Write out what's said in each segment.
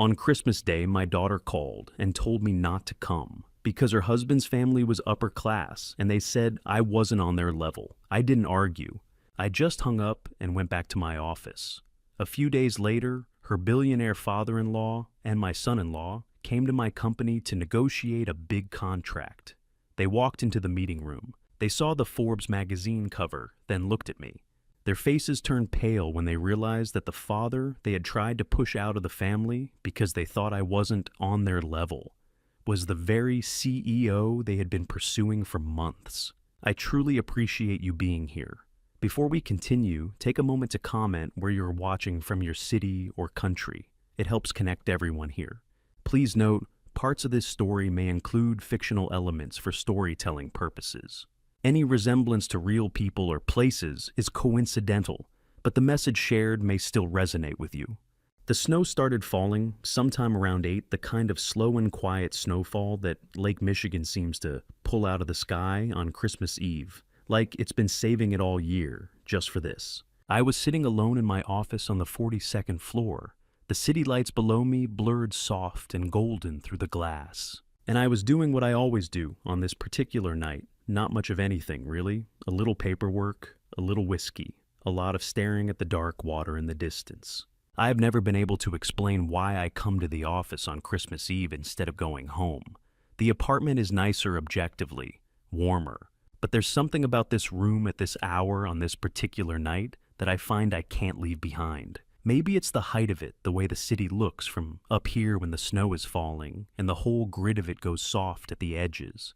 On Christmas Day, my daughter called and told me not to come because her husband's family was upper class and they said I wasn't on their level. I didn't argue. I just hung up and went back to my office. A few days later, her billionaire father-in-law and my son-in-law came to my company to negotiate a big contract. They walked into the meeting room. They saw the Forbes magazine cover, then looked at me. Their faces turned pale when they realized that the father they had tried to push out of the family because they thought I wasn't on their level was the very CEO they had been pursuing for months. I truly appreciate you being here. Before we continue, take a moment to comment where you're watching from your city or country. It helps connect everyone here. Please note, parts of this story may include fictional elements for storytelling purposes. Any resemblance to real people or places is coincidental, but the message shared may still resonate with you. The snow started falling sometime around 8, the kind of slow and quiet snowfall that Lake Michigan seems to pull out of the sky on Christmas Eve, like it's been saving it all year, just for this. I was sitting alone in my office on the 42nd floor. The city lights below me blurred soft and golden through the glass. And I was doing what I always do on this particular night. Not much of anything, really. A little paperwork, a little whiskey, a lot of staring at the dark water in the distance. I have never been able to explain why I come to the office on Christmas Eve instead of going home. The apartment is nicer objectively, warmer, but there's something about this room at this hour on this particular night that I find I can't leave behind. Maybe it's the height of it, the way the city looks from up here when the snow is falling, and the whole grid of it goes soft at the edges.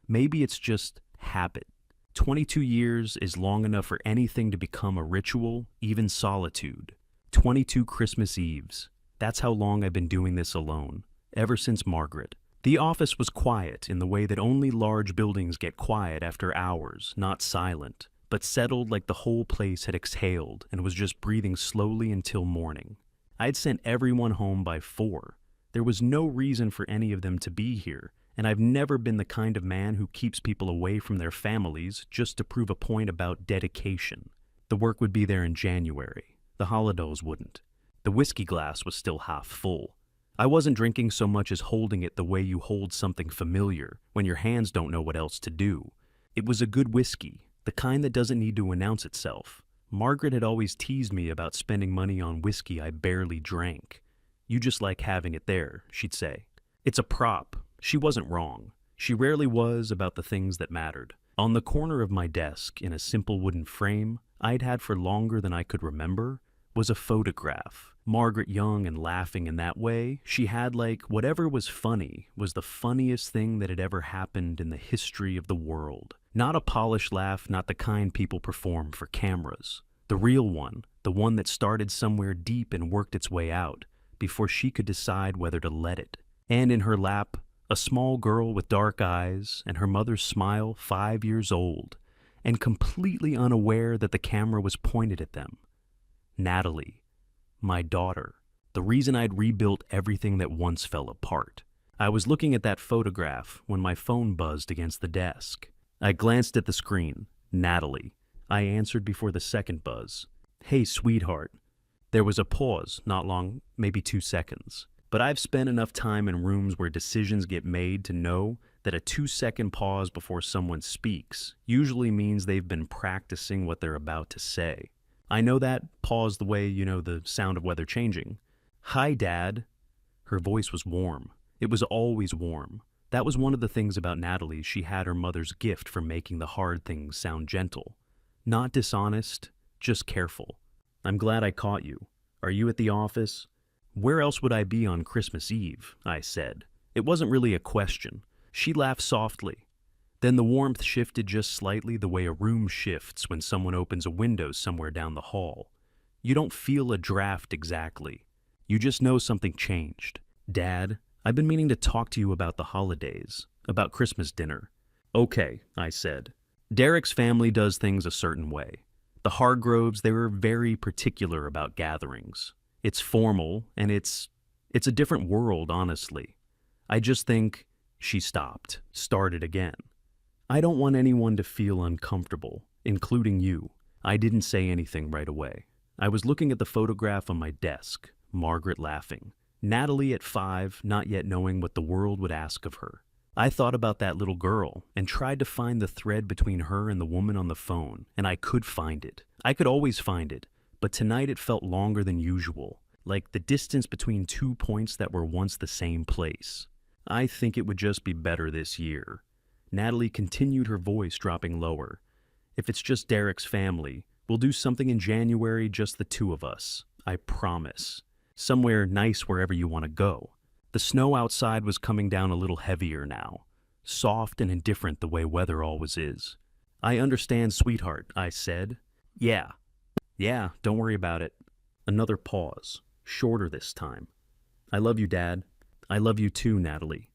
Maybe it's just habit. 22 years is long enough for anything to become a ritual, even solitude. 22 Christmas Eves. That's how long I've been doing this alone, ever since Margaret. The office was quiet in the way that only large buildings get quiet after hours, not silent, but settled like the whole place had exhaled and was just breathing slowly until morning. I'd sent everyone home by 4. There was no reason for any of them to be here, and I've never been the kind of man who keeps people away from their families just to prove a point about dedication. The work would be there in January. The holidays wouldn't. The whiskey glass was still half full. I wasn't drinking so much as holding it the way you hold something familiar when your hands don't know what else to do. It was a good whiskey, the kind that doesn't need to announce itself. Margaret had always teased me about spending money on whiskey I barely drank. You just like having it there, she'd say. It's a prop. She wasn't wrong. She rarely was about the things that mattered. On the corner of my desk, in a simple wooden frame I'd had for longer than I could remember, was a photograph. Margaret young and laughing in that way, she had like whatever was funny was the funniest thing that had ever happened in the history of the world. Not a polished laugh, not the kind people perform for cameras. The real one, the one that started somewhere deep and worked its way out before she could decide whether to let it. And in her lap, a small girl with dark eyes and her mother's smile 5 years old and completely unaware that the camera was pointed at them. Natalie, my daughter, the reason I'd rebuilt everything that once fell apart. I was looking at that photograph when my phone buzzed against the desk. I glanced at the screen. Natalie. I answered before the second buzz. Hey, sweetheart. There was a pause, not long, maybe 2 seconds. But I've spent enough time in rooms where decisions get made to know that a 2-second pause before someone speaks usually means they've been practicing what they're about to say. I know that pause the way you know the sound of weather changing. Hi, Dad. Her voice was warm. It was always warm. That was one of the things about Natalie. She had her mother's gift for making the hard things sound gentle. Not dishonest, just careful. I'm glad I caught you. Are you at the office? Where else would I be on Christmas Eve? I said. It wasn't really a question. She laughed softly. Then the warmth shifted just slightly the way a room shifts when someone opens a window somewhere down the hall. You don't feel a draft exactly. You just know something changed. Dad, I've been meaning to talk to you about the holidays, about Christmas dinner. Okay, I said. Derek's family does things a certain way. The Hargroves, they were very particular about gatherings. It's formal, and it's a different world, honestly. I just think she stopped, started again. I don't want anyone to feel uncomfortable, including you. I didn't say anything right away. I was looking at the photograph on my desk, Margaret laughing. Natalie at 5, not yet knowing what the world would ask of her. I thought about that little girl and tried to find the thread between her and the woman on the phone, and I could find it. I could always find it, but tonight it felt longer than usual, like the distance between 2 points that were once the same place. I think it would just be better this year. Natalie continued, her voice dropping lower. If it's just Derek's family, we'll do something in January, just the two of us. I promise. Somewhere nice wherever you want to go. The snow outside was coming down a little heavier now, soft and indifferent the way weather always is. I understand, sweetheart, I said. Yeah, don't worry about it. Another pause, shorter this time. I love you, Dad. I love you too, Natalie.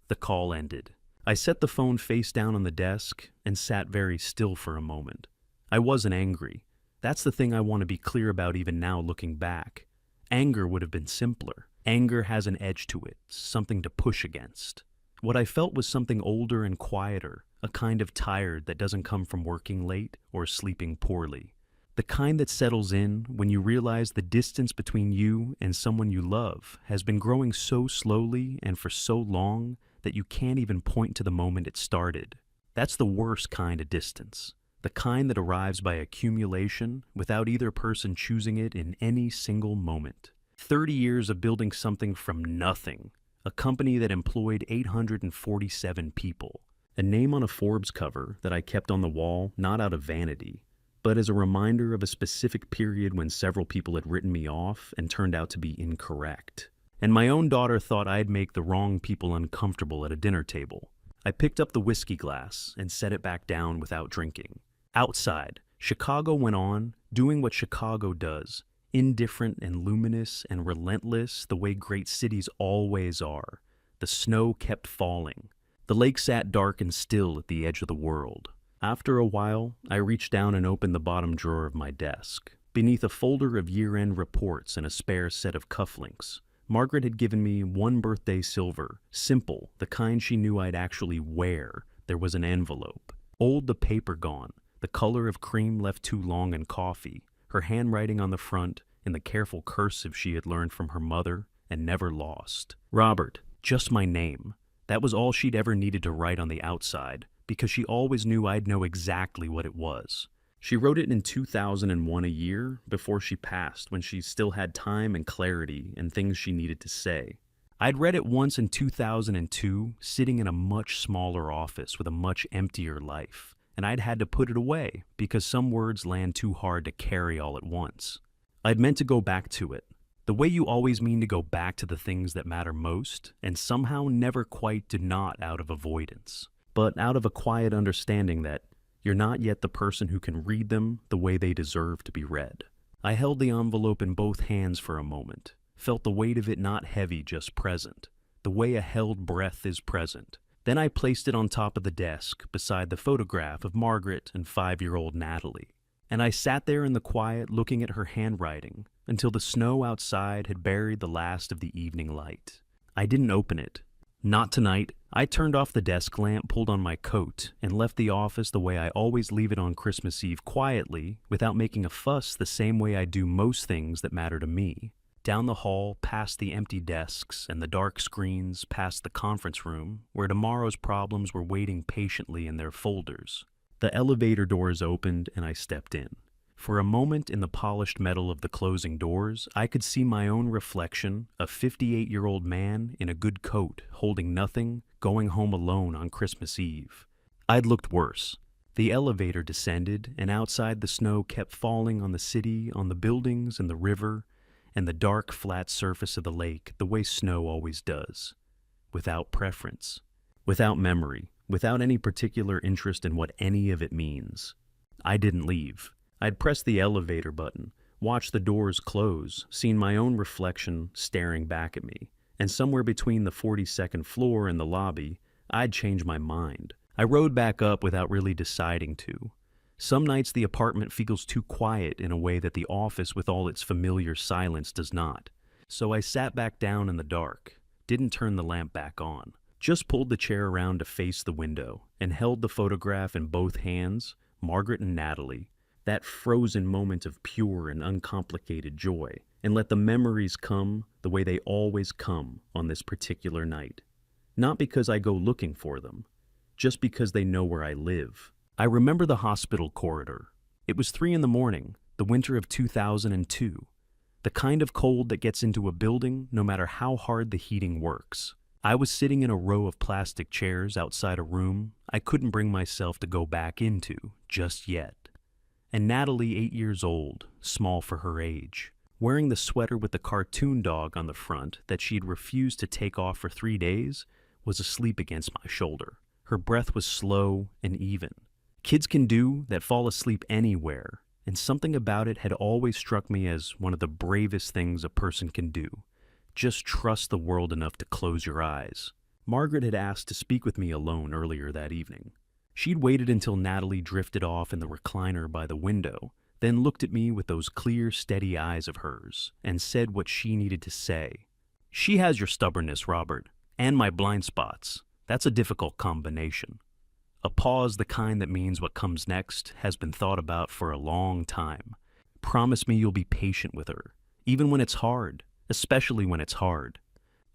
The call ended. I set the phone face down on the desk and sat very still for a moment. I wasn't angry. That's the thing I want to be clear about even now looking back. Anger would have been simpler. Anger has an edge to it, something to push against. What I felt was something older and quieter, a kind of tired that doesn't come from working late or sleeping poorly. The kind that settles in when you realize the distance between you and someone you love has been growing so slowly and for so long that you can't even point to the moment it started. That's the worst kind of distance. The kind that arrives by accumulation without either person choosing it in any single moment. 30 years of building something from nothing. A company that employed 847 people. A name on a Forbes cover that I kept on the wall, not out of vanity, but as a reminder of a specific period when several people had written me off and turned out to be incorrect. And my own daughter thought I'd make the wrong people uncomfortable at a dinner table. I picked up the whiskey glass and set it back down without drinking. Outside, Chicago went on, doing what Chicago does, indifferent and luminous and relentless the way great cities always are. The snow kept falling. The lake sat dark and still at the edge of the world. After a while, I reached down and opened the bottom drawer of my desk. Beneath a folder of year-end reports and a spare set of cufflinks, Margaret had given me one birthday silver, simple, the kind she knew I'd actually wear. There was an envelope. Old, the paper gone, the color of cream left too long in coffee, her handwriting on the front in the careful cursive she had learned from her mother and never lost. Robert, just my name. That was all she'd ever needed to write on the outside, because she always knew I'd know exactly what it was. She wrote it in 2001, a year before she passed, when she still had time and clarity and things she needed to say. I'd read it once in 2002, sitting in a much smaller office with a much emptier life, and I'd had to put it away because some words land too hard to carry all at once. I'd meant to go back to it, the way you always mean to go back to the things that matter most, and somehow never quite do not out of avoidance, but out of a quiet understanding that you're not yet the person who can read them the way they deserve to be read. I held the envelope in both hands for a moment, felt the weight of it not heavy, just present, the way a held breath is present. Then I placed it on top of the desk beside the photograph of Margaret and 5-year-old Natalie. And I sat there in the quiet looking at her handwriting until the snow outside had buried the last of the evening light. I didn't open it. Not tonight. I turned off the desk lamp, pulled on my coat, and left the office the way I always leave it on Christmas Eve, quietly, without making a fuss, the same way I do most things that matter to me. Down the hall, past the empty desks and the dark screens, past the conference room, where tomorrow's problems were waiting patiently in their folders. The elevator doors opened and I stepped in. For a moment in the polished metal of the closing doors, I could see my own reflection, a 58-year-old man in a good coat, holding nothing, going home alone on Christmas Eve. I'd looked worse. The elevator descended, and outside the snow kept falling on the city, on the buildings and the river, and the dark, flat surface of the lake, the way snow always does. Without preference, without memory, without any particular interest in what any of it means. I didn't leave. I'd pressed the elevator button, watched the doors close, seen my own reflection staring back at me, and somewhere between the 42nd floor and the lobby, I'd changed my mind. I rode back up without really deciding to. Some nights the apartment feels too quiet in a way that the office with all its familiar silence does not. So I sat back down in the dark, didn't turn the lamp back on, just pulled the chair around to face the window, and held the photograph in both hands, Margaret and Natalie, that frozen moment of pure and uncomplicated joy, and let the memories come, the way they always come on this particular night. Not because I go looking for them, just because they know where I live. I remember the hospital corridor. It was 3 in the morning, the winter of 2002. The kind of cold that gets into a building no matter how hard the heating works. I was sitting in a row of plastic chairs outside a room I couldn't bring myself to go back into just yet. And Natalie, 8 years old, small for her age, wearing the sweater with the cartoon dog on the front that she'd refused to take off for 3 days, was asleep against my shoulder. Her breath was slow and even. Kids can do that, fall asleep anywhere, and something about it had always struck me as one of the bravest things a person can do. Just trust the world enough to close your eyes. Margaret had asked to speak with me alone earlier that evening. She'd waited until Natalie drifted off in the recliner by the window, then looked at me with those clear, steady eyes of hers, and said what she needed to say. "She has your stubbornness, Robert, and my blind spots. That's a difficult combination." A pause, the kind that means what comes next, has been thought about for a long time. Promise me you'll be patient with her, even when it's hard, especially when it's hard.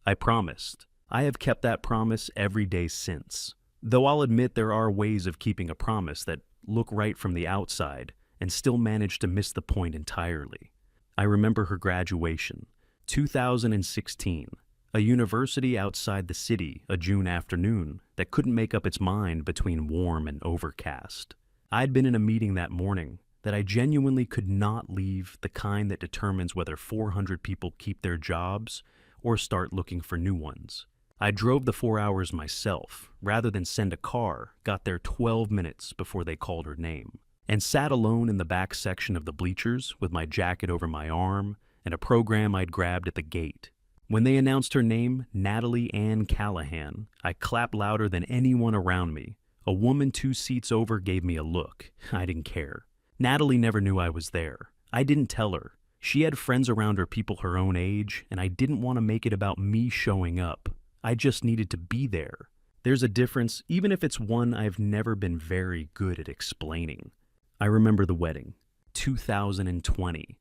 I promised. I have kept that promise every day since. Though I'll admit there are ways of keeping a promise that look right from the outside and still manage to miss the point entirely. I remember her graduation, 2016. A university outside the city, a June afternoon that couldn't make up its mind between warm and overcast. I'd been in a meeting that morning that I genuinely could not leave, the kind that determines whether 400 people keep their jobs or start looking for new ones. I drove the 4 hours myself, rather than send a car, got there 12 minutes before they called her name, and sat alone in the back section of the bleachers with my jacket over my arm and a program I'd grabbed at the gate. When they announced her name, Natalie Ann Callahan, I clapped louder than anyone around me. A woman 2 seats over gave me a look. I didn't care. Natalie never knew I was there. I didn't tell her. She had friends around her, people her own age, and I didn't want to make it about me showing up. I just needed to be there. There's a difference, even if it's one I've never been very good at explaining. I remember the wedding, 2020.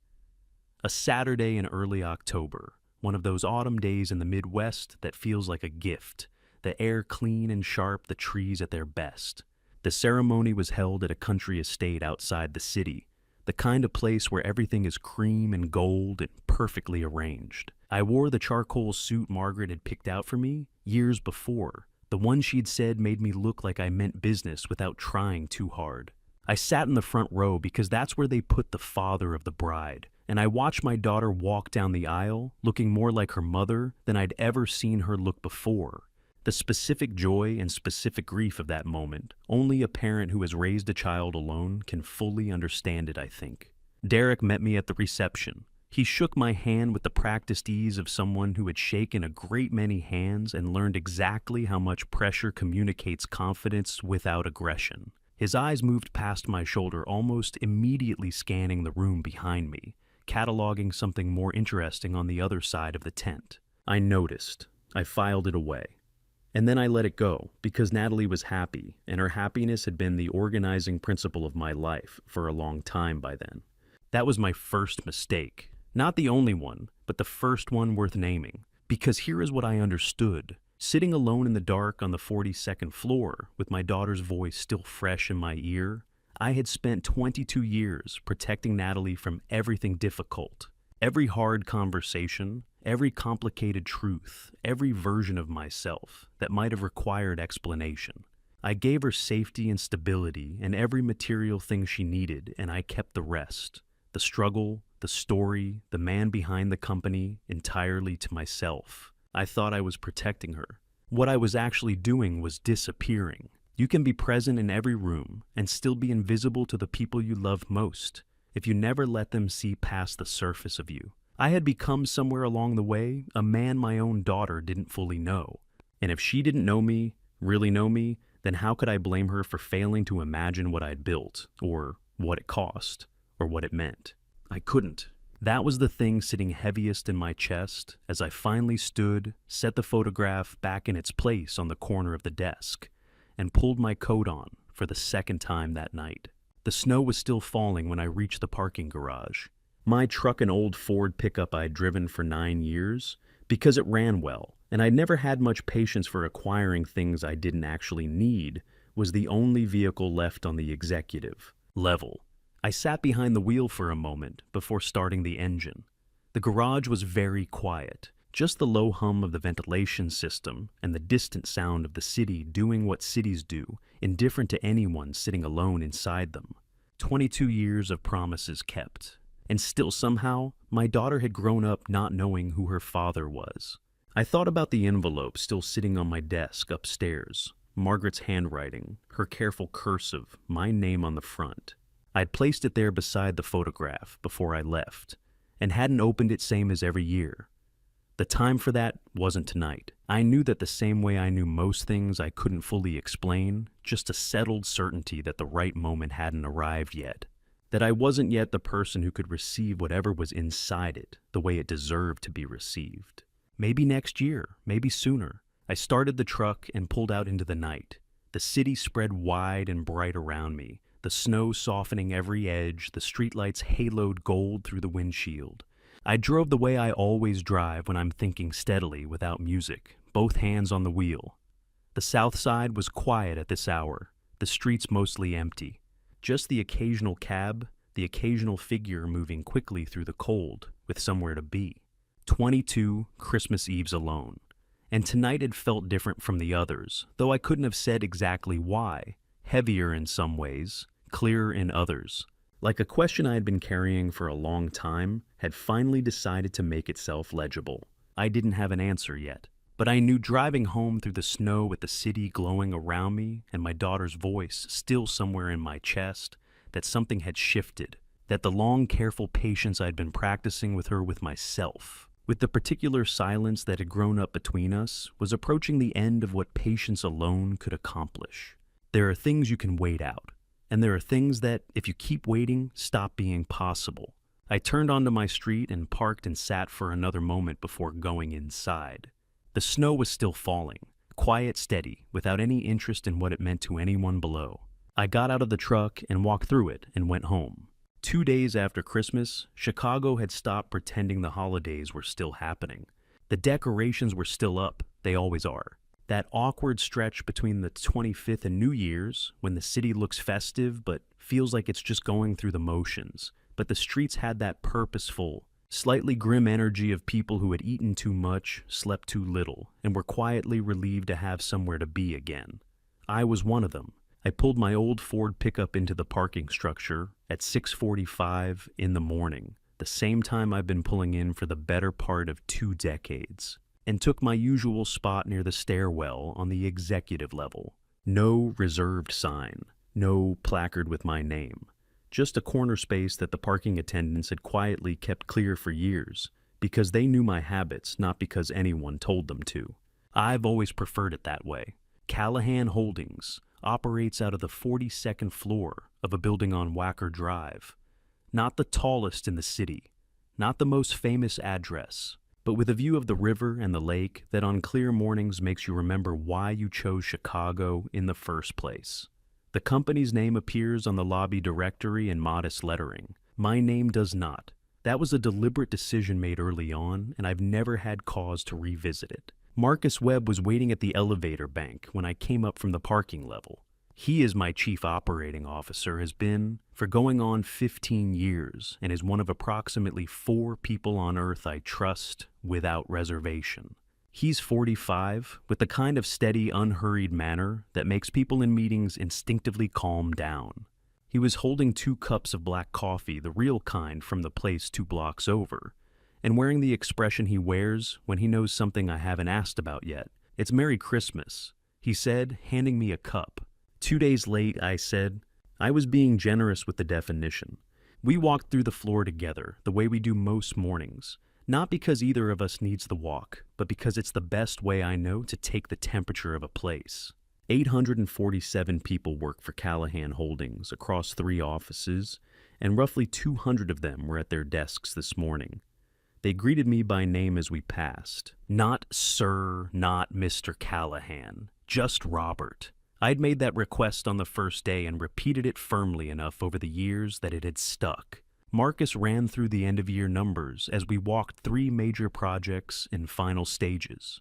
A Saturday in early October. One of those autumn days in the Midwest that feels like a gift, the air clean and sharp, the trees at their best. The ceremony was held at a country estate outside the city, the kind of place where everything is cream and gold and perfectly arranged. I wore the charcoal suit Margaret had picked out for me years before, the one she'd said made me look like I meant business without trying too hard. I sat in the front row because that's where they put the father of the bride, and I watched my daughter walk down the aisle, looking more like her mother than I'd ever seen her look before. The specific joy and specific grief of that moment, only a parent who has raised a child alone can fully understand it, I think. Derek met me at the reception. He shook my hand with the practiced ease of someone who had shaken a great many hands and learned exactly how much pressure communicates confidence without aggression. His eyes moved past my shoulder, almost immediately scanning the room behind me, cataloging something more interesting on the other side of the tent. I noticed. I filed it away. And then I let it go, because Natalie was happy, and her happiness had been the organizing principle of my life for a long time by then. That was my first mistake. Not the only one, but the first one worth naming. Because here is what I understood. Sitting alone in the dark on the 42nd floor, with my daughter's voice still fresh in my ear, I had spent 22 years protecting Natalie from everything difficult. Every hard conversation, every complicated truth, every version of myself that might have required explanation. I gave her safety and stability and every material thing she needed, and I kept the rest. The struggle, the story, the man behind the company, entirely to myself. I thought I was protecting her. What I was actually doing was disappearing. You can be present in every room and still be invisible to the people you love most if you never let them see past the surface of you. I had become somewhere along the way a man my own daughter didn't fully know. And if she didn't know me, really know me, then how could I blame her for failing to imagine what I'd built, or what it cost, or what it meant? I couldn't. That was the thing sitting heaviest in my chest as I finally stood, set the photograph back in its place on the corner of the desk, and pulled my coat on for the second time that night. The snow was still falling when I reached the parking garage. My truck, an old Ford pickup I'd driven for 9 years, because it ran well, and I'd never had much patience for acquiring things I didn't actually need, was the only vehicle left on the executive level. I sat behind the wheel for a moment before starting the engine. The garage was very quiet, just the low hum of the ventilation system and the distant sound of the city doing what cities do, indifferent to anyone sitting alone inside them. 22 years of promises kept. And still somehow, my daughter had grown up not knowing who her father was. I thought about the envelope still sitting on my desk upstairs, Margaret's handwriting, her careful cursive, my name on the front. I'd placed it there beside the photograph before I left, and hadn't opened it same as every year. The time for that wasn't tonight. I knew that the same way I knew most things I couldn't fully explain, just a settled certainty that the right moment hadn't arrived yet. That I wasn't yet the person who could receive whatever was inside it the way it deserved to be received. Maybe next year, maybe sooner. I started the truck and pulled out into the night. The city spread wide and bright around me, the snow softening every edge, the streetlights haloed gold through the windshield. I drove the way I always drive when I'm thinking steadily without music, both hands on the wheel. The south side was quiet at this hour, the streets mostly empty. Just the occasional cab, the occasional figure moving quickly through the cold with somewhere to be. 22 Christmas Eves alone. And tonight had felt different from the others, though I couldn't have said exactly why. Heavier in some ways, clearer in others. Like a question I had been carrying for a long time had finally decided to make itself legible. I didn't have an answer yet, but I knew driving home through the snow with the city glowing around me and my daughter's voice still somewhere in my chest, that something had shifted, that the long, careful patience I'd been practicing with her with myself, with the particular silence that had grown up between us, was approaching the end of what patience alone could accomplish. There are things you can wait out, and there are things that, if you keep waiting, stop being possible. I turned onto my street and parked and sat for another moment before going inside. The snow was still falling, quiet, steady, without any interest in what it meant to anyone below. I got out of the truck and walked through it and went home. 2 days after Christmas, Chicago had stopped pretending the holidays were still happening. The decorations were still up, they always are. That awkward stretch between the 25th and New Year's, when the city looks festive but feels like it's just going through the motions. But the streets had that purposeful, slightly grim energy of people who had eaten too much, slept too little, and were quietly relieved to have somewhere to be again. I was one of them. I pulled my old Ford pickup into the parking structure at 6:45 in the morning, the same time I've been pulling in for the better part of 2 decades, and took my usual spot near the stairwell on the executive level. No reserved sign, no placard with my name. Just a corner space that the parking attendants had quietly kept clear for years, because they knew my habits, not because anyone told them to. I've always preferred it that way. Callahan Holdings operates out of the 42nd floor of a building on Wacker Drive. Not the tallest in the city, not the most famous address, but with a view of the river and the lake that on clear mornings makes you remember why you chose Chicago in the first place. The company's name appears on the lobby directory in modest lettering. My name does not. That was a deliberate decision made early on, and I've never had cause to revisit it. Marcus Webb was waiting at the elevator bank when I came up from the parking level. He is my chief operating officer, has been for going on 15 years, and is one of approximately 4 people on Earth I trust without reservation. He's 45, with the kind of steady, unhurried manner that makes people in meetings instinctively calm down. He was holding 2 cups of black coffee, the real kind from the place 2 blocks over, and wearing the expression he wears when he knows something I haven't asked about yet. "It's Merry Christmas," he said, handing me a cup. 2 days late, I said. I was being generous with the definition. We walked through the floor together, the way we do most mornings. Not because either of us needs the walk, but because it's the best way I know to take the temperature of a place. 847 people work for Callahan Holdings across 3 offices, and roughly 200 of them were at their desks this morning. They greeted me by name as we passed. Not Sir, not Mr. Callahan, just Robert. I'd made that request on the first day and repeated it firmly enough over the years that it had stuck. Marcus ran through the end-of-year numbers as we walked 3 major projects in final stages.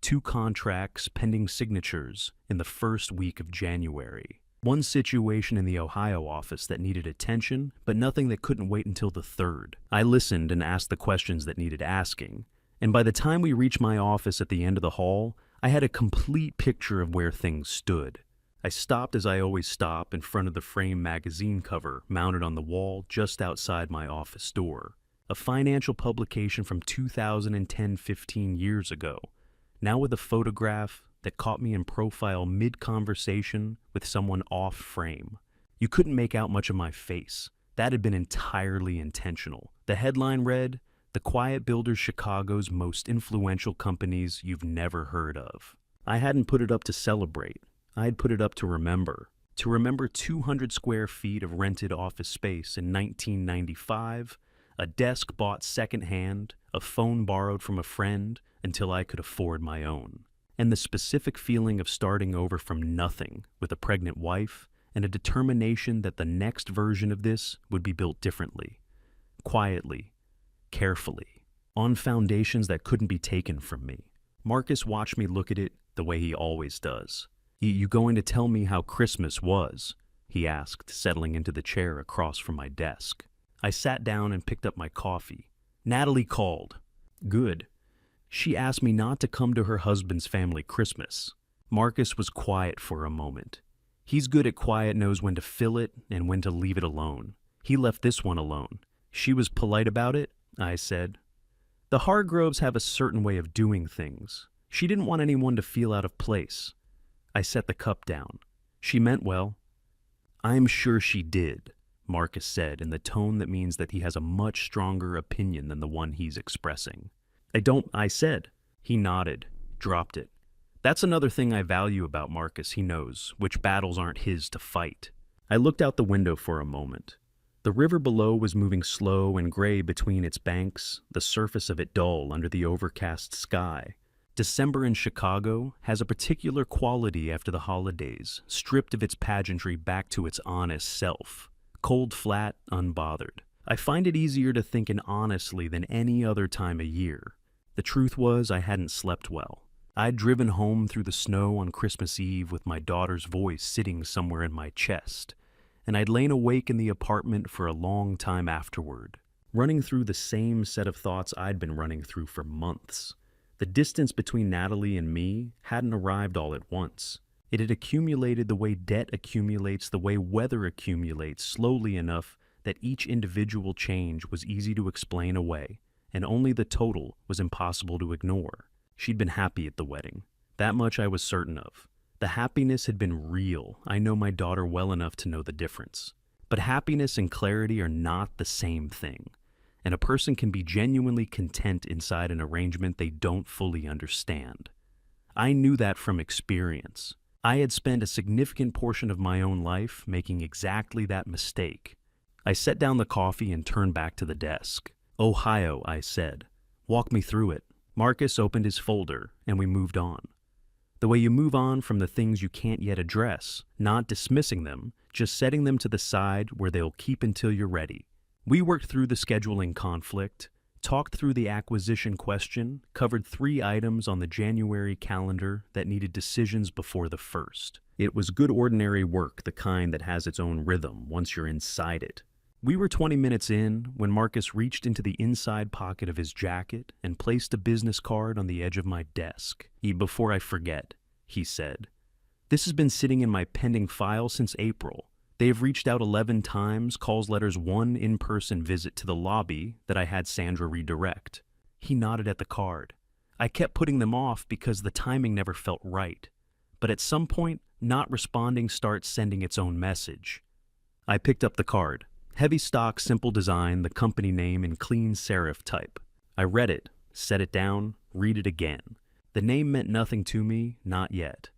2 contracts pending signatures in the first week of January. 1 situation in the Ohio office that needed attention, but nothing that couldn't wait until the 3rd. I listened and asked the questions that needed asking, and by the time we reached my office at the end of the hall, I had a complete picture of where things stood. I stopped as I always stop in front of the frame magazine cover mounted on the wall just outside my office door. A financial publication from 2010-15 years ago, now with a photograph that caught me in profile mid-conversation with someone off-frame. You couldn't make out much of my face. That had been entirely intentional. The headline read, "The Quiet Builders Chicago's Most Influential Companies You've Never Heard Of." I hadn't put it up to celebrate. I had put it up to remember. To remember 200 square feet of rented office space in 1995, a desk bought secondhand, a phone borrowed from a friend until I could afford my own, and the specific feeling of starting over from nothing with a pregnant wife and a determination that the next version of this would be built differently, quietly, carefully, on foundations that couldn't be taken from me. Marcus watched me look at it the way he always does. "You going to tell me how Christmas was?" he asked, settling into the chair across from my desk. I sat down and picked up my coffee. "Natalie called." "Good. She asked me not to come to her husband's family Christmas." Marcus was quiet for a moment. He's good at quiet, knows when to fill it and when to leave it alone. He left this one alone. "She was polite about it?" I said. "The Hargroves have a certain way of doing things. She didn't want anyone to feel out of place." I set the cup down. "She meant well." "I'm sure she did," Marcus said in the tone that means that he has a much stronger opinion than the one he's expressing. I said. He nodded, dropped it. That's another thing I value about Marcus. He knows which battles aren't his to fight. I looked out the window for a moment. The river below was moving slow and gray between its banks, the surface of it dull under the overcast sky. December in Chicago has a particular quality after the holidays, stripped of its pageantry back to its honest self. Cold, flat, unbothered. I find it easier to think in honestly than any other time of year. The truth was I hadn't slept well. I'd driven home through the snow on Christmas Eve with my daughter's voice sitting somewhere in my chest, and I'd lain awake in the apartment for a long time afterward, running through the same set of thoughts I'd been running through for months. The distance between Natalie and me hadn't arrived all at once. It had accumulated the way debt accumulates, the way weather accumulates, slowly enough that each individual change was easy to explain away, and only the total was impossible to ignore. She'd been happy at the wedding. That much I was certain of. The happiness had been real. I know my daughter well enough to know the difference. But happiness and clarity are not the same thing, and a person can be genuinely content inside an arrangement they don't fully understand. I knew that from experience. I had spent a significant portion of my own life making exactly that mistake. I set down the coffee and turned back to the desk. "Ohio," I said. "Walk me through it." Marcus opened his folder, and we moved on. The way you move on from the things you can't yet address, not dismissing them, just setting them to the side where they'll keep until you're ready. We worked through the scheduling conflict, talked through the acquisition question, covered 3 items on the January calendar that needed decisions before the 1st. It was good ordinary work, the kind that has its own rhythm once you're inside it. We were 20 minutes in when Marcus reached into the inside pocket of his jacket and placed a business card on the edge of my desk. "Before I forget," he said, "this has been sitting in my pending file since April. They have reached out 11 times, calls, letters, 1 in-person visit to the lobby that I had Sandra redirect." He nodded at the card. "I kept putting them off because the timing never felt right. But at some point, not responding starts sending its own message." I picked up the card. Heavy stock, simple design, the company name in clean serif type. I read it, set it down, read it again. The name meant nothing to me, not yet.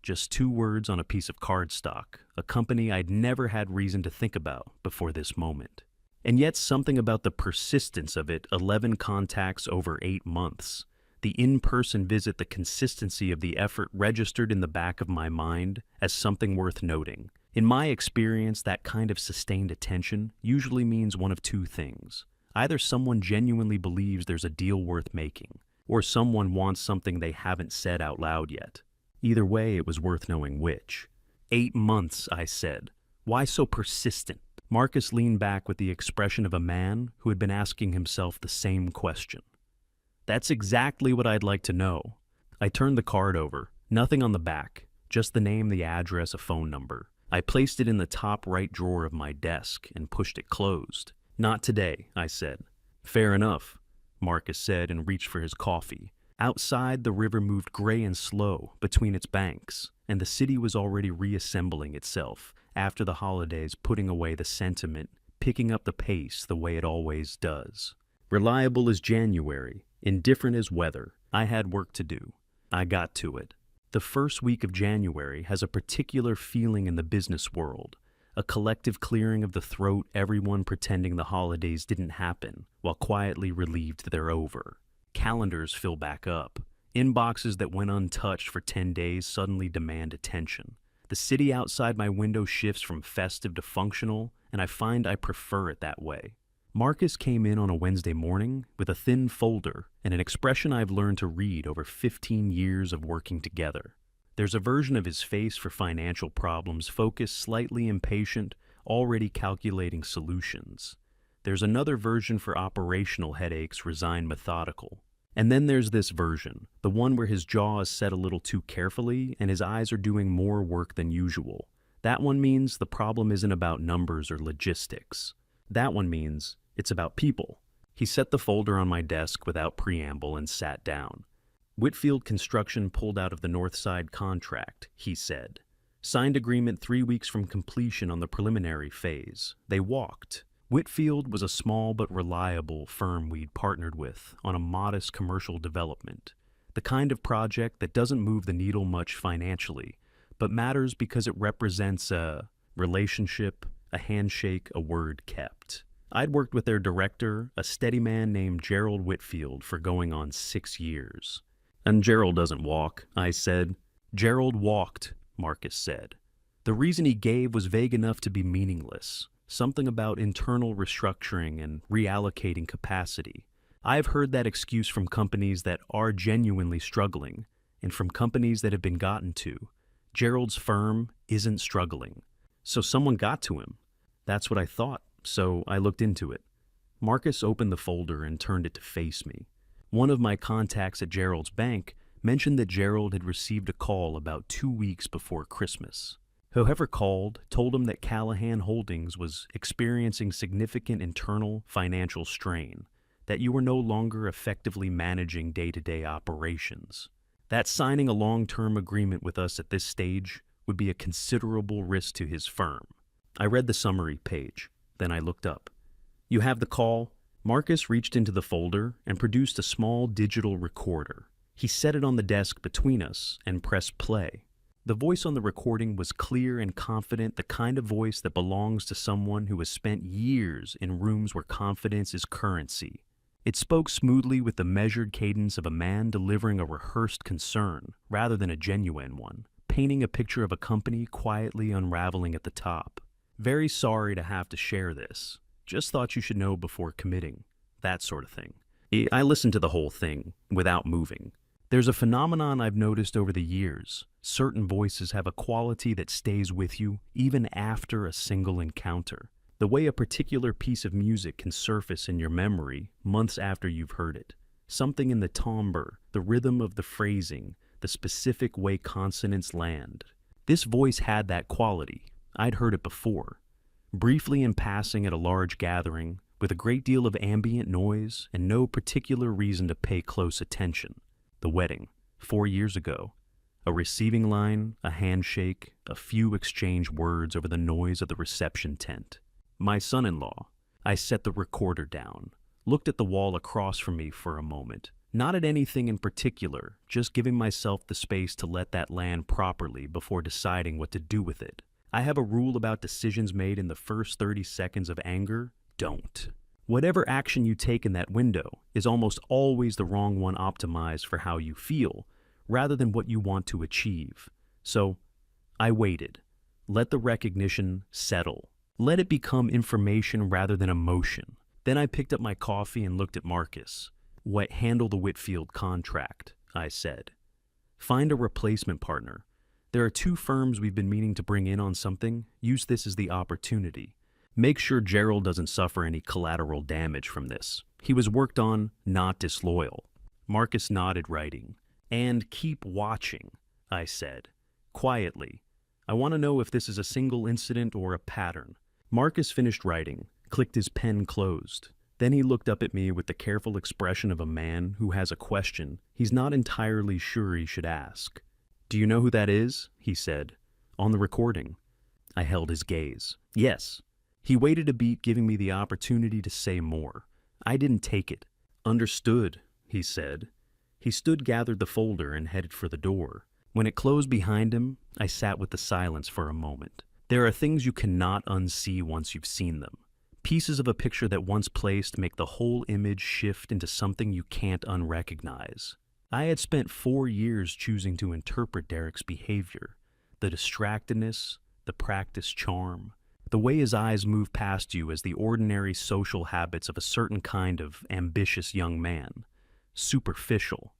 Just 2 words on a piece of cardstock, a company I'd never had reason to think about before this moment. And yet something about the persistence of it, 11 contacts over 8 months. The in-person visit, the consistency of the effort registered in the back of my mind as something worth noting. In my experience, that kind of sustained attention usually means one of two things. Either someone genuinely believes there's a deal worth making, or someone wants something they haven't said out loud yet. Either way, it was worth knowing which. 8 months, I said. Why so persistent? Marcus leaned back with the expression of a man who had been asking himself the same question. That's exactly what I'd like to know. I turned the card over. Nothing on the back, just the name, the address, a phone number. I placed it in the top right drawer of my desk and pushed it closed. Not today, I said. Fair enough, Marcus said and reached for his coffee. Outside, the river moved gray and slow between its banks, and the city was already reassembling itself after the holidays, putting away the sentiment, picking up the pace the way it always does. Reliable as January, indifferent as weather, I had work to do. I got to it. The first week of January has a particular feeling in the business world, a collective clearing of the throat, everyone pretending the holidays didn't happen, while quietly relieved they're over. Calendars fill back up. Inboxes that went untouched for 10 days suddenly demand attention. The city outside my window shifts from festive to functional, and I find I prefer it that way. Marcus came in on a Wednesday morning with a thin folder and an expression I've learned to read over 15 years of working together. There's a version of his face for financial problems, focused, slightly impatient, already calculating solutions. There's another version for operational headaches, resigned, methodical. And then there's this version, the one where his jaw is set a little too carefully and his eyes are doing more work than usual. That one means the problem isn't about numbers or logistics. That one means it's about people. He set the folder on my desk without preamble and sat down. Whitfield Construction pulled out of the North Side contract, he said. Signed agreement 3 weeks from completion on the preliminary phase. They walked. Whitfield was a small but reliable firm we'd partnered with on a modest commercial development. The kind of project that doesn't move the needle much financially, but matters because it represents a relationship, a handshake, a word kept. I'd worked with their director, a steady man named Gerald Whitfield, for going on 6 years. And Gerald doesn't walk, I said. Gerald walked, Marcus said. The reason he gave was vague enough to be meaningless. Something about internal restructuring and reallocating capacity. I've heard that excuse from companies that are genuinely struggling, and from companies that have been gotten to. Gerald's firm isn't struggling. So someone got to him. That's what I thought, so I looked into it. Marcus opened the folder and turned it to face me. One of my contacts at Gerald's bank mentioned that Gerald had received a call about 2 weeks before Christmas. Whoever called told him that Callahan Holdings was experiencing significant internal financial strain, that you were no longer effectively managing day-to-day operations. That signing a long-term agreement with us at this stage would be a considerable risk to his firm. I read the summary page, then I looked up. You have the call? Marcus reached into the folder and produced a small digital recorder. He set it on the desk between us and pressed play. The voice on the recording was clear and confident, the kind of voice that belongs to someone who has spent years in rooms where confidence is currency. It spoke smoothly with the measured cadence of a man delivering a rehearsed concern rather than a genuine one, painting a picture of a company quietly unraveling at the top. Very sorry to have to share this. Just thought you should know before committing. That sort of thing. I listened to the whole thing without moving. There's a phenomenon I've noticed over the years. Certain voices have a quality that stays with you even after a single encounter. The way a particular piece of music can surface in your memory months after you've heard it. Something in the timbre, the rhythm of the phrasing, the specific way consonants land. This voice had that quality. I'd heard it before. Briefly in passing at a large gathering, with a great deal of ambient noise and no particular reason to pay close attention. The wedding, 4 years ago. A receiving line, a handshake, a few exchanged words over the noise of the reception tent. My son-in-law. I set the recorder down, looked at the wall across from me for a moment. Not at anything in particular, just giving myself the space to let that land properly before deciding what to do with it. I have a rule about decisions made in the first 30 seconds of anger. Don't. Whatever action you take in that window is almost always the wrong one optimized for how you feel, rather than what you want to achieve. So, I waited. Let the recognition settle. Let it become information rather than emotion. Then I picked up my coffee and looked at Marcus. "What, handle the Whitfield contract," I said. "Find a replacement partner. There are 2 firms we've been meaning to bring in on something. Use this as the opportunity. Make sure Gerald doesn't suffer any collateral damage from this. He was worked on, not disloyal." Marcus nodded, writing. "And keep watching," I said. Quietly. "I want to know if this is a single incident or a pattern." Marcus finished writing, clicked his pen closed. Then he looked up at me with the careful expression of a man who has a question he's not entirely sure he should ask. "Do you know who that is?" he said. "On the recording." I held his gaze. "Yes." He waited a beat, giving me the opportunity to say more. I didn't take it. "Understood," he said. He stood, gathered the folder, and headed for the door. When it closed behind him, I sat with the silence for a moment. There are things you cannot unsee once you've seen them. Pieces of a picture that once placed make the whole image shift into something you can't unrecognize. I had spent 4 years choosing to interpret Derek's behavior, the distractedness, the practiced charm, the way his eyes move past you as the ordinary social habits of a certain kind of ambitious young man. Superficial.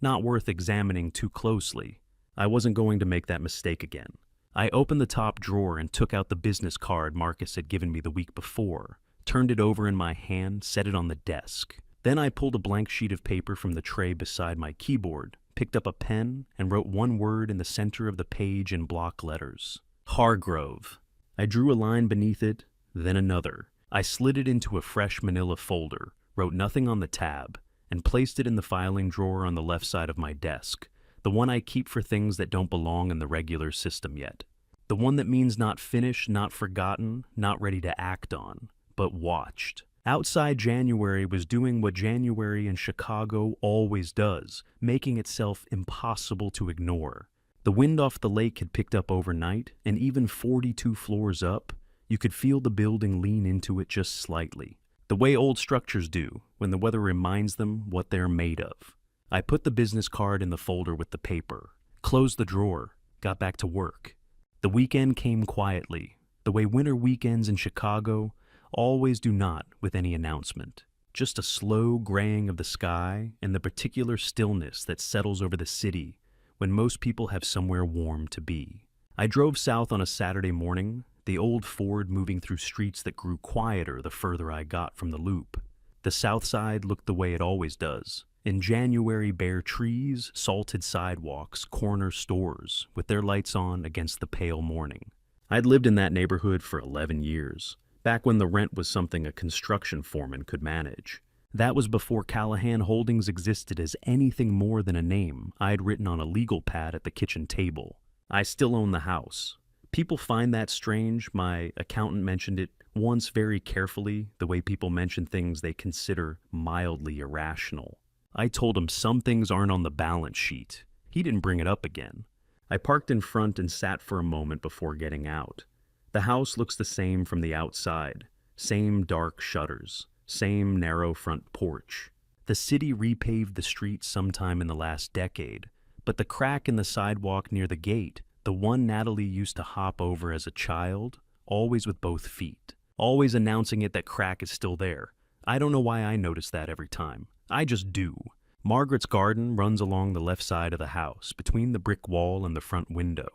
Not worth examining too closely. I wasn't going to make that mistake again. I opened the top drawer and took out the business card Marcus had given me the week before, turned it over in my hand, set it on the desk. Then I pulled a blank sheet of paper from the tray beside my keyboard, picked up a pen, and wrote one word in the center of the page in block letters. Hargrove. I drew a line beneath it, then another. I slid it into a fresh manila folder, wrote nothing on the tab, and placed it in the filing drawer on the left side of my desk, the one I keep for things that don't belong in the regular system yet. The one that means not finished, not forgotten, not ready to act on, but watched. Outside January was doing what January in Chicago always does, making itself impossible to ignore. The wind off the lake had picked up overnight, and even 42 floors up, you could feel the building lean into it just slightly. The way old structures do, when the weather reminds them what they're made of. I put the business card in the folder with the paper, closed the drawer, got back to work. The weekend came quietly, the way winter weekends in Chicago always do, not with any announcement. Just a slow graying of the sky and the particular stillness that settles over the city when most people have somewhere warm to be. I drove south on a Saturday morning, the old Ford moving through streets that grew quieter the further I got from the loop. The south side looked the way it always does. In January, bare trees, salted sidewalks, corner stores, with their lights on against the pale morning. I'd lived in that neighborhood for 11 years, back when the rent was something a construction foreman could manage. That was before Callahan Holdings existed as anything more than a name I'd written on a legal pad at the kitchen table. I still own the house. People find that strange. My accountant mentioned it once very carefully, the way people mention things they consider mildly irrational. I told him some things aren't on the balance sheet. He didn't bring it up again. I parked in front and sat for a moment before getting out. The house looks the same from the outside. Same dark shutters. Same narrow front porch. The city repaved the street sometime in the last decade, but the crack in the sidewalk near the gate, the one Natalie used to hop over as a child, always with both feet, always announcing it that crack is still there. I don't know why I notice that every time. I just do. Margaret's garden runs along the left side of the house, between the brick wall and the front window.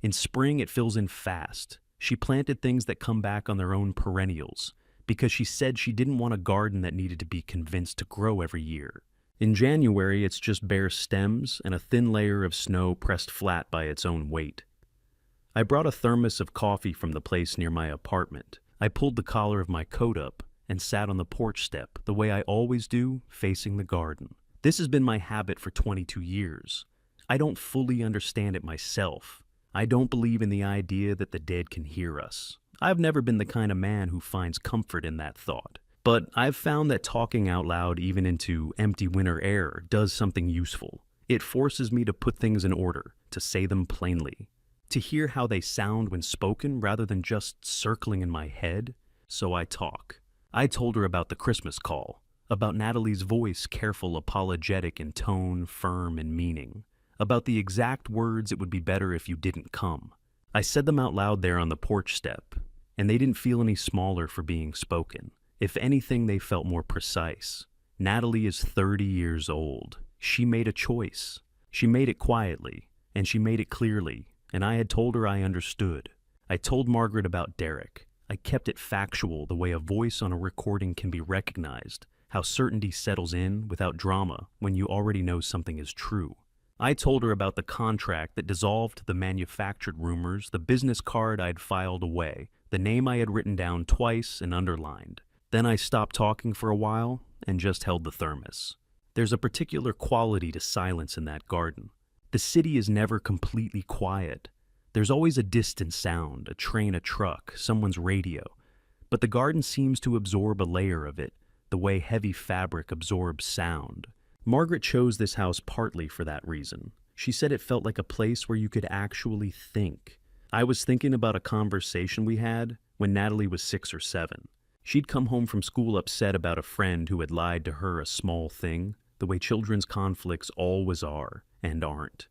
In spring, it fills in fast. She planted things that come back on their own perennials, because she said she didn't want a garden that needed to be convinced to grow every year. In January, it's just bare stems and a thin layer of snow pressed flat by its own weight. I brought a thermos of coffee from the place near my apartment. I pulled the collar of my coat up and sat on the porch step, the way I always do, facing the garden. This has been my habit for 22 years. I don't fully understand it myself. I don't believe in the idea that the dead can hear us. I've never been the kind of man who finds comfort in that thought. But I've found that talking out loud, even into empty winter air, does something useful. It forces me to put things in order, to say them plainly, to hear how they sound when spoken rather than just circling in my head. So I talk. I told her about the Christmas call, about Natalie's voice, careful, apologetic in tone, firm in meaning, about the exact words "it would be better if you didn't come." I said them out loud there on the porch step, and they didn't feel any smaller for being spoken. If anything, they felt more precise. Natalie is 30 years old. She made a choice. She made it quietly, and she made it clearly, and I had told her I understood. I told Margaret about Derek. I kept it factual, the way a voice on a recording can be recognized, how certainty settles in without drama when you already know something is true. I told her about the contract that dissolved the manufactured rumors, the business card I'd filed away, the name I had written down twice and underlined. Then I stopped talking for a while and just held the thermos. There's a particular quality to silence in that garden. The city is never completely quiet. There's always a distant sound, a train, a truck, someone's radio. But the garden seems to absorb a layer of it, the way heavy fabric absorbs sound. Margaret chose this house partly for that reason. She said it felt like a place where you could actually think. I was thinking about a conversation we had when Natalie was 6 or 7. She'd come home from school upset about a friend who had lied to her a small thing, the way children's conflicts always are and aren't.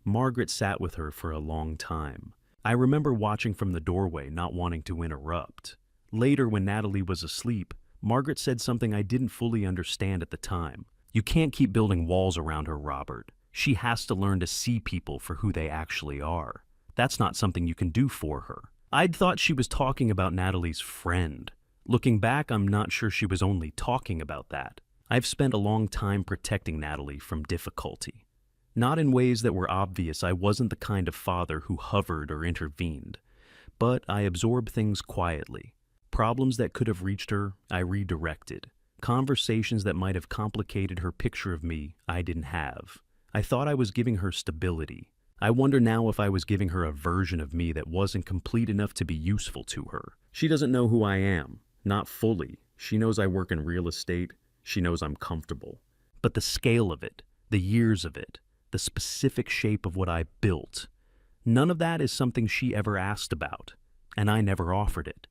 Margaret sat with her for a long time. I remember watching from the doorway, not wanting to interrupt. Later, when Natalie was asleep, Margaret said something I didn't fully understand at the time. You can't keep building walls around her, Robert. She has to learn to see people for who they actually are. That's not something you can do for her. I'd thought she was talking about Natalie's friend. Looking back, I'm not sure she was only talking about that. I've spent a long time protecting Natalie from difficulty. Not in ways that were obvious. I wasn't the kind of father who hovered or intervened. But I absorbed things quietly. Problems that could have reached her, I redirected. Conversations that might have complicated her picture of me, I didn't have. I thought I was giving her stability. I wonder now if I was giving her a version of me that wasn't complete enough to be useful to her. She doesn't know who I am. Not fully. She knows I work in real estate. She knows I'm comfortable. But the scale of it, the years of it, the specific shape of what I built, none of that is something she ever asked about, and I never offered it.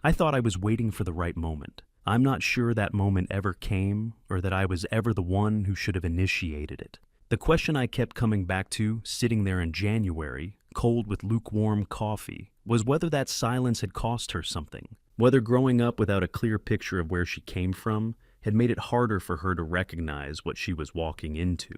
I thought I was waiting for the right moment. I'm not sure that moment ever came, or that I was ever the one who should have initiated it. The question I kept coming back to, sitting there in January, cold with lukewarm coffee, was whether that silence had cost her something, whether growing up without a clear picture of where she came from had made it harder for her to recognize what she was walking into.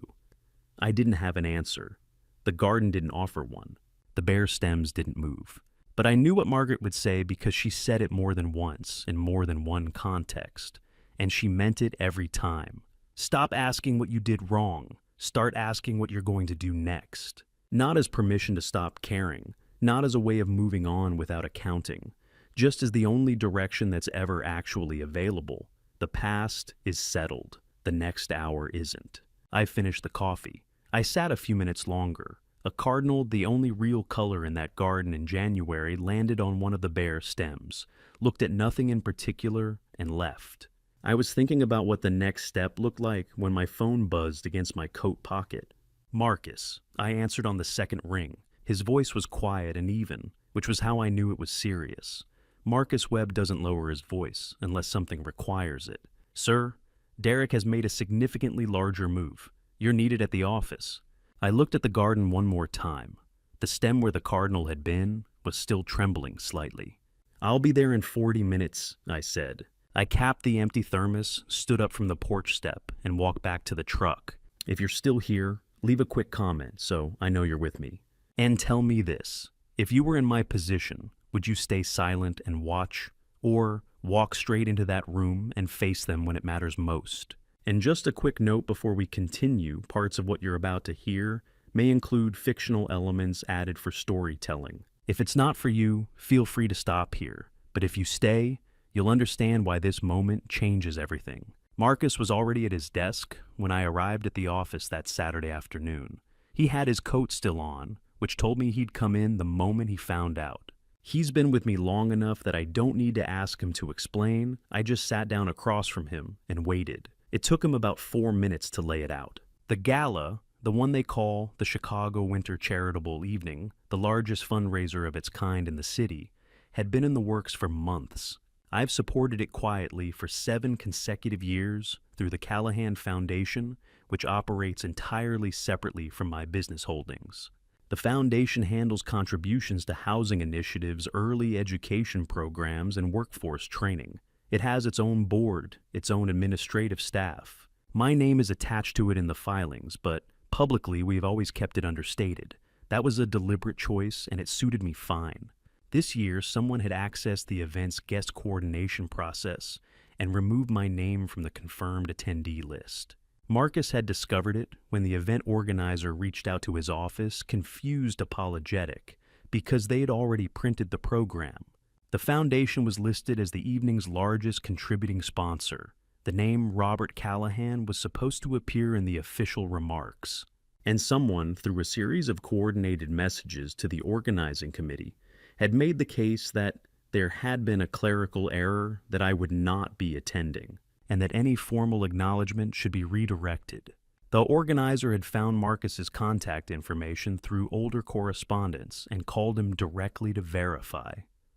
I didn't have an answer. The garden didn't offer one. The bare stems didn't move. But I knew what Margaret would say because she said it more than once in more than one context, and she meant it every time. Stop asking what you did wrong. Start asking what you're going to do next. Not as permission to stop caring, not as a way of moving on without accounting, just as the only direction that's ever actually available. The past is settled. The next hour isn't. I finished the coffee. I sat a few minutes longer. A cardinal, the only real color in that garden in January, landed on one of the bare stems, looked at nothing in particular, and left. I was thinking about what the next step looked like when my phone buzzed against my coat pocket. Marcus. I answered on the second ring. His voice was quiet and even, which was how I knew it was serious. Marcus Webb doesn't lower his voice unless something requires it. Sir, Derek has made a significantly larger move. You're needed at the office. I looked at the garden one more time. The stem where the cardinal had been was still trembling slightly. I'll be there in 40 minutes, I said. I capped the empty thermos, stood up from the porch step, and walked back to the truck. If you're still here, leave a quick comment so I know you're with me. And tell me this. If you were in my position, would you stay silent and watch, or walk straight into that room and face them when it matters most? And just a quick note before we continue, parts of what you're about to hear may include fictional elements added for storytelling. If it's not for you, feel free to stop here. But if you stay, you'll understand why this moment changes everything. Marcus was already at his desk when I arrived at the office that Saturday afternoon. He had his coat still on, which told me he'd come in the moment he found out. He's been with me long enough that I don't need to ask him to explain. I just sat down across from him and waited. It took him about 4 minutes to lay it out. The gala, the one they call the Chicago Winter Charitable Evening, the largest fundraiser of its kind in the city, had been in the works for months. I've supported it quietly for 7 consecutive years through the Callahan Foundation, which operates entirely separately from my business holdings. The foundation handles contributions to housing initiatives, early education programs, and workforce training. It has its own board, its own administrative staff. My name is attached to it in the filings, but publicly we've always kept it understated. That was a deliberate choice, and it suited me fine. This year, someone had accessed the event's guest coordination process and removed my name from the confirmed attendee list. Marcus had discovered it when the event organizer reached out to his office, confused apologetic, because they had already printed the program. The foundation was listed as the evening's largest contributing sponsor. The name Robert Callahan was supposed to appear in the official remarks. And someone, through a series of coordinated messages to the organizing committee, had made the case that there had been a clerical error, that I would not be attending, and that any formal acknowledgement should be redirected. The organizer had found Marcus's contact information through older correspondence and called him directly to verify.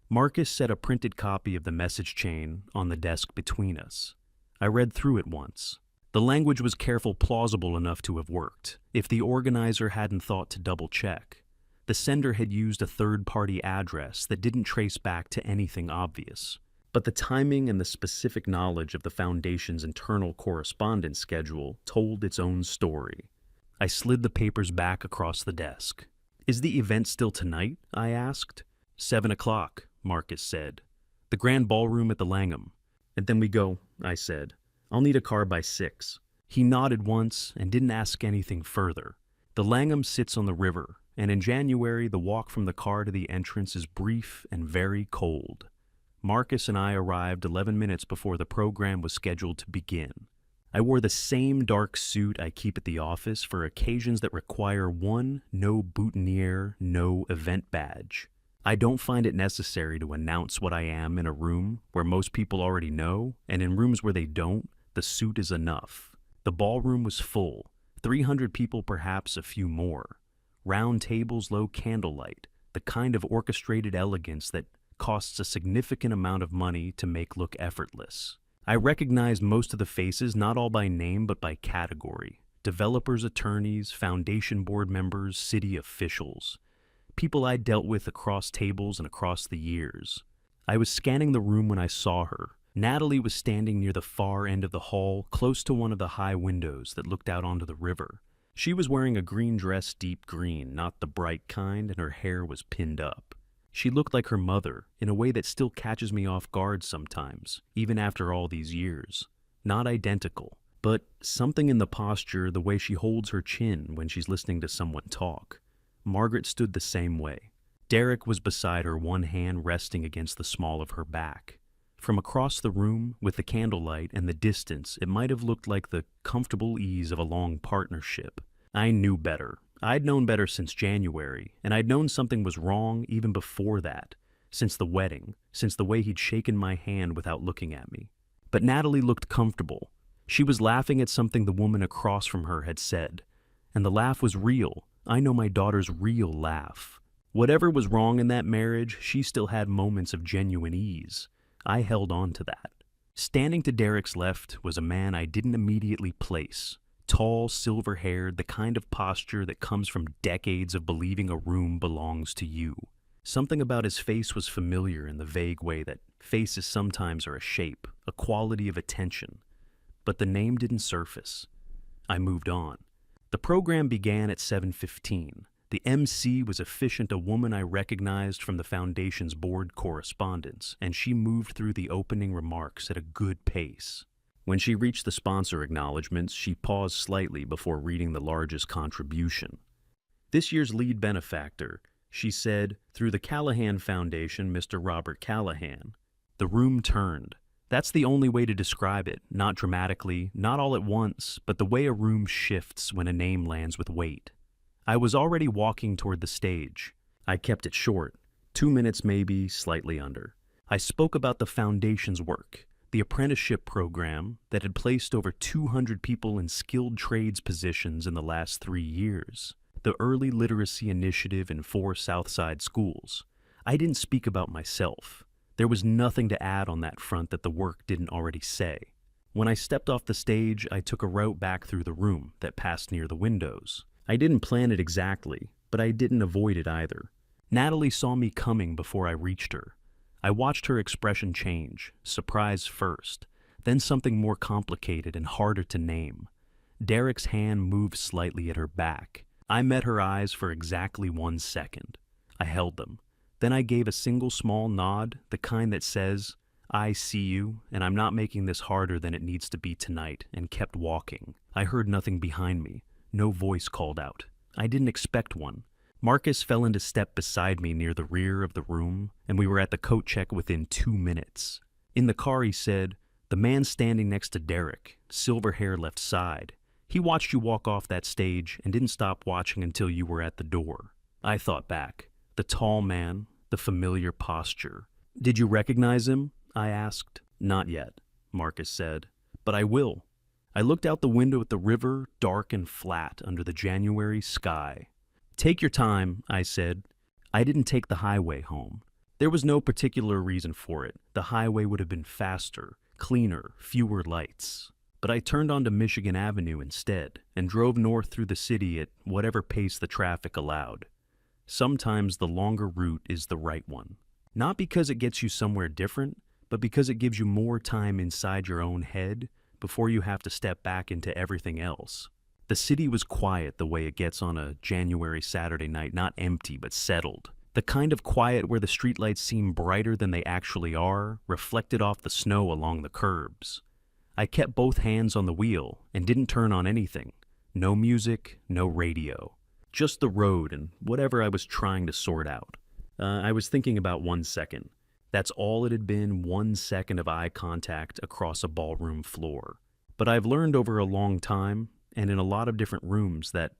Marcus set a printed copy of the message chain on the desk between us. I read through it once. The language was careful, plausible enough to have worked, if the organizer hadn't thought to double-check. The sender had used a third-party address that didn't trace back to anything obvious. But the timing and the specific knowledge of the Foundation's internal correspondence schedule told its own story. I slid the papers back across the desk. "Is the event still tonight?" I asked. 7 o'clock, Marcus said. "The grand ballroom at the Langham." "And then we go," I said. "I'll need a car by 6. He nodded once and didn't ask anything further. The Langham sits on the river, and in January the walk from the car to the entrance is brief and very cold. Marcus and I arrived 11 minutes before the program was scheduled to begin. I wore the same dark suit I keep at the office for occasions that require one no boutonniere, no event badge. I don't find it necessary to announce what I am in a room where most people already know, and in rooms where they don't, the suit is enough. The ballroom was full, 300 people, perhaps a few more. Round tables, low candlelight, the kind of orchestrated elegance that costs a significant amount of money to make look effortless. I recognized most of the faces, not all by name but by category. Developers, attorneys, foundation board members, city officials. People I dealt with across tables and across the years. I was scanning the room when I saw her. Natalie was standing near the far end of the hall, close to one of the high windows that looked out onto the river. She was wearing a green dress, deep green, not the bright kind, and her hair was pinned up. She looked like her mother, in a way that still catches me off guard sometimes, even after all these years. Not identical, but something in the posture, the way she holds her chin when she's listening to someone talk. Margaret stood the same way. Derek was beside her, one hand resting against the small of her back. From across the room, with the candlelight and the distance, it might have looked like the comfortable ease of a long partnership. I knew better. I'd known better since January, and I'd known something was wrong even before that, since the wedding, since the way he'd shaken my hand without looking at me. But Natalie looked comfortable. She was laughing at something the woman across from her had said, and the laugh was real. I know my daughter's real laugh. Whatever was wrong in that marriage, she still had moments of genuine ease. I held on to that. Standing to Derek's left was a man I didn't immediately place. Tall, silver-haired, the kind of posture that comes from decades of believing a room belongs to you. Something about his face was familiar in the vague way that faces sometimes are a shape, a quality of attention. But the name didn't surface. I moved on. The program began at 7:15. The MC was efficient, a woman I recognized from the Foundation's board correspondence, and she moved through the opening remarks at a good pace. When she reached the sponsor acknowledgments, she paused slightly before reading the largest contribution. "This year's lead benefactor," she said, "through the Callahan Foundation, Mr. Robert Callahan." The room turned. That's the only way to describe it, not dramatically, not all at once, but the way a room shifts when a name lands with weight. I was already walking toward the stage. I kept it short, 2 minutes maybe, slightly under. I spoke about the Foundation's work, the apprenticeship program that had placed over 200 people in skilled trades positions in the last 3 years, the early literacy initiative in 4 Southside schools. I didn't speak about myself. There was nothing to add on that front that the work didn't already say. When I stepped off the stage, I took a route back through the room that passed near the windows. I didn't plan it exactly, but I didn't avoid it either. Natalie saw me coming before I reached her. I watched her expression change, surprise first, then something more complicated and harder to name. Derek's hand moved slightly at her back. I met her eyes for exactly 1 second. I held them. Then I gave a single small nod, the kind that says, "I see you, and I'm not making this harder than it needs to be tonight," and kept walking. I heard nothing behind me. No voice called out. I didn't expect one. Marcus fell into step beside me near the rear of the room, and we were at the coat check within 2 minutes. In the car, he said, "The man standing next to Derek, silver hair left side. He watched you walk off that stage and didn't stop watching until you were at the door." I thought back. The tall man, the familiar posture. "Did you recognize him?" I asked. "Not yet," Marcus said, "but I will." I looked out the window at the river, dark and flat under the January sky. "Take your time," I said. I didn't take the highway home. There was no particular reason for it. The highway would have been faster, cleaner, fewer lights. But I turned onto Michigan Avenue instead and drove north through the city at whatever pace the traffic allowed. Sometimes the longer route is the right one. Not because it gets you somewhere different, but because it gives you more time inside your own head before you have to step back into everything else. The city was quiet the way it gets on a January Saturday night, not empty but settled. The kind of quiet where the streetlights seem brighter than they actually are, reflected off the snow along the curbs. I kept both hands on the wheel and didn't turn on anything. No music, no radio. Just the road and whatever I was trying to sort out. I was thinking about 1 second. That's all it had been, 1 second of eye contact across a ballroom floor. But I've learned over a long time, and in a lot of different rooms, that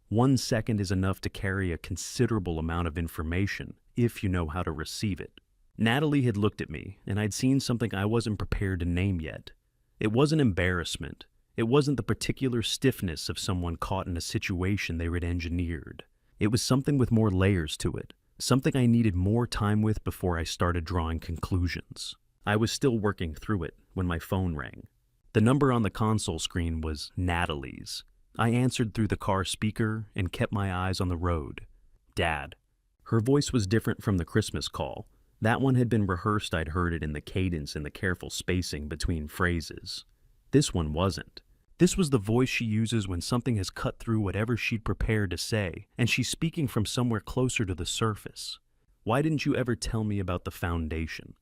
1 second is enough to carry a considerable amount of information if you know how to receive it. Natalie had looked at me, and I'd seen something I wasn't prepared to name yet. It wasn't embarrassment. It wasn't the particular stiffness of someone caught in a situation they had engineered. It was something with more layers to it. Something I needed more time with before I started drawing conclusions. I was still working through it when my phone rang. The number on the console screen was Natalie's. I answered through the car speaker and kept my eyes on the road. "Dad." Her voice was different from the Christmas call. That one had been rehearsed. I'd heard it in the cadence and the careful spacing between phrases. This one wasn't. This was the voice she uses when something has cut through whatever she'd prepared to say, and she's speaking from somewhere closer to the surface. "Why didn't you ever tell me about the foundation?"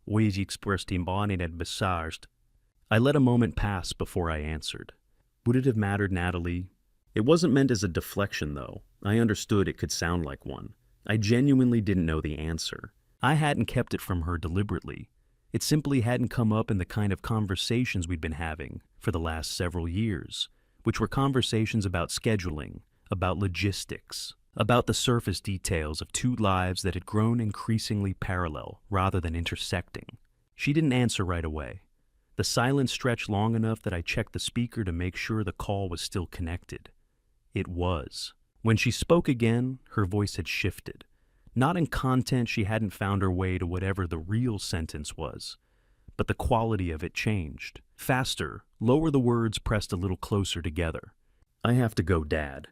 "We expressed imboned and besarged." I let a moment pass before I answered. Would it have mattered, Natalie? It wasn't meant as a deflection, though. I understood it could sound like one. I genuinely didn't know the answer. I hadn't kept it from her deliberately. It simply hadn't come up in the kind of conversations we'd been having for the last several years, which were conversations about scheduling, about logistics, about the surface details of two lives that had grown increasingly parallel rather than intersecting. She didn't answer right away. The silence stretched long enough that I checked the speaker to make sure the call was still connected. It was. When she spoke again, her voice had shifted. Not in content, she hadn't found her way to whatever the real sentence was, but the quality of it changed. Faster, lower the words pressed a little closer together. "I have to go, Dad."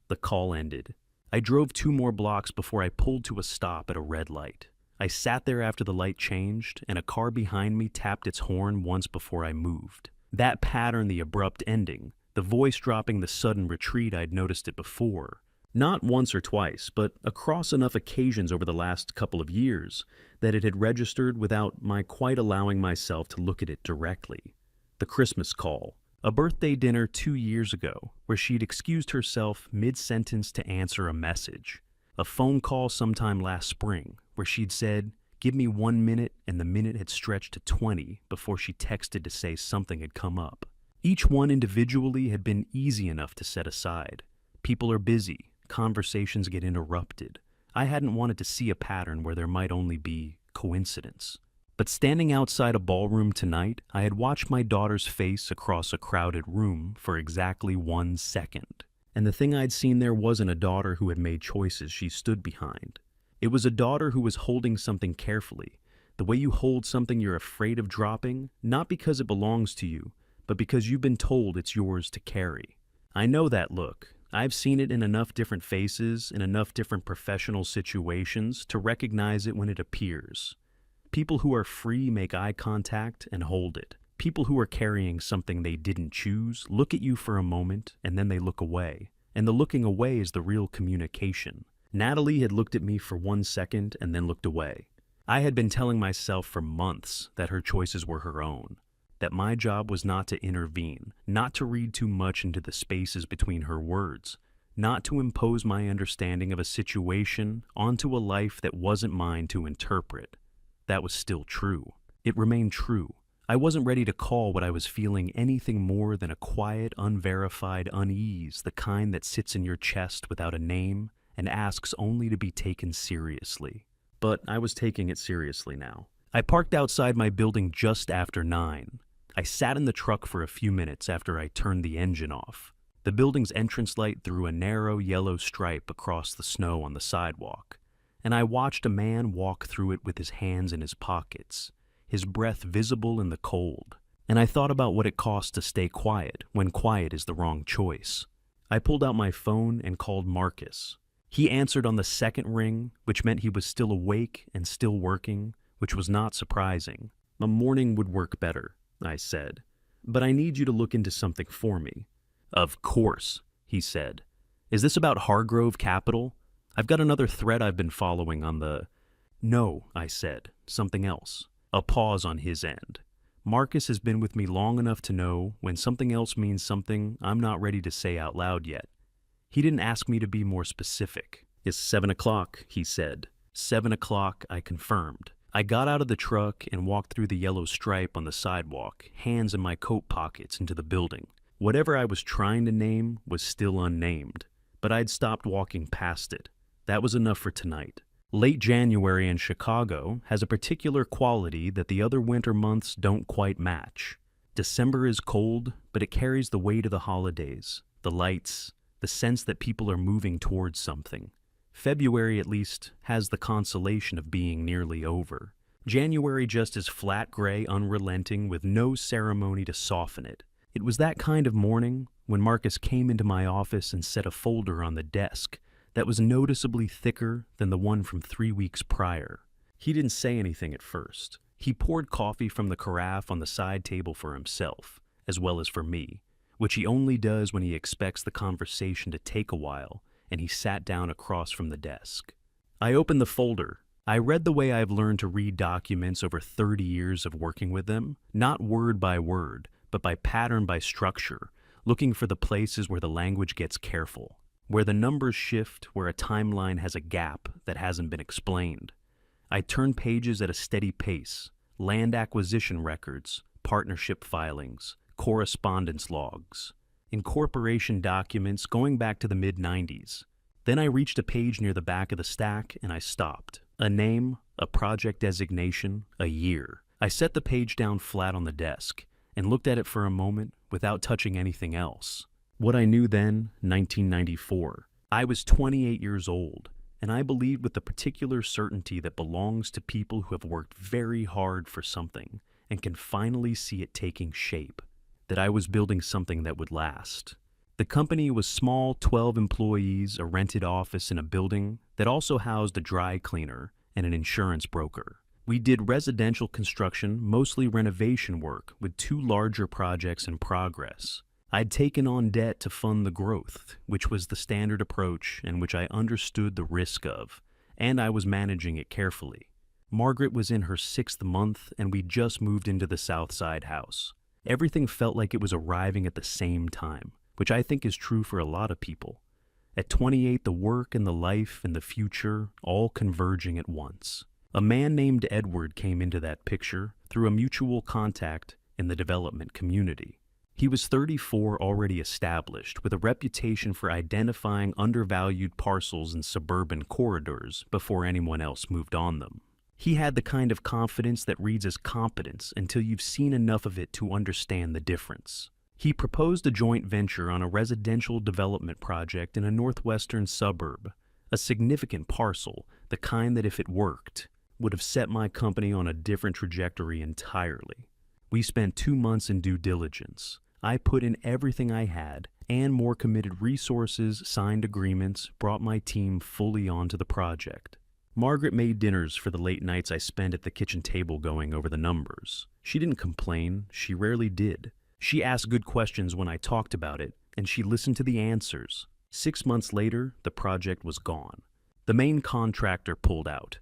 The call ended. I drove 2 more blocks before I pulled to a stop at a red light. I sat there after the light changed, and a car behind me tapped its horn once before I moved. That pattern, the abrupt ending, the voice dropping the sudden retreat, I'd noticed it before. Not once or twice, but across enough occasions over the last couple of years that it had registered without my quite allowing myself to look at it directly. The Christmas call, a birthday dinner 2 years ago where she'd excused herself mid-sentence to answer a message. A phone call sometime last spring where she'd said, "Give me 1 minute," and the minute had stretched to 20 before she texted to say something had come up. Each one individually had been easy enough to set aside. People are busy. Conversations get interrupted. I hadn't wanted to see a pattern where there might only be coincidence. But standing outside a ballroom tonight, I had watched my daughter's face across a crowded room for exactly 1 second. And the thing I'd seen there wasn't a daughter who had made choices she stood behind. It was a daughter who was holding something carefully, the way you hold something you're afraid of dropping, not because it belongs to you, but because you've been told it's yours to carry. I know that look, I've seen it in enough different faces, in enough different professional situations to recognize it when it appears. People who are free make eye contact and hold it. People who are carrying something they didn't choose look at you for a moment and then they look away. And the looking away is the real communication. Natalie had looked at me for 1 second and then looked away. I had been telling myself for months that her choices were her own, that my job was not to intervene, not to read too much into the spaces between her words, not to impose my understanding of a situation onto a life that wasn't mine to interpret. That was still true. It remained true. I wasn't ready to call what I was feeling anything more than a quiet, unverified unease, the kind that sits in your chest without a name and asks only to be taken seriously. But I was taking it seriously now. I parked outside my building just after 9. I sat in the truck for a few minutes after I turned the engine off. The building's entrance light threw a narrow yellow stripe across the snow on the sidewalk, and I watched a man walk through it with his hands in his pockets, his breath visible in the cold, and I thought about what it costs to stay quiet when quiet is the wrong choice. I pulled out my phone and called Marcus. He answered on the second ring, which meant he was still awake and still working, which was not surprising. A morning would work better, I said, but I need you to look into something for me. Of course, he said. Is this about Hargrove Capital? I've got another thread I've been following on the... No, I said, something else. A pause on his end. Marcus has been with me long enough to know when something else means something I'm not ready to say out loud yet. He didn't ask me to be more specific. It's 7 o'clock, he said. 7 o'clock, I confirmed. I got out of the truck and walked through the yellow stripe on the sidewalk, hands in my coat pockets, into the building. Whatever I was trying to name was still unnamed, but I'd stopped walking past it. That was enough for tonight. Late January in Chicago has a particular quality that the other winter months don't quite match. December is cold, but it carries the weight of the holidays, the lights, the sense that people are moving towards something. February, at least, has the consolation of being nearly over. January just is flat gray, unrelenting, with no ceremony to soften it. It was that kind of morning when Marcus came into my office and set a folder on the desk that was noticeably thicker than the one from 3 weeks prior. He didn't say anything at first. He poured coffee from the carafe on the side table for himself, as well as for me, which he only does when he expects the conversation to take a while, and he sat down across from the desk. I opened the folder. I read the way I've learned to read documents over 30 years of working with them, not word by word, but by pattern by structure, looking for the places where the language gets careful, where the numbers shift, where a timeline has a gap that hasn't been explained. I turned pages at a steady pace, land acquisition records, partnership filings, correspondence logs, incorporation documents going back to the mid-90s. Then I reached a page near the back of the stack and I stopped. A name, a project designation, a year. I set the page down flat on the desk and looked at it for a moment without touching anything else. What I knew then, 1994. I was 28 years old, and I believed with the particular certainty that belongs to people who have worked very hard for something and can finally see it taking shape, that I was building something that would last. The company was small, 12 employees, a rented office in a building that also housed a dry cleaner and an insurance broker. We did residential construction, mostly renovation work, with 2 larger projects in progress. I'd taken on debt to fund the growth, which was the standard approach and which I understood the risk of, and I was managing it carefully. Margaret was in her 6th month, and we just moved into the South Side house. Everything felt like it was arriving at the same time, which I think is true for a lot of people. At 28, the work and the life and the future all converging at once. A man named Edward came into that picture through a mutual contact in the development community. He was 34, already established, with a reputation for identifying undervalued parcels in suburban corridors before anyone else moved on them. He had the kind of confidence that reads as competence until you've seen enough of it to understand the difference. He proposed a joint venture on a residential development project in a northwestern suburb, a significant parcel, the kind that if it worked, would have set my company on a different trajectory entirely. We spent 2 months in due diligence. I put in everything I had, and more committed resources, signed agreements, brought my team fully onto the project. Margaret made dinners for the late nights I spent at the kitchen table going over the numbers. She didn't complain, she rarely did. She asked good questions when I talked about it, and she listened to the answers. 6 months later, the project was gone. The main contractor pulled out.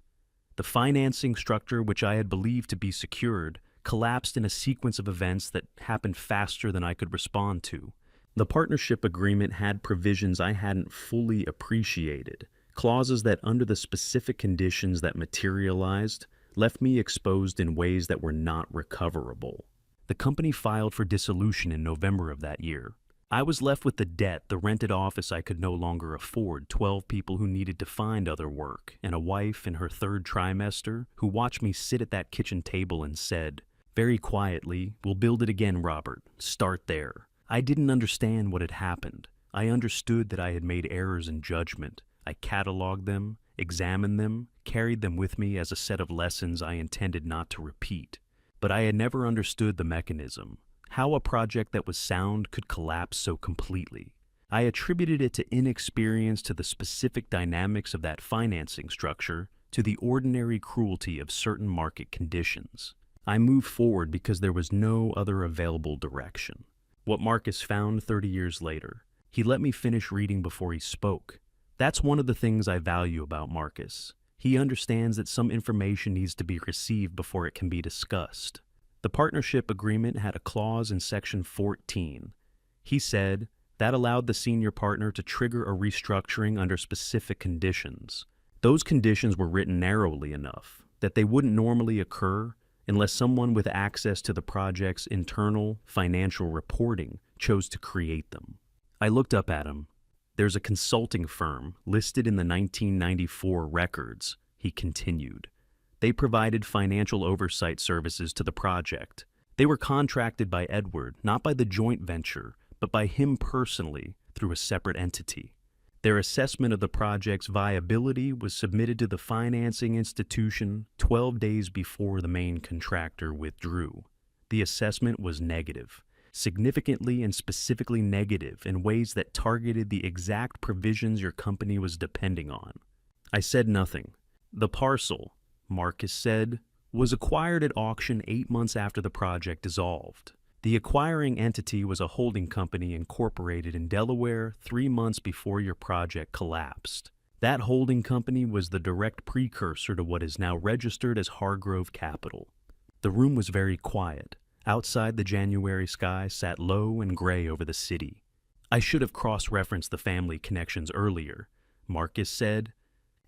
The financing structure, which I had believed to be secured, collapsed in a sequence of events that happened faster than I could respond to. The partnership agreement had provisions I hadn't fully appreciated, clauses that, under the specific conditions that materialized, left me exposed in ways that were not recoverable. The company filed for dissolution in November of that year. I was left with the debt, the rented office I could no longer afford, 12 people who needed to find other work, and a wife in her 3rd trimester who watched me sit at that kitchen table and said, very quietly, "We'll build it again, Robert. Start there." I didn't understand what had happened. I understood that I had made errors in judgment. I cataloged them, examined them, carried them with me as a set of lessons I intended not to repeat. But I had never understood the mechanism, how a project that was sound could collapse so completely. I attributed it to inexperience, to the specific dynamics of that financing structure, to the ordinary cruelty of certain market conditions. I moved forward because there was no other available direction. What Marcus found 30 years later. He let me finish reading before he spoke. That's one of the things I value about Marcus. He understands that some information needs to be received before it can be discussed. The partnership agreement had a clause in Section 14. He said that allowed the senior partner to trigger a restructuring under specific conditions. Those conditions were written narrowly enough that they wouldn't normally occur unless someone with access to the project's internal financial reporting chose to create them. I looked up at him. There's a consulting firm listed in the 1994 records, he continued. They provided financial oversight services to the project. They were contracted by Edward, not by the joint venture, but by him personally through a separate entity. Their assessment of the project's viability was submitted to the financing institution 12 days before the main contractor withdrew. The assessment was negative, significantly and specifically negative in ways that targeted the exact provisions your company was depending on. I said nothing. The parcel, Marcus said, was acquired at auction 8 months after the project dissolved. The acquiring entity was a holding company incorporated in Delaware 3 months before your project collapsed. That holding company was the direct precursor to what is now registered as Hargrove Capital. The room was very quiet. Outside, the January sky sat low and gray over the city. I should have cross-referenced the family connections earlier, Marcus said,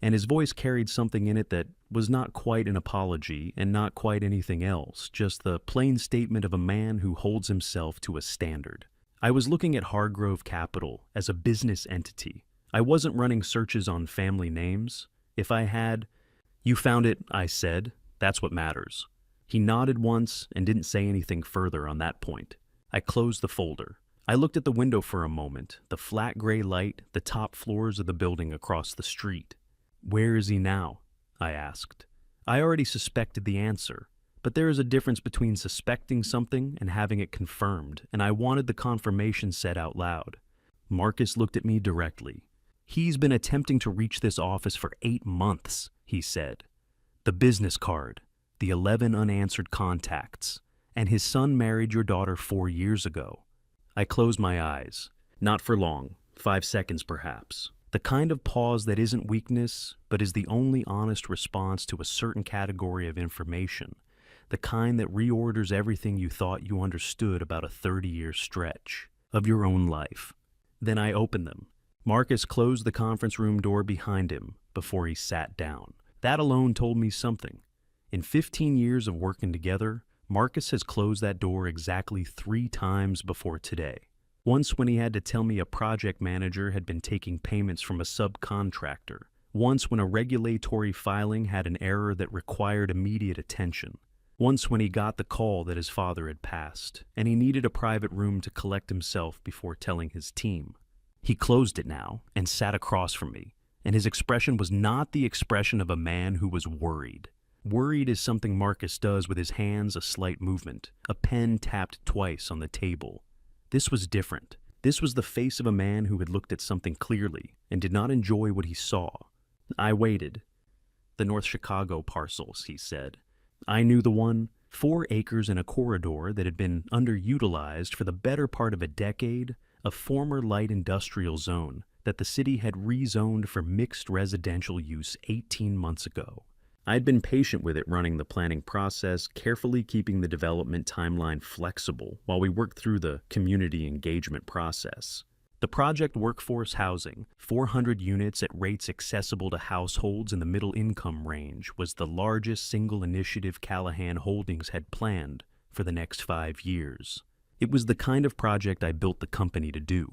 and his voice carried something in it that was not quite an apology and not quite anything else, just the plain statement of a man who holds himself to a standard. I was looking at Hargrove Capital as a business entity. I wasn't running searches on family names. If I had, "You found it," I said. "That's what matters." He nodded once and didn't say anything further on that point. I closed the folder. I looked at the window for a moment, the flat gray light, the top floors of the building across the street. "Where is he now?" I asked. I already suspected the answer, but there is a difference between suspecting something and having it confirmed, and I wanted the confirmation said out loud. Marcus looked at me directly. "He's been attempting to reach this office for 8 months, he said. "The business card, the 11 unanswered contacts, and his son married your daughter 4 years ago." I closed my eyes. Not for long, 5 seconds perhaps. The kind of pause that isn't weakness, but is the only honest response to a certain category of information. The kind that reorders everything you thought you understood about a 30-year stretch of your own life. Then I opened them. Marcus closed the conference room door behind him before he sat down. That alone told me something. In 15 years of working together, Marcus has closed that door exactly 3 times before today. Once when he had to tell me a project manager had been taking payments from a subcontractor. Once when a regulatory filing had an error that required immediate attention. Once when he got the call that his father had passed, and he needed a private room to collect himself before telling his team. He closed it now and sat across from me, and his expression was not the expression of a man who was worried. Worried is something Marcus does with his hands, a slight movement, a pen tapped twice on the table. This was different. This was the face of a man who had looked at something clearly and did not enjoy what he saw. I waited. "The North Chicago parcels," he said. I knew the one, 4 acres in a corridor that had been underutilized for the better part of a decade, a former light industrial zone that the city had rezoned for mixed residential use 18 months ago. I'd been patient with it running the planning process, carefully keeping the development timeline flexible while we worked through the community engagement process. The project workforce housing, 400 units at rates accessible to households in the middle income range, was the largest single initiative Callahan Holdings had planned for the next 5 years. It was the kind of project I built the company to do.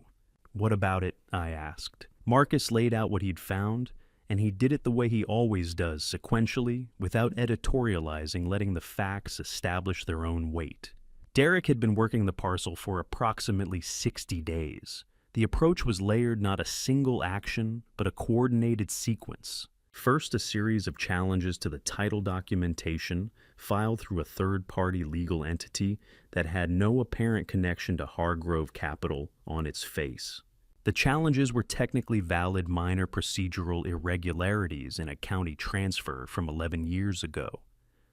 "What about it?" I asked. Marcus laid out what he'd found, and he did it the way he always does, sequentially, without editorializing, letting the facts establish their own weight. Derek had been working the parcel for approximately 60 days. The approach was layered not a single action, but a coordinated sequence. First, a series of challenges to the title documentation filed through a third-party legal entity that had no apparent connection to Hargrove Capital on its face. The challenges were technically valid minor procedural irregularities in a county transfer from 11 years ago.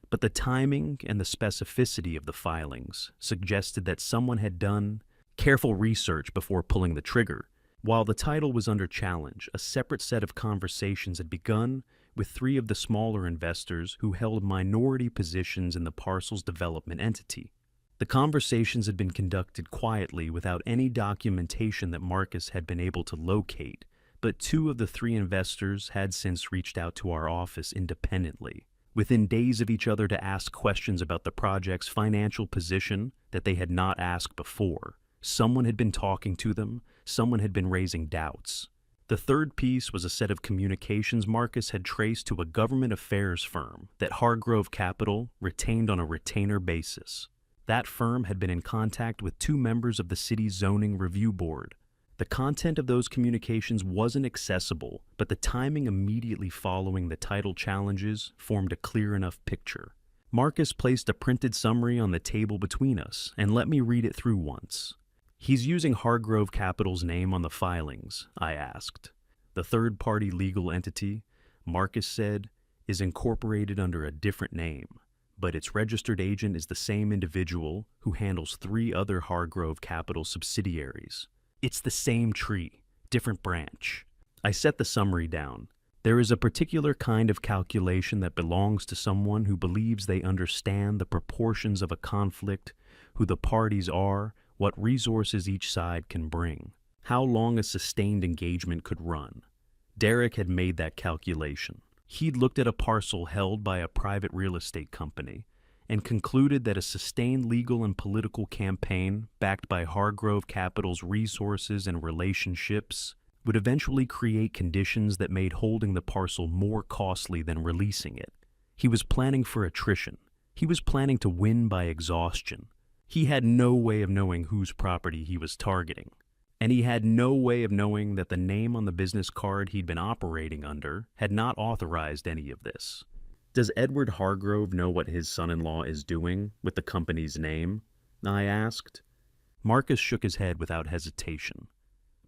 But the timing and the specificity of the filings suggested that someone had done careful research before pulling the trigger. While the title was under challenge, a separate set of conversations had begun with 3 of the smaller investors who held minority positions in the parcel's development entity. The conversations had been conducted quietly without any documentation that Marcus had been able to locate, but 2 of the 3 investors had since reached out to our office independently, within days of each other, to ask questions about the project's financial position that they had not asked before. Someone had been talking to them, someone had been raising doubts. The third piece was a set of communications Marcus had traced to a government affairs firm that Hargrove Capital retained on a retainer basis. That firm had been in contact with 2 members of the city's zoning review board. The content of those communications wasn't accessible, but the timing immediately following the title challenges formed a clear enough picture. Marcus placed a printed summary on the table between us and let me read it through once. "He's using Hargrove Capital's name on the filings," I asked. "The third-party legal entity," Marcus said, "is incorporated under a different name, but its registered agent is the same individual who handles 3 other Hargrove Capital subsidiaries. It's the same tree, different branch." I set the summary down. There is a particular kind of calculation that belongs to someone who believes they understand the proportions of a conflict, who the parties are, what resources each side can bring, how long a sustained engagement could run. Derek had made that calculation. He'd looked at a parcel held by a private real estate company and concluded that a sustained legal and political campaign backed by Hargrove Capital's resources and relationships would eventually create conditions that made holding the parcel more costly than releasing it. He was planning for attrition. He was planning to win by exhaustion. He had no way of knowing whose property he was targeting, and he had no way of knowing that the name on the business card he'd been operating under had not authorized any of this. "Does Edward Hargrove know what his son-in-law is doing with the company's name?" I asked. Marcus shook his head without hesitation.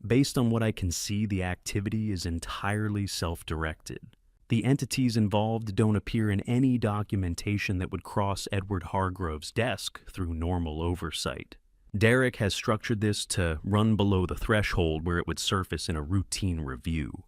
"Based on what I can see, the activity is entirely self-directed. The entities involved don't appear in any documentation that would cross Edward Hargrove's desk through normal oversight. Derek has structured this to run below the threshold where it would surface in a routine review."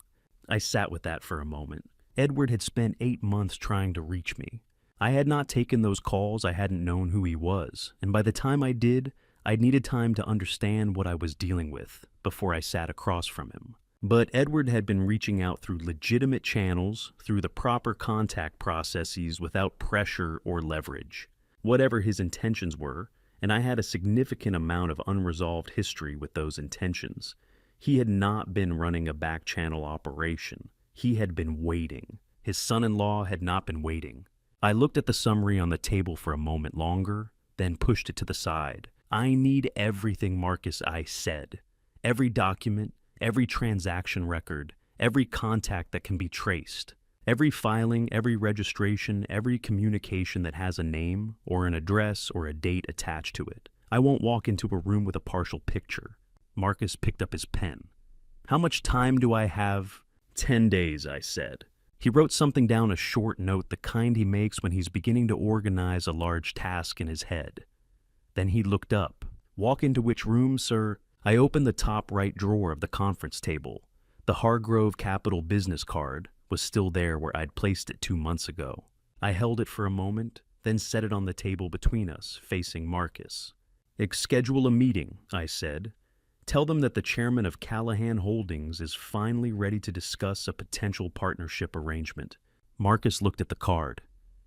I sat with that for a moment. Edward had spent 8 months trying to reach me. I had not taken those calls, I hadn't known who he was, and by the time I did, I'd needed time to understand what I was dealing with before I sat across from him. But Edward had been reaching out through legitimate channels, through the proper contact processes without pressure or leverage. Whatever his intentions were, and I had a significant amount of unresolved history with those intentions, he had not been running a back-channel operation. He had been waiting. His son-in-law had not been waiting. I looked at the summary on the table for a moment longer, then pushed it to the side. "I need everything, Marcus," I said. "Every document, every transaction record, every contact that can be traced, every filing, every registration, every communication that has a name or an address or a date attached to it. I won't walk into a room with a partial picture. Marcus picked up his pen. "How much time do I have?" 10 days, I said. He wrote something down, a short note, the kind he makes when he's beginning to organize a large task in his head. Then he looked up. "Walk into which room, sir?" I opened the top right drawer of the conference table. The Hargrove Capital business card was still there where I'd placed it 2 months ago. I held it for a moment, then set it on the table between us, facing Marcus. "Schedule a meeting," I said. "Tell them that the chairman of Callahan Holdings is finally ready to discuss a potential partnership arrangement." Marcus looked at the card.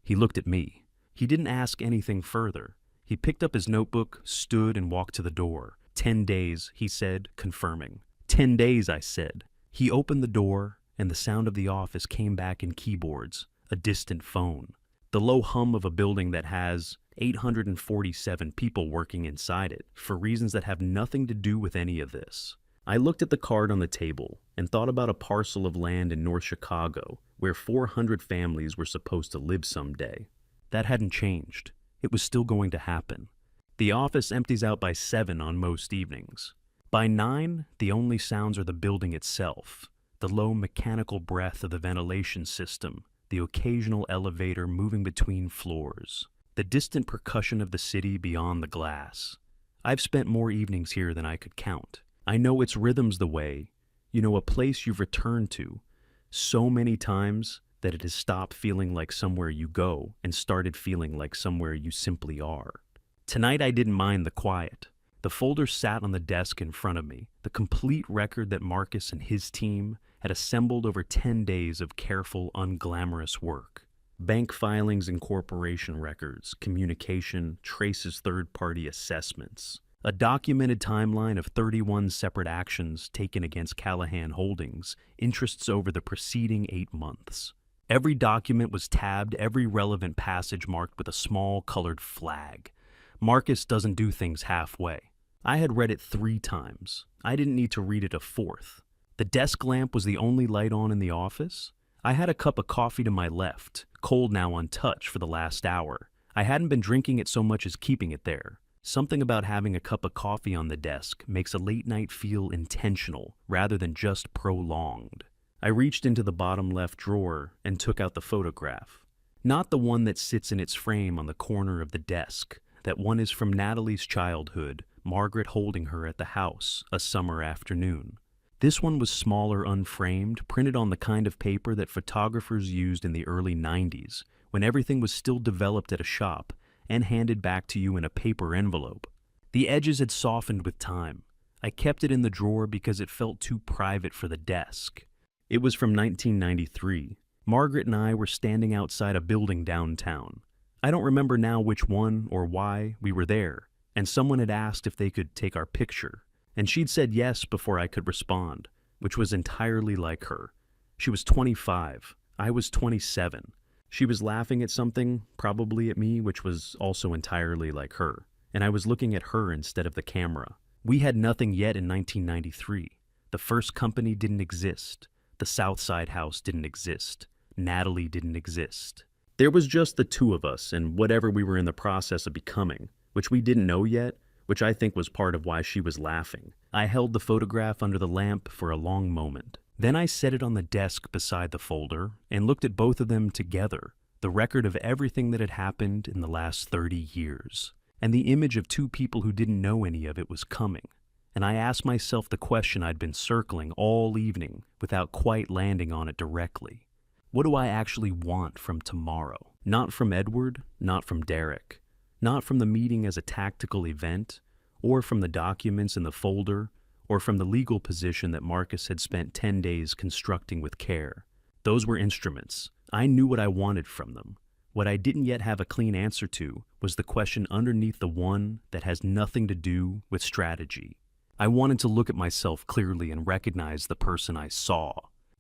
He looked at me. He didn't ask anything further. He picked up his notebook, stood, and walked to the door. 10 days, he said, confirming. 10 days, I said. He opened the door, and the sound of the office came back in keyboards, a distant phone. The low hum of a building that has 847 people working inside it, for reasons that have nothing to do with any of this. I looked at the card on the table and thought about a parcel of land in North Chicago where 400 families were supposed to live someday. That hadn't changed. It was still going to happen. The office empties out by 7 on most evenings. By 9, the only sounds are the building itself, the low mechanical breath of the ventilation system, the occasional elevator moving between floors, the distant percussion of the city beyond the glass. I've spent more evenings here than I could count. I know its rhythms the way, a place you've returned to so many times that it has stopped feeling like somewhere you go and started feeling like somewhere you simply are. Tonight I didn't mind the quiet. The folder sat on the desk in front of me, the complete record that Marcus and his team had assembled over 10 days of careful, unglamorous work. Bank filings and corporation records, communication, traces third-party assessments. A documented timeline of 31 separate actions taken against Callahan Holdings, interests over the preceding 8 months. Every document was tabbed, every relevant passage marked with a small colored flag. Marcus doesn't do things halfway. I had read it 3 times. I didn't need to read it a 4th. The desk lamp was the only light on in the office. I had a cup of coffee to my left, cold now untouched for the last hour. I hadn't been drinking it so much as keeping it there. Something about having a cup of coffee on the desk makes a late night feel intentional rather than just prolonged. I reached into the bottom left drawer and took out the photograph. Not the one that sits in its frame on the corner of the desk. That one is from Natalie's childhood, Margaret holding her at the house, a summer afternoon. This one was smaller, unframed, printed on the kind of paper that photographers used in the early 90s, when everything was still developed at a shop, and handed back to you in a paper envelope. The edges had softened with time. I kept it in the drawer because it felt too private for the desk. It was from 1993. Margaret and I were standing outside a building downtown. I don't remember now which one or why we were there, and someone had asked if they could take our picture, and she'd said yes before I could respond, which was entirely like her. She was 25. I was 27. She was laughing at something, probably at me, which was also entirely like her, and I was looking at her instead of the camera. We had nothing yet in 1993. The first company didn't exist. The Southside house didn't exist. Natalie didn't exist. There was just the 2 of us and whatever we were in the process of becoming, which we didn't know yet, which I think was part of why she was laughing. I held the photograph under the lamp for a long moment. Then I set it on the desk beside the folder and looked at both of them together, the record of everything that had happened in the last 30 years. And the image of 2 people who didn't know any of it was coming. And I asked myself the question I'd been circling all evening without quite landing on it directly. What do I actually want from tomorrow? Not from Edward, not from Derek, not from the meeting as a tactical event, or from the documents in the folder, or from the legal position that Marcus had spent 10 days constructing with care. Those were instruments. I knew what I wanted from them. What I didn't yet have a clean answer to was the question underneath the one that has nothing to do with strategy. I wanted to look at myself clearly and recognize the person I saw.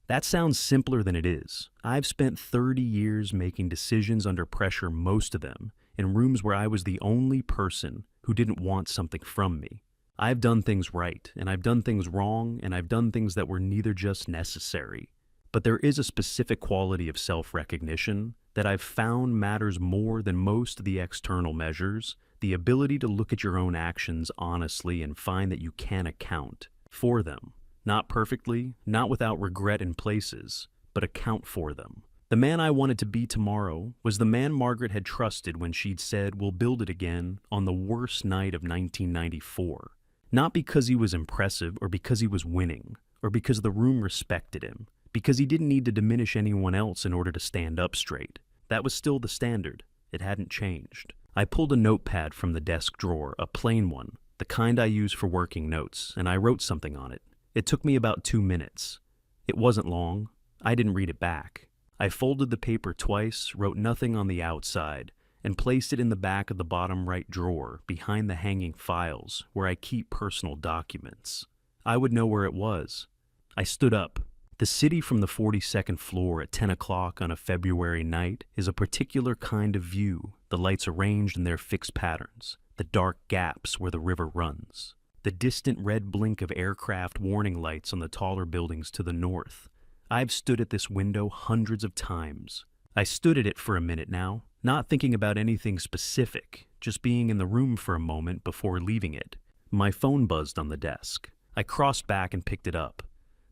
That sounds simpler than it is. I've spent 30 years making decisions under pressure, most of them, in rooms where I was the only person who didn't want something from me. I've done things right, and I've done things wrong, and I've done things that were neither just necessary. But there is a specific quality of self-recognition that I've found matters more than most of the external measures The ability to look at your own actions honestly and find that you can account for them. Not perfectly, not without regret in places, but account for them. The man I wanted to be tomorrow was the man Margaret had trusted when she'd said, "We'll build it again," on the worst night of 1994. Not because he was impressive or because he was winning, or because the room respected him, because he didn't need to diminish anyone else in order to stand up straight. That was still the standard. It hadn't changed. I pulled a notepad from the desk drawer, a plain one, the kind I use for working notes, and I wrote something on it. It took me about 2 minutes. It wasn't long. I didn't read it back. I folded the paper twice, wrote nothing on the outside, and placed it in the back of the bottom right drawer behind the hanging files where I keep personal documents. I would know where it was. I stood up. The city from the 42nd floor at 10 o'clock on a February night is a particular kind of view, the lights arranged in their fixed patterns, the dark gaps where the river runs, the distant red blink of aircraft warning lights on the taller buildings to the north. I've stood at this window hundreds of times. I stood at it for a minute now, not thinking about anything specific, just being in the room for a moment before leaving it. My phone buzzed on the desk. I crossed back and picked it up.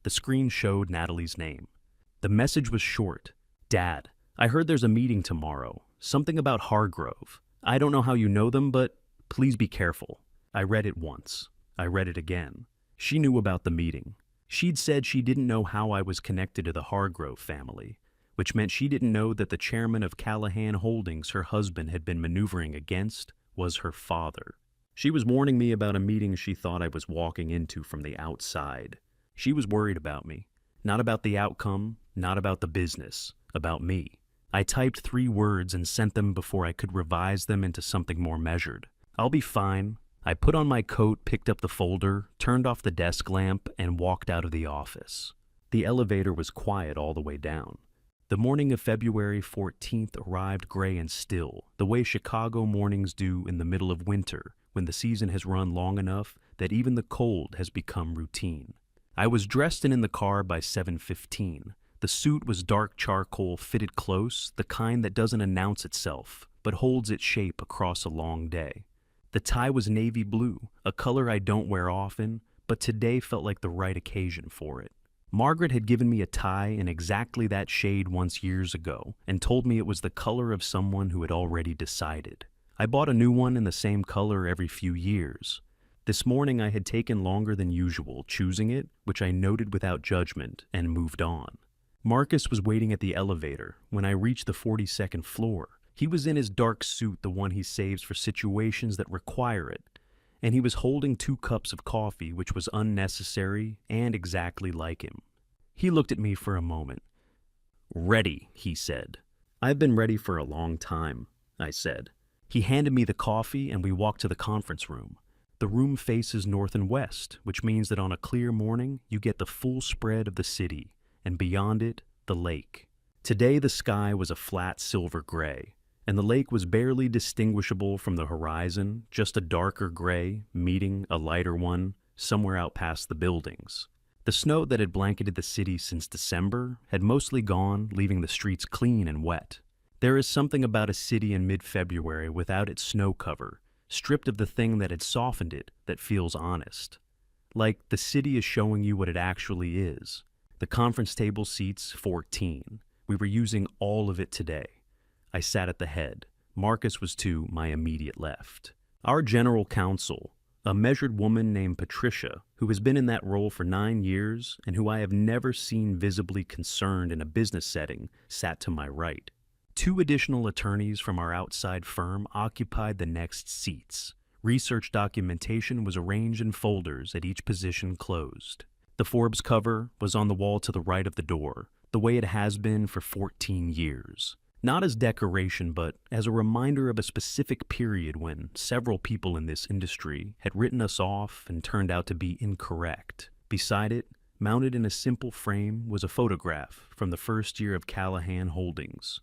The screen showed Natalie's name. The message was short. "Dad, I heard there's a meeting tomorrow. Something about Hargrove. I don't know how you know them, but please be careful." I read it once. I read it again. She knew about the meeting. She'd said she didn't know how I was connected to the Hargrove family, which meant she didn't know that the chairman of Callahan Holdings her husband had been maneuvering against was her father. She was warning me about a meeting she thought I was walking into from the outside. She was worried about me. Not about the outcome, not about the business, about me. I typed 3 words and sent them before I could revise them into something more measured. "I'll be fine." I put on my coat, picked up the folder, turned off the desk lamp, and walked out of the office. The elevator was quiet all the way down. The morning of February 14th arrived gray and still, the way Chicago mornings do in the middle of winter, when the season has run long enough that even the cold has become routine. I was dressed and in the car by 7:15. The suit was dark charcoal, fitted close, the kind that doesn't announce itself, but holds its shape across a long day. The tie was navy blue, a color I don't wear often, but today felt like the right occasion for it. Margaret had given me a tie in exactly that shade once years ago and told me it was the color of someone who had already decided. I bought a new one in the same color every few years. This morning I had taken longer than usual choosing it, which I noted without judgment, and moved on. Marcus was waiting at the elevator when I reached the 42nd floor. He was in his dark suit, the one he saves for situations that require it, and he was holding 2 cups of coffee, which was unnecessary and exactly like him. He looked at me for a moment. "Ready," he said. "I've been ready for a long time," I said. He handed me the coffee and we walked to the conference room. The room faces north and west, which means that on a clear morning, you get the full spread of the city, and beyond it, the lake. Today the sky was a flat silver gray, and the lake was barely distinguishable from the horizon, just a darker gray meeting a lighter one somewhere out past the buildings. The snow that had blanketed the city since December had mostly gone, leaving the streets clean and wet. There is something about a city in mid-February without its snow cover, stripped of the thing that had softened it, that feels honest. Like the city is showing you what it actually is. The conference table seats 14. We were using all of it today. I sat at the head. Marcus was to my immediate left. Our general counsel, a measured woman named Patricia, who has been in that role for 9 years and who I have never seen visibly concerned in a business setting, sat to my right. 2 additional attorneys from our outside firm occupied the next seats. Research documentation was arranged in folders at each position closed. The Forbes cover was on the wall to the right of the door, the way it has been for 14 years. Not as decoration, but as a reminder of a specific period when several people in this industry had written us off and turned out to be incorrect. Beside it, mounted in a simple frame, was a photograph from the first year of Callahan Holdings.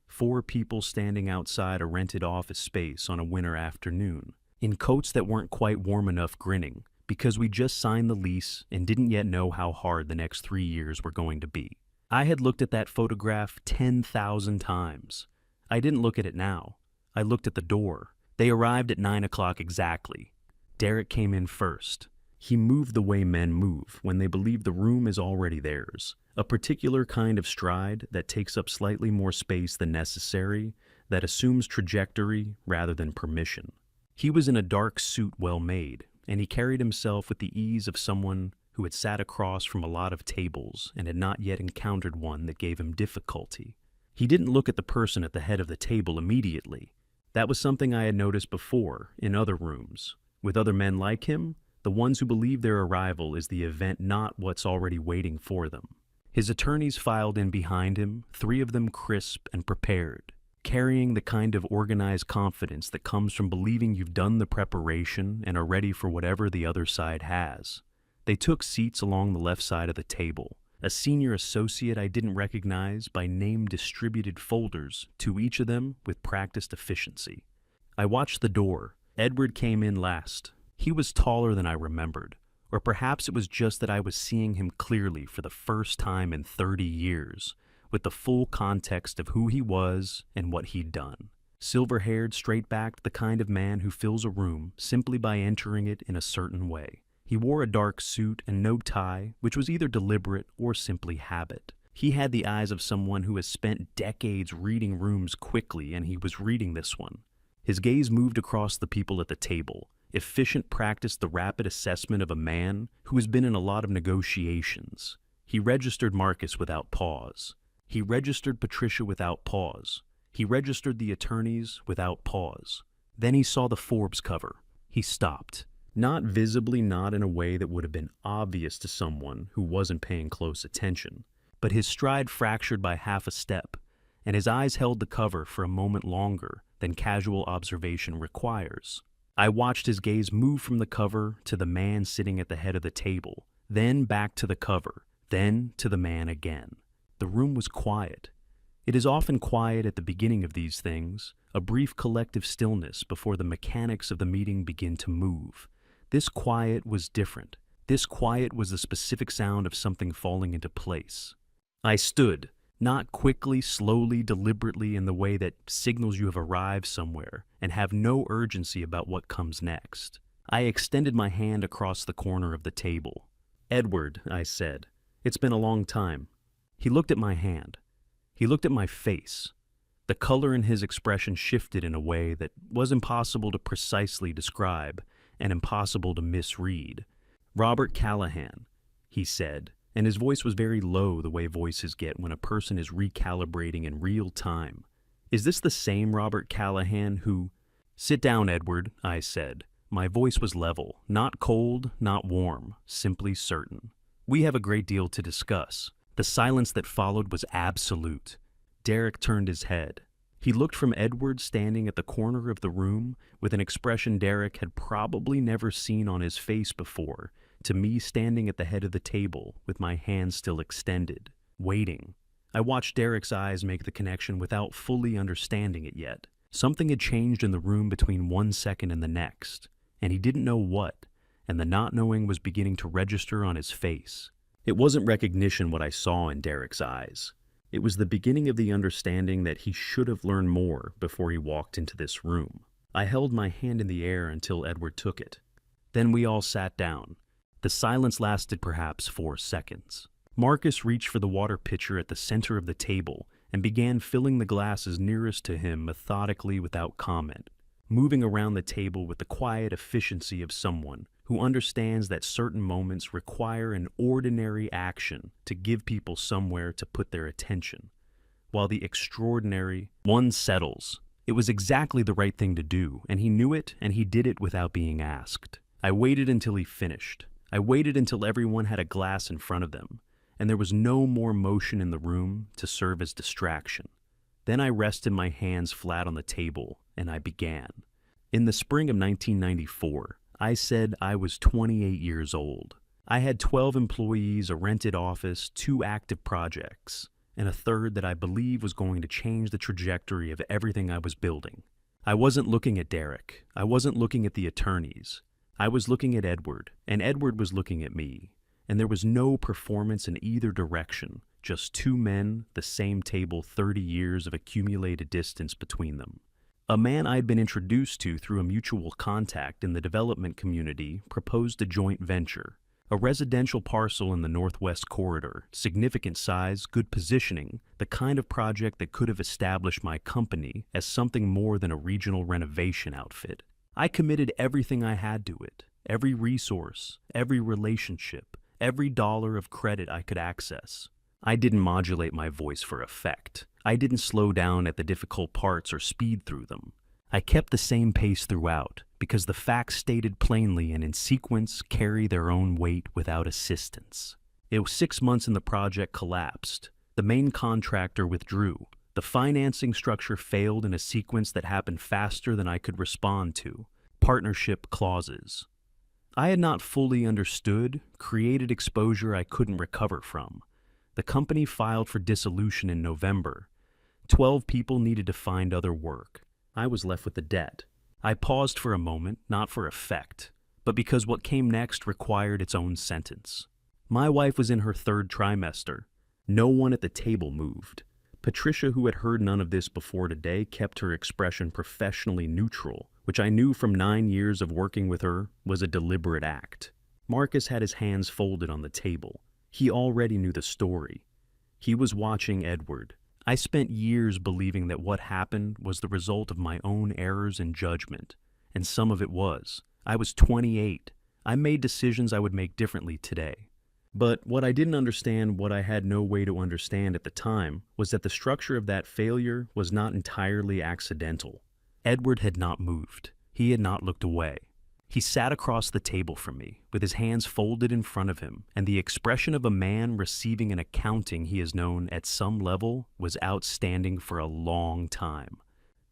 4 people standing outside a rented office space on a winter afternoon, in coats that weren't quite warm enough, grinning, because we just signed the lease and didn't yet know how hard the next 3 years were going to be. I had looked at that photograph 10,000 times. I didn't look at it now. I looked at the door, They arrived at 9 o'clock exactly. Derek came in first. He moved the way men move when they believe the room is already theirs, a particular kind of stride that takes up slightly more space than necessary, that assumes trajectory rather than permission. He was in a dark suit well made, and he carried himself with the ease of someone who had sat across from a lot of tables and had not yet encountered one that gave him difficulty. He didn't look at the person at the head of the table immediately. That was something I had noticed before in other rooms. With other men like him, the ones who believe their arrival is the event, not what's already waiting for them. His attorneys filed in behind him, 3 of them crisp and prepared, carrying the kind of organized confidence that comes from believing you've done the preparation and are ready for whatever the other side has. They took seats along the left side of the table. A senior associate I didn't recognize by name distributed folders to each of them with practiced efficiency. I watched the door. Edward came in last. He was taller than I remembered, or perhaps it was just that I was seeing him clearly for the first time in 30 years, with the full context of who he was and what he'd done. Silver-haired, straight-backed, the kind of man who fills a room simply by entering it in a certain way. He wore a dark suit and no tie, which was either deliberate or simply habit. He had the eyes of someone who has spent decades reading rooms quickly, and he was reading this one. His gaze moved across the people at the table. Efficient practice, the rapid assessment of a man who has been in a lot of negotiations. He registered Marcus without pause. He registered Patricia without pause. He registered the attorneys without pause. Then he saw the Forbes cover. He stopped. Not visibly, not in a way that would have been obvious to someone who wasn't paying close attention, but his stride fractured by half a step, and his eyes held the cover for a moment longer than casual observation requires. I watched his gaze move from the cover to the man sitting at the head of the table, then back to the cover, then to the man again. The room was quiet. It is often quiet at the beginning of these things, a brief collective stillness before the mechanics of the meeting begin to move. This quiet was different. This quiet was the specific sound of something falling into place. I stood, not quickly, slowly, deliberately in the way that signals you have arrived somewhere and have no urgency about what comes next. I extended my hand across the corner of the table. "Edward," I said, "it's been a long time." He looked at my hand. He looked at my face. The color in his expression shifted in a way that was impossible to precisely describe and impossible to misread. "Robert Callahan," he said, and his voice was very low, the way voices get when a person is recalibrating in real time. "Is this the same Robert Callahan who—" "Sit down, Edward," I said. My voice was level, not cold, not warm, simply certain. "We have a great deal to discuss." The silence that followed was absolute. Derek turned his head. He looked from Edward standing at the corner of the room with an expression Derek had probably never seen on his face before, to me standing at the head of the table with my hand still extended, waiting. I watched Derek's eyes make the connection without fully understanding it yet. Something had changed in the room between 1 second and the next, and he didn't know what, and the not knowing was beginning to register on his face. It wasn't recognition what I saw in Derek's eyes. It was the beginning of the understanding that he should have learned more before he walked into this room. I held my hand in the air until Edward took it. Then we all sat down. The silence lasted perhaps 4 seconds. Marcus reached for the water pitcher at the center of the table and began filling the glasses nearest to him methodically without comment, moving around the table with the quiet efficiency of someone who understands that certain moments require an ordinary action to give people somewhere to put their attention, while the extraordinary one settles. It was exactly the right thing to do, and he knew it, and he did it without being asked. I waited until he finished. I waited until everyone had a glass in front of them, and there was no more motion in the room to serve as distraction. Then I rested my hands flat on the table, and I began. In the spring of 1994, I said I was 28 years old. I had 12 employees, a rented office, 2 active projects, and a third that I believe was going to change the trajectory of everything I was building. I wasn't looking at Derek. I wasn't looking at the attorneys. I was looking at Edward, and Edward was looking at me, and there was no performance in either direction, just 2 men, the same table, 30 years of accumulated distance between them. A man I'd been introduced to through a mutual contact in the development community proposed a joint venture. A residential parcel in the Northwest Corridor, significant size, good positioning, the kind of project that could have established my company as something more than a regional renovation outfit. I committed everything I had to it, every resource, every relationship, every dollar of credit I could access. I didn't modulate my voice for effect. I didn't slow down at the difficult parts or speed through them. I kept the same pace throughout, because the facts stated plainly and in sequence carry their own weight without assistance. It was 6 months and the project collapsed. The main contractor withdrew. The financing structure failed in a sequence that happened faster than I could respond to. Partnership clauses. I had not fully understood, created exposure I couldn't recover from. The company filed for dissolution in November. 12 people needed to find other work. I was left with the debt. I paused for a moment, not for effect, but because what came next required its own sentence. My wife was in her 3rd trimester. No one at the table moved. Patricia, who had heard none of this before today, kept her expression professionally neutral, which I knew from 9 years of working with her was a deliberate act. Marcus had his hands folded on the table. He already knew the story. He was watching Edward. I spent years believing that what happened was the result of my own errors in judgment, and some of it was. I was 28. I made decisions I would make differently today. But what I didn't understand, what I had no way to understand at the time, was that the structure of that failure was not entirely accidental. Edward had not moved. He had not looked away. He sat across the table from me, with his hands folded in front of him, and the expression of a man receiving an accounting he has known at some level was outstanding for a long time.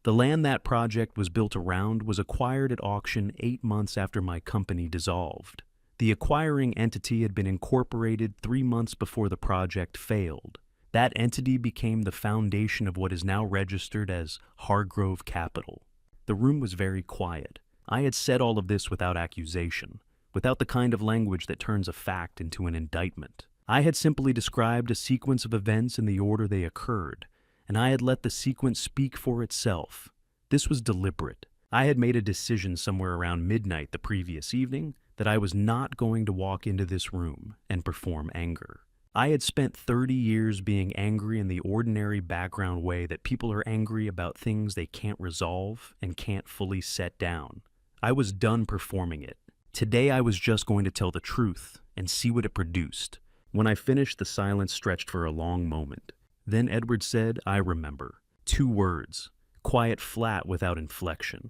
The land that project was built around was acquired at auction 8 months after my company dissolved. The acquiring entity had been incorporated 3 months before the project failed. That entity became the foundation of what is now registered as Hargrove Capital. The room was very quiet. I had said all of this without accusation, without the kind of language that turns a fact into an indictment. I had simply described a sequence of events in the order they occurred, and I had let the sequence speak for itself. This was deliberate. I had made a decision somewhere around midnight the previous evening that I was not going to walk into this room and perform anger. I had spent 30 years being angry in the ordinary background way that people are angry about things they can't resolve and can't fully set down. I was done performing it. Today I was just going to tell the truth and see what it produced. When I finished, the silence stretched for a long moment. Then Edward said, "I remember." 2 words, quiet, flat, without inflection.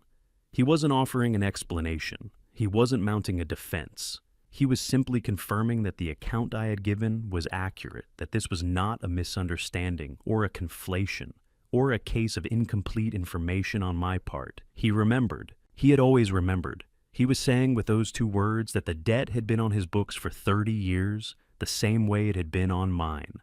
He wasn't offering an explanation. He wasn't mounting a defense. He was simply confirming that the account I had given was accurate, that this was not a misunderstanding or a conflation or a case of incomplete information on my part. He remembered. He had always remembered. He was saying with those 2 words that the debt had been on his books for 30 years, the same way it had been on mine.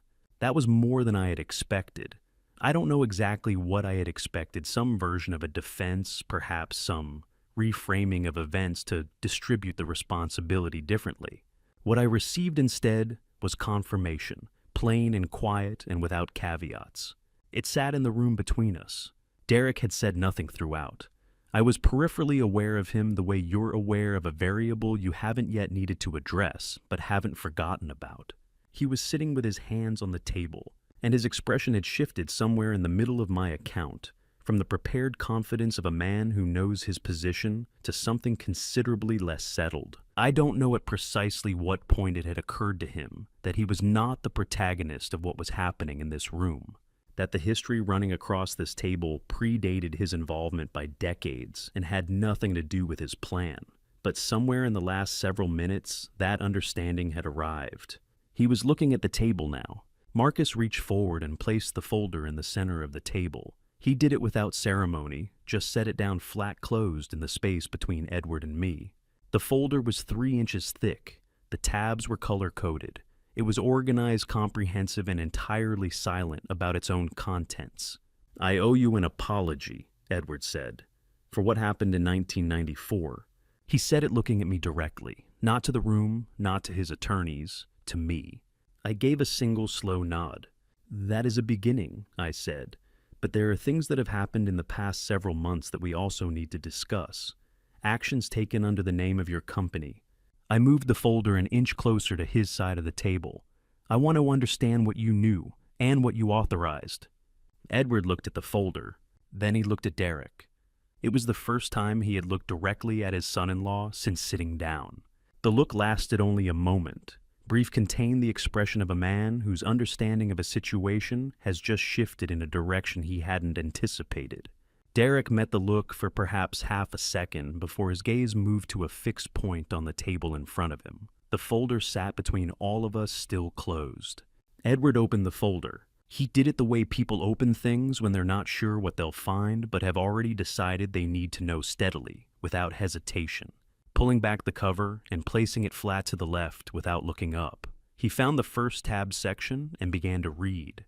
That was more than I had expected. I don't know exactly what I had expected, some version of a defense, perhaps some reframing of events to distribute the responsibility differently. What I received instead was confirmation, plain and quiet and without caveats. It sat in the room between us. Derek had said nothing throughout. I was peripherally aware of him the way you're aware of a variable you haven't yet needed to address, but haven't forgotten about. He was sitting with his hands on the table, and his expression had shifted somewhere in the middle of my account, from the prepared confidence of a man who knows his position to something considerably less settled. I don't know at precisely what point it had occurred to him that he was not the protagonist of what was happening in this room, that the history running across this table predated his involvement by decades and had nothing to do with his plan. But somewhere in the last several minutes, that understanding had arrived. He was looking at the table now. Marcus reached forward and placed the folder in the center of the table. He did it without ceremony, just set it down flat closed in the space between Edward and me. The folder was 3 inches thick. The tabs were color-coded. It was organized, comprehensive, and entirely silent about its own contents. "I owe you an apology," Edward said, "for what happened in 1994. He said it looking at me directly, not to the room, not to his attorneys, to me. I gave a single slow nod. "That is a beginning," I said, But there are things that have happened in the past several months that we also need to discuss. Actions taken under the name of your company. I moved the folder an inch closer to his side of the table. I want to understand what you knew and what you authorized. Edward looked at the folder. Then he looked at Derek. It was the first time he had looked directly at his son-in-law since sitting down. The look lasted only a moment. Brief contained the expression of a man whose understanding of a situation has just shifted in a direction he hadn't anticipated. Derek met the look for perhaps half a second before his gaze moved to a fixed point on the table in front of him. The folder sat between all of us, still closed. Edward opened the folder. He did it the way people open things when they're not sure what they'll find but have already decided they need to know steadily, without hesitation. Pulling back the cover and placing it flat to the left without looking up. He found the first tabbed section and began to read.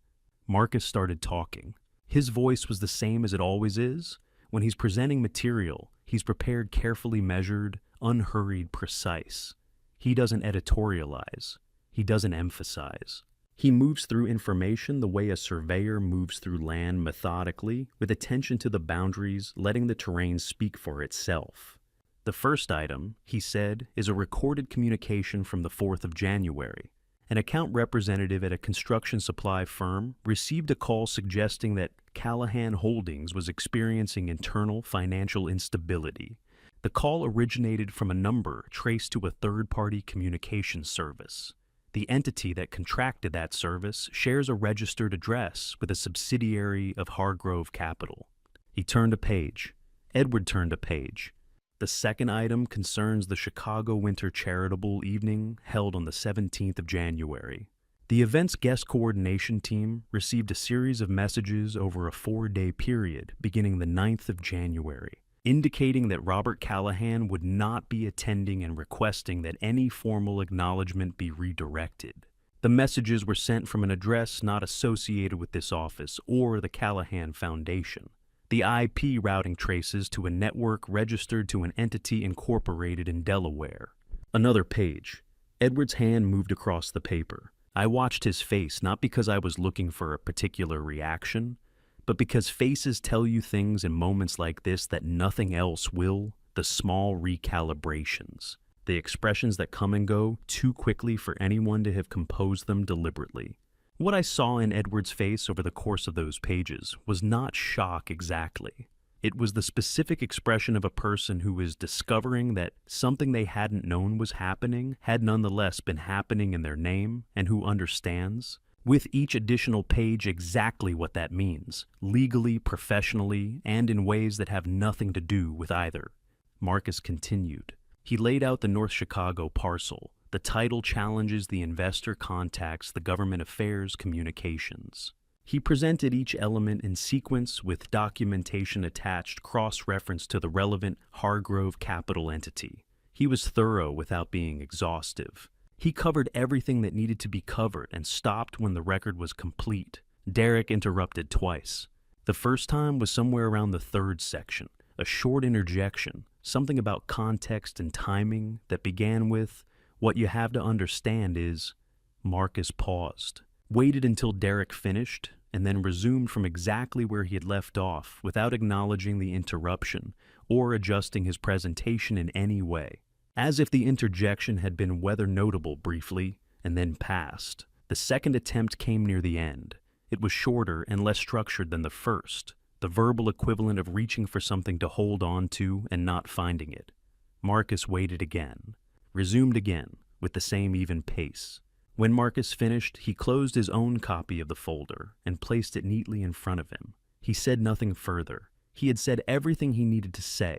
Marcus started talking. His voice was the same as it always is. When he's presenting material, he's prepared, carefully measured, unhurried, precise. He doesn't editorialize. He doesn't emphasize. He moves through information the way a surveyor moves through land, methodically, with attention to the boundaries, letting the terrain speak for itself. The first item, he said, is a recorded communication from the 4th of January. An account representative at a construction supply firm received a call suggesting that Callahan Holdings was experiencing internal financial instability. The call originated from a number traced to a third-party communication service. The entity that contracted that service shares a registered address with a subsidiary of Hargrove Capital. He turned a page. Edward turned a page. The second item concerns the Chicago Winter Charitable Evening held on the 17th of January. The event's guest coordination team received a series of messages over a 4-day period beginning the 9th of January, indicating that Robert Callahan would not be attending and requesting that any formal acknowledgement be redirected. The messages were sent from an address not associated with this office or the Callahan Foundation. The IP routing traces to a network registered to an entity incorporated in Delaware. Another page. Edward's hand moved across the paper. I watched his face not because I was looking for a particular reaction, but because faces tell you things in moments like this that nothing else will, the small recalibrations, the expressions that come and go too quickly for anyone to have composed them deliberately. What I saw in Edward's face over the course of those pages was not shock exactly. It was the specific expression of a person who is discovering that something they hadn't known was happening had nonetheless been happening in their name, and who understands, with each additional page, exactly what that means, legally, professionally, and in ways that have nothing to do with either. Marcus continued. He laid out the North Chicago parcel. The title challenges the investor contacts the government affairs communications. He presented each element in sequence with documentation attached cross-reference to the relevant Hargrove Capital entity. He was thorough without being exhaustive. He covered everything that needed to be covered and stopped when the record was complete. Derek interrupted twice. The first time was somewhere around the third section, a short interjection, something about context and timing that began with, "What you have to understand is..." Marcus paused, waited until Derek finished, and then resumed from exactly where he had left off without acknowledging the interruption or adjusting his presentation in any way. As if the interjection had been weather notable briefly and then passed. The second attempt came near the end. It was shorter and less structured than the first, the verbal equivalent of reaching for something to hold on to and not finding it. Marcus waited again, resumed again with the same even pace. When Marcus finished, he closed his own copy of the folder and placed it neatly in front of him. He said nothing further. He had said everything he needed to say.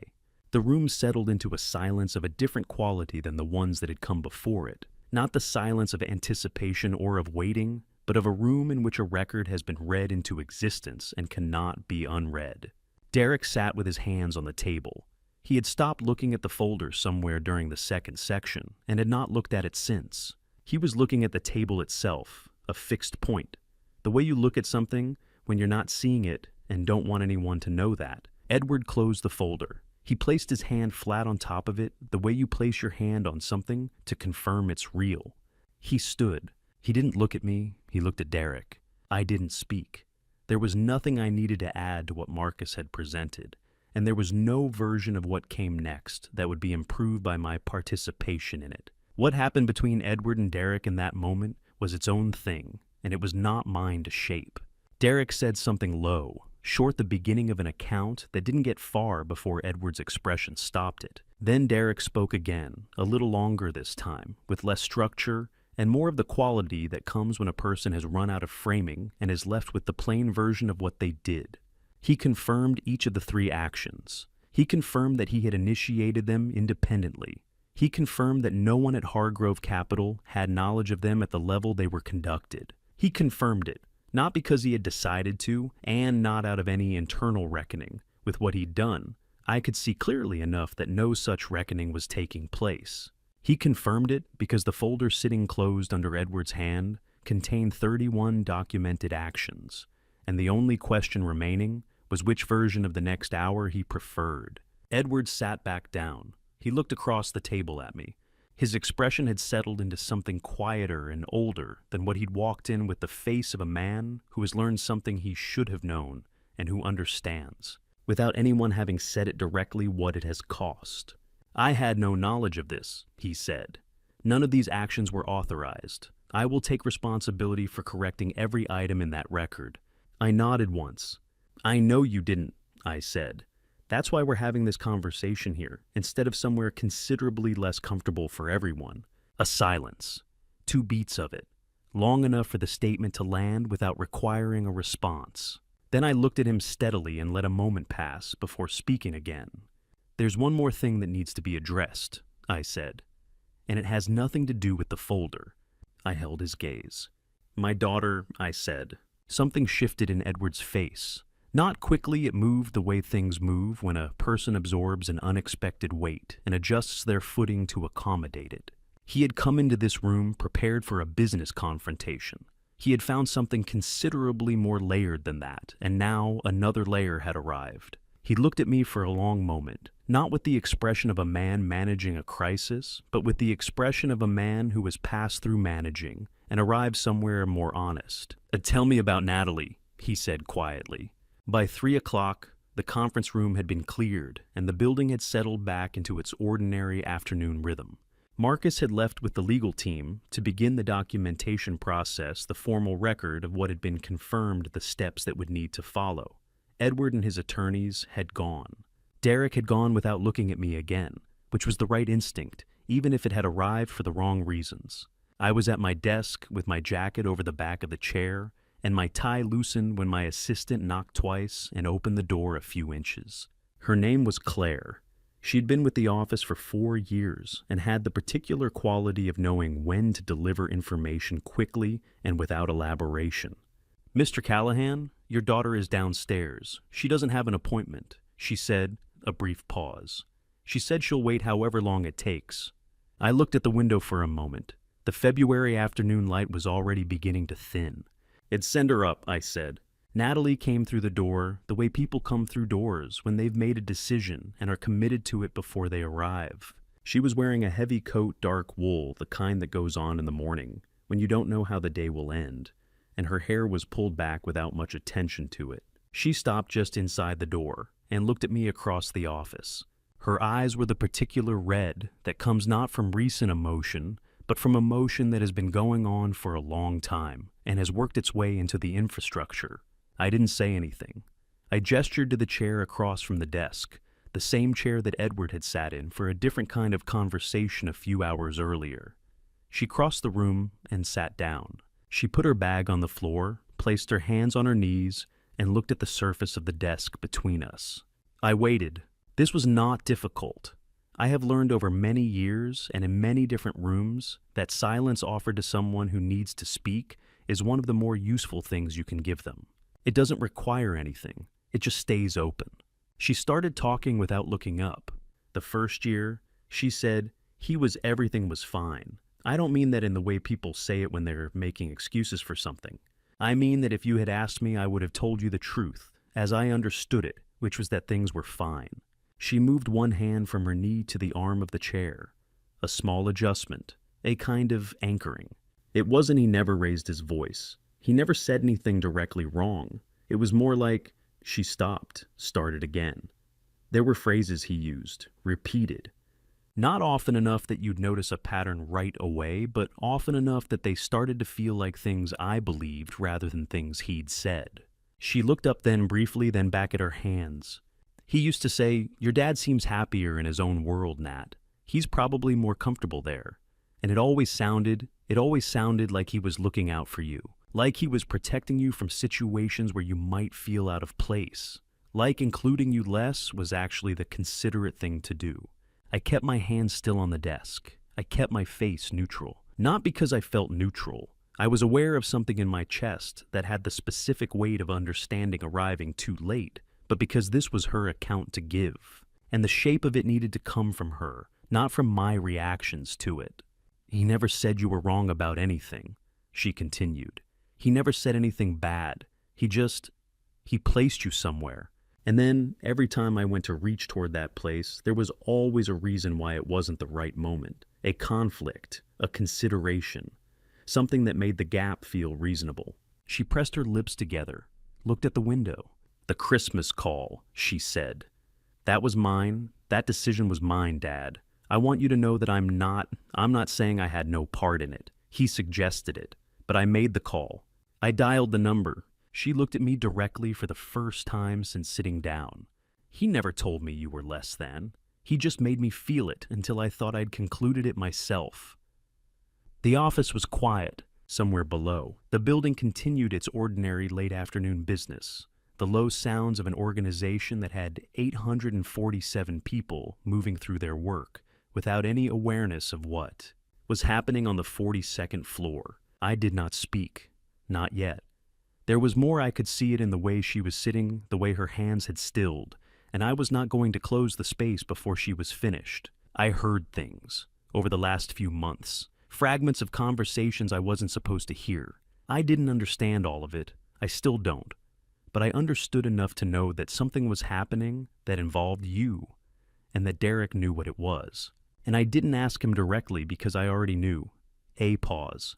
The room settled into a silence of a different quality than the ones that had come before it. Not the silence of anticipation or of waiting, but of a room in which a record has been read into existence and cannot be unread. Derek sat with his hands on the table. He had stopped looking at the folder somewhere during the second section and had not looked at it since. He was looking at the table itself, a fixed point. The way you look at something when you're not seeing it and don't want anyone to know that. Edward closed the folder. He placed his hand flat on top of it, the way you place your hand on something to confirm it's real. He stood. He didn't look at me. He looked at Derek. I didn't speak. There was nothing I needed to add to what Marcus had presented, and there was no version of what came next that would be improved by my participation in it. What happened between Edward and Derek in that moment was its own thing, and it was not mine to shape. Derek said something low, short the beginning of an account that didn't get far before Edward's expression stopped it. Then Derek spoke again, a little longer this time, with less structure and more of the quality that comes when a person has run out of framing and is left with the plain version of what they did. He confirmed each of the 3 actions. He confirmed that he had initiated them independently. He confirmed that no one at Hargrove Capital had knowledge of them at the level they were conducted. He confirmed it, not because he had decided to, and not out of any internal reckoning. With what he'd done, I could see clearly enough that no such reckoning was taking place. He confirmed it because the folder sitting closed under Edward's hand contained 31 documented actions, and the only question remaining was which version of the next hour he preferred. Edward sat back down. He looked across the table at me. His expression had settled into something quieter and older than what he'd walked in with the face of a man who has learned something he should have known and who understands, without anyone having said it directly what it has cost. I had no knowledge of this, he said. None of these actions were authorized. I will take responsibility for correcting every item in that record. I nodded once. I know you didn't, I said. That's why we're having this conversation here, instead of somewhere considerably less comfortable for everyone. A silence. 2 beats of it. Long enough for the statement to land without requiring a response. Then I looked at him steadily and let a moment pass before speaking again. There's one more thing that needs to be addressed, I said, and it has nothing to do with the folder. I held his gaze. My daughter, I said. Something shifted in Edward's face. Not quickly, it moved the way things move when a person absorbs an unexpected weight and adjusts their footing to accommodate it. He had come into this room prepared for a business confrontation. He had found something considerably more layered than that, and now another layer had arrived. He looked at me for a long moment, not with the expression of a man managing a crisis, but with the expression of a man who has passed through managing and arrived somewhere more honest. Tell me about Natalie, he said quietly. By 3 o'clock, the conference room had been cleared, and the building had settled back into its ordinary afternoon rhythm. Marcus had left with the legal team to begin the documentation process, the formal record of what had been confirmed, the steps that would need to follow. Edward and his attorneys had gone. Derek had gone without looking at me again, which was the right instinct, even if it had arrived for the wrong reasons. I was at my desk with my jacket over the back of the chair, and my tie loosened when my assistant knocked twice and opened the door a few inches. Her name was Claire. She'd been with the office for 4 years and had the particular quality of knowing when to deliver information quickly and without elaboration. "Mr. Callahan, your daughter is downstairs. She doesn't have an appointment," she said, a brief pause. "She said she'll wait however long it takes." I looked at the window for a moment. The February afternoon light was already beginning to thin. "It'd send her up," I said. Natalie came through the door the way people come through doors when they've made a decision and are committed to it before they arrive. She was wearing a heavy coat, dark wool, the kind that goes on in the morning, when you don't know how the day will end, and her hair was pulled back without much attention to it. She stopped just inside the door and looked at me across the office. Her eyes were the particular red that comes not from recent emotion, but from emotion that has been going on for a long time and has worked its way into the infrastructure. I didn't say anything. I gestured to the chair across from the desk, the same chair that Edward had sat in for a different kind of conversation a few hours earlier. She crossed the room and sat down. She put her bag on the floor, placed her hands on her knees, and looked at the surface of the desk between us. I waited. This was not difficult. I have learned over many years and in many different rooms that silence offered to someone who needs to speak is one of the more useful things you can give them. It doesn't require anything. It just stays open. She started talking without looking up. The first year, she said, everything was fine. I don't mean that in the way people say it when they're making excuses for something. I mean that if you had asked me, I would have told you the truth, as I understood it, which was that things were fine. She moved one hand from her knee to the arm of the chair. A small adjustment, a kind of anchoring. It wasn't he never raised his voice. He never said anything directly wrong. It was more like she stopped, started again. There were phrases he used, repeated. Not often enough that you'd notice a pattern right away, but often enough that they started to feel like things I believed rather than things he'd said. She looked up then briefly, then back at her hands. He used to say, "Your dad seems happier in his own world, Nat. He's probably more comfortable there." And it always sounded like he was looking out for you. Like he was protecting you from situations where you might feel out of place. Like including you less was actually the considerate thing to do. I kept my hands still on the desk. I kept my face neutral. Not because I felt neutral. I was aware of something in my chest that had the specific weight of understanding arriving too late, but because this was her account to give. And the shape of it needed to come from her, not from my reactions to it. "He never said you were wrong about anything," she continued. "He never said anything bad. He placed you somewhere. And then, every time I went to reach toward that place, there was always a reason why it wasn't the right moment. A conflict, a consideration, something that made the gap feel reasonable." She pressed her lips together, looked at the window. "The Christmas call," she said. "That was mine. That decision was mine, Dad. I want you to know that I'm not saying I had no part in it. He suggested it. But I made the call. I dialed the number." She looked at me directly for the first time since sitting down. "He never told me you were less than. He just made me feel it until I thought I'd concluded it myself." The office was quiet, somewhere below. The building continued its ordinary late afternoon business. The low sounds of an organization that had 847 people moving through their work without any awareness of what was happening on the 42nd floor. I did not speak. Not yet. There was more. I could see it in the way she was sitting, the way her hands had stilled, and I was not going to close the space before she was finished. I heard things over the last few months, fragments of conversations I wasn't supposed to hear. I didn't understand all of it. I still don't. But I understood enough to know that something was happening that involved you, and that Derek knew what it was. And I didn't ask him directly because I already knew. A pause.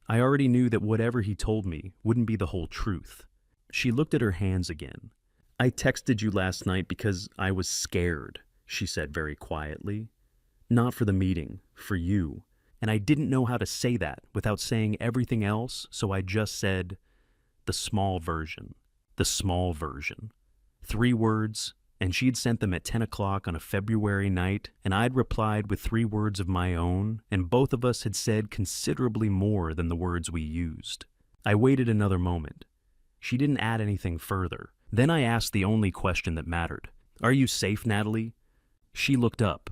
I already knew that whatever he told me wouldn't be the whole truth. She looked at her hands again. "I texted you last night because I was scared," she said very quietly. "Not for the meeting, for you. And I didn't know how to say that without saying everything else, so I just said, the small version. The small version." 3 words, and she'd sent them at 10 o'clock on a February night, and I'd replied with 3 words of my own, and both of us had said considerably more than the words we used. I waited another moment. She didn't add anything further. Then I asked the only question that mattered. "Are you safe, Natalie?" She looked up.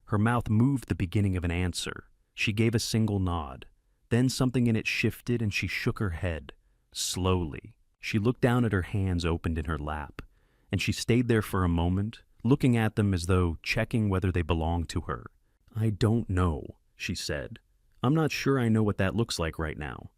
Her mouth moved the beginning of an answer. She gave a single nod. Then something in it shifted and she shook her head. Slowly. She looked down at her hands opened in her lap. And she stayed there for a moment, looking at them as though checking whether they belonged to her. "I don't know," she said. "I'm not sure I know what that looks like right now."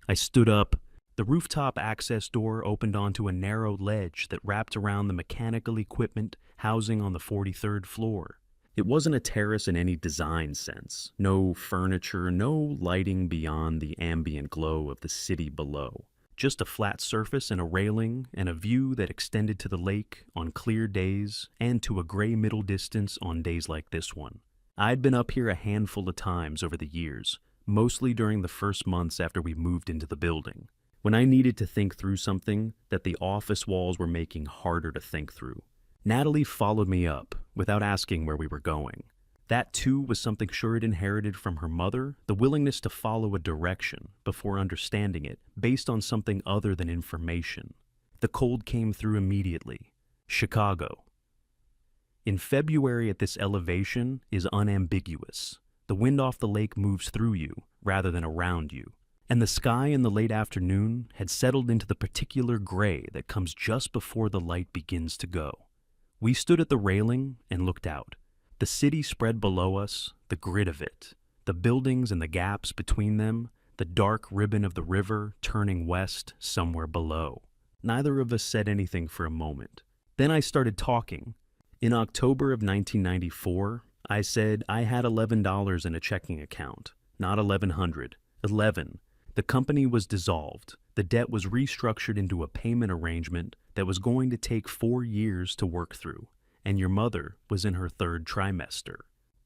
I stood up. The rooftop access door opened onto a narrow ledge that wrapped around the mechanical equipment housing on the 43rd floor. It wasn't a terrace in any design sense. No furniture, no lighting beyond the ambient glow of the city below. Just a flat surface and a railing and a view that extended to the lake on clear days and to a gray middle distance on days like this one. I'd been up here a handful of times over the years, mostly during the first months after we moved into the building, when I needed to think through something that the office walls were making harder to think through. Natalie followed me up without asking where we were going. That, too, was something sure had inherited from her mother, the willingness to follow a direction before understanding it, based on something other than information. The cold came through immediately. Chicago. In February at this elevation is unambiguous. The wind off the lake moves through you, rather than around you. And the sky in the late afternoon had settled into the particular gray that comes just before the light begins to go. We stood at the railing and looked out. The city spread below us, the grid of it, the buildings and the gaps between them, the dark ribbon of the river turning west somewhere below. Neither of us said anything for a moment. Then I started talking. In October of 1994, I said I had $11 in a checking account, not 1,100, 11, The company was dissolved. The debt was restructured into a payment arrangement that was going to take 4 years to work through, and your mother was in her 3rd trimester.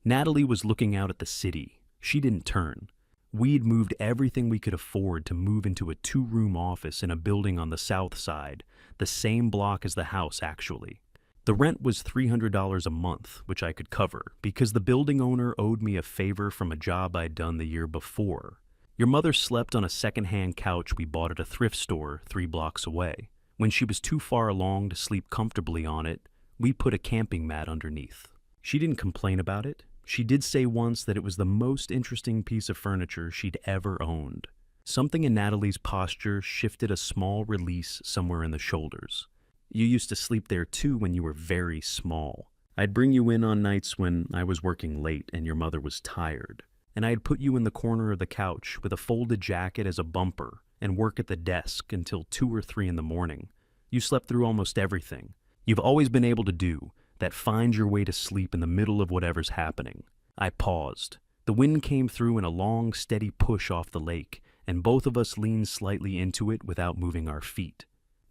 Natalie was looking out at the city. She didn't turn. We'd moved everything we could afford to move into a 2-room office in a building on the south side, the same block as the house, actually. The rent was $300 a month, which I could cover, because the building owner owed me a favor from a job I'd done the year before. Your mother slept on a second-hand couch we bought at a thrift store 3 blocks away. When she was too far along to sleep comfortably on it, we put a camping mat underneath. She didn't complain about it. She did say once that it was the most interesting piece of furniture she'd ever owned. Something in Natalie's posture shifted a small release somewhere in the shoulders. You used to sleep there too when you were very small. I'd bring you in on nights when I was working late and your mother was tired, and I'd put you in the corner of the couch with a folded jacket as a bumper and work at the desk until 2 or 3 in the morning. You slept through almost everything. You've always been able to do that, find your way to sleep in the middle of whatever's happening. I paused. The wind came through in a long, steady push off the lake, and both of us leaned slightly into it without moving our feet.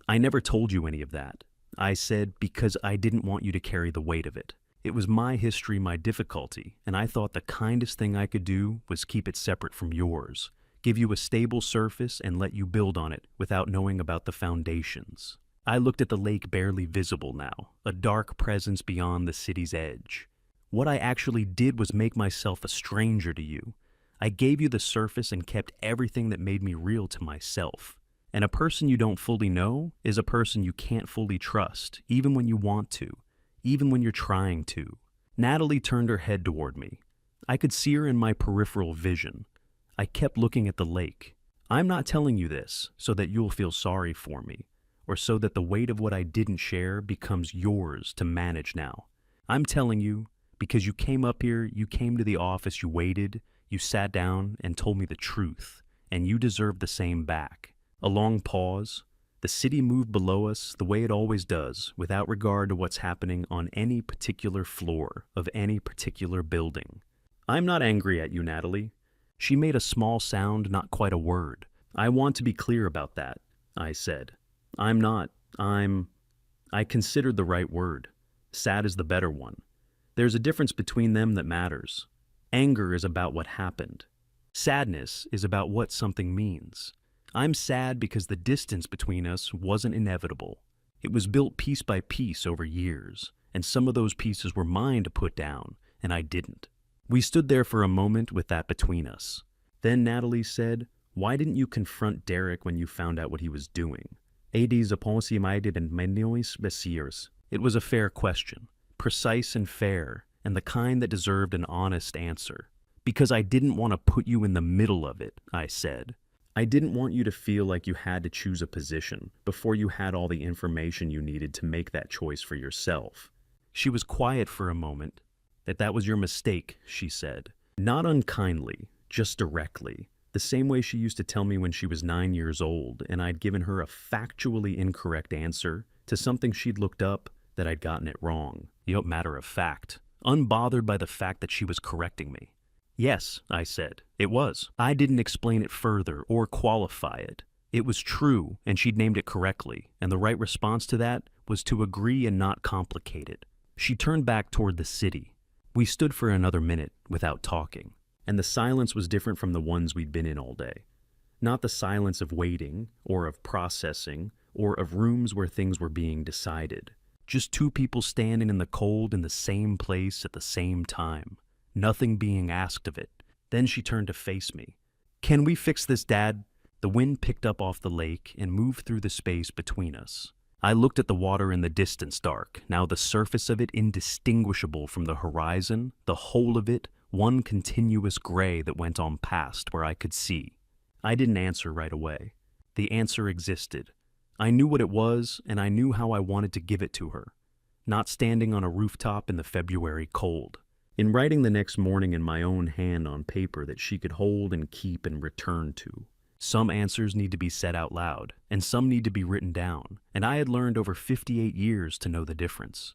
I never told you any of that. I said because I didn't want you to carry the weight of it. It was my history, my difficulty, and I thought the kindest thing I could do was keep it separate from yours, give you a stable surface and let you build on it without knowing about the foundations. I looked at the lake barely visible now, a dark presence beyond the city's edge. What I actually did was make myself a stranger to you. I gave you the surface and kept everything that made me real to myself. And a person you don't fully know is a person you can't fully trust, even when you want to, even when you're trying to. Natalie turned her head toward me. I could see her in my peripheral vision. I kept looking at the lake. I'm not telling you this so that you'll feel sorry for me, or so that the weight of what I didn't share becomes yours to manage now. I'm telling you because you came up here, you came to the office, you waited, you sat down and told me the truth, and you deserve the same back. A long pause. The city moved below us the way it always does, without regard to what's happening on any particular floor of any particular building. I'm not angry at you, Natalie. She made a small sound, not quite a word. I want to be clear about that, I said. I'm not. I considered the right word. Sad is the better one. There's a difference between them that matters. Anger is about what happened. Sadness is about what something means. I'm sad because the distance between us wasn't inevitable. It was built piece by piece over years, and some of those pieces were mine to put down, and I didn't. We stood there for a moment with that between us. Then Natalie said, "Why didn't you confront Derek when you found out what he was doing?" It was a fair question, precise and fair, and the kind that deserved an honest answer. Because I didn't want to put you in the middle of it, I said. I didn't want you to feel like you had to choose a position before you had all the information you needed to make that choice for yourself. She was quiet for a moment. That was your mistake, she said. Not unkindly, just directly. The same way she used to tell me when she was 9 years old and I'd given her a factually incorrect answer to something she'd looked up that I'd gotten it wrong. Matter of fact, unbothered by the fact that she was correcting me. Yes, I said, it was. I didn't explain it further or qualify it. It was true, and she'd named it correctly, and the right response to that was to agree and not complicate it. She turned back toward the city. We stood for another minute without talking, and the silence was different from the ones we'd been in all day. Not the silence of waiting, or of processing, or of rooms where things were being decided. Just 2 people standing in the cold in the same place at the same time. Nothing being asked of it. Then she turned to face me. "Can we fix this, Dad?" The wind picked up off the lake and moved through the space between us. I looked at the water in the distance dark, now the surface of it indistinguishable from the horizon, the whole of it one continuous gray that went on past where I could see. I didn't answer right away. The answer existed. I knew what it was, and I knew how I wanted to give it to her. Not standing on a rooftop in the February cold. In writing the next morning in my own hand on paper that she could hold and keep and return to. Some answers need to be said out loud, and some need to be written down, and I had learned over 58 years to know the difference.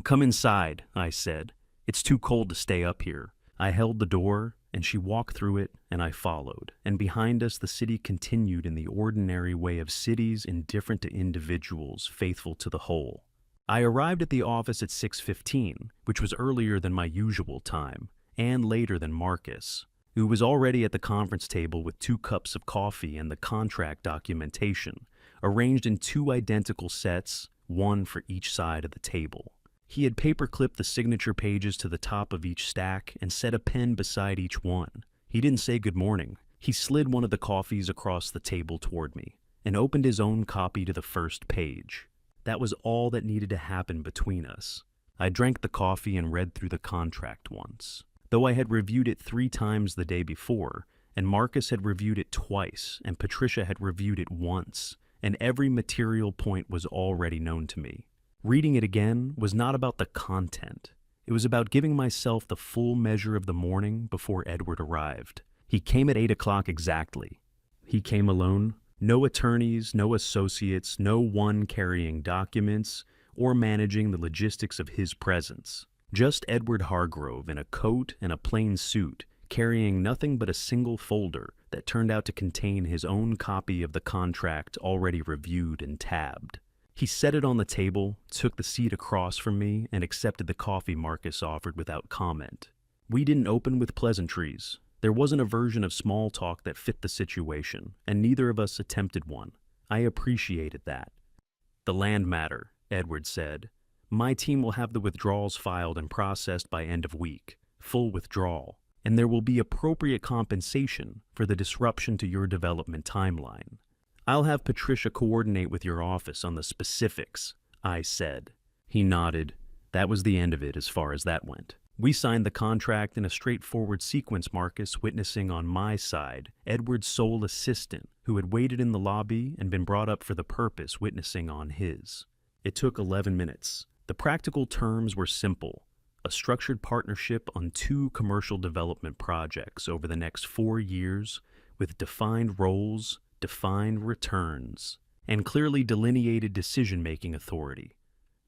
"Come inside," I said. "It's too cold to stay up here." I held the door, and she walked through it, and I followed. And behind us, the city continued in the ordinary way of cities indifferent to individuals, faithful to the whole. I arrived at the office at 6:15, which was earlier than my usual time, and later than Marcus, who was already at the conference table with 2 cups of coffee and the contract documentation, arranged in 2 identical sets, one for each side of the table. He had paper-clipped the signature pages to the top of each stack and set a pen beside each one. He didn't say good morning. He slid one of the coffees across the table toward me and opened his own copy to the first page. That was all that needed to happen between us. I drank the coffee and read through the contract once. Though I had reviewed it 3 times the day before, and Marcus had reviewed it twice, and Patricia had reviewed it once, and every material point was already known to me. Reading it again was not about the content. It was about giving myself the full measure of the morning before Edward arrived. He came at 8 o'clock exactly. He came alone. No attorneys, no associates, no one carrying documents or managing the logistics of his presence. Just Edward Hargrove in a coat and a plain suit, carrying nothing but a single folder that turned out to contain his own copy of the contract already reviewed and tabbed. He set it on the table, took the seat across from me, and accepted the coffee Marcus offered without comment. We didn't open with pleasantries. There wasn't a version of small talk that fit the situation, and neither of us attempted one. I appreciated that. "The land matter," Edward said. "My team will have the withdrawals filed and processed by end of week, full withdrawal, and there will be appropriate compensation for the disruption to your development timeline. I'll have Patricia coordinate with your office on the specifics," I said. He nodded. That was the end of it as far as that went. We signed the contract in a straightforward sequence, Marcus witnessing on my side, Edward's sole assistant, who had waited in the lobby and been brought up for the purpose, witnessing on his. It took 11 minutes. The practical terms were simple: a structured partnership on 2 commercial development projects over the next 4 years with defined roles, defined returns, and clearly delineated decision-making authority.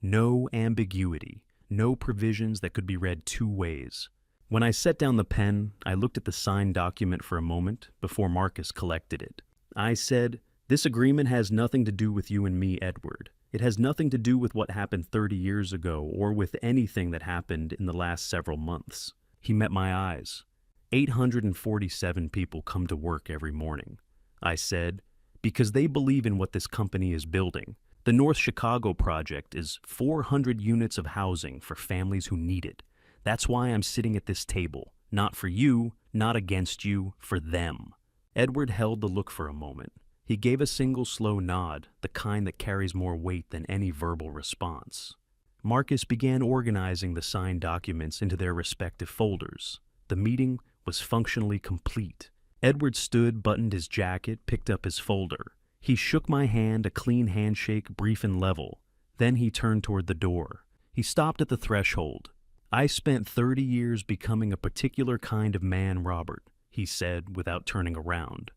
No ambiguity. No provisions that could be read 2 ways. When I set down the pen, I looked at the signed document for a moment before Marcus collected it. I said, "This agreement has nothing to do with you and me, Edward. It has nothing to do with what happened 30 years ago or with anything that happened in the last several months." He met my eyes. 847 people come to work every morning. I said, "Because they believe in what this company is building. The North Chicago project is 400 units of housing for families who need it. That's why I'm sitting at this table. Not for you, not against you, for them." Edward held the look for a moment. He gave a single slow nod, the kind that carries more weight than any verbal response. Marcus began organizing the signed documents into their respective folders. The meeting was functionally complete. Edward stood, buttoned his jacket, picked up his folder. He shook my hand, a clean handshake, brief and level. Then he turned toward the door. He stopped at the threshold. "I spent 30 years becoming a particular kind of man, Robert," he said without turning around.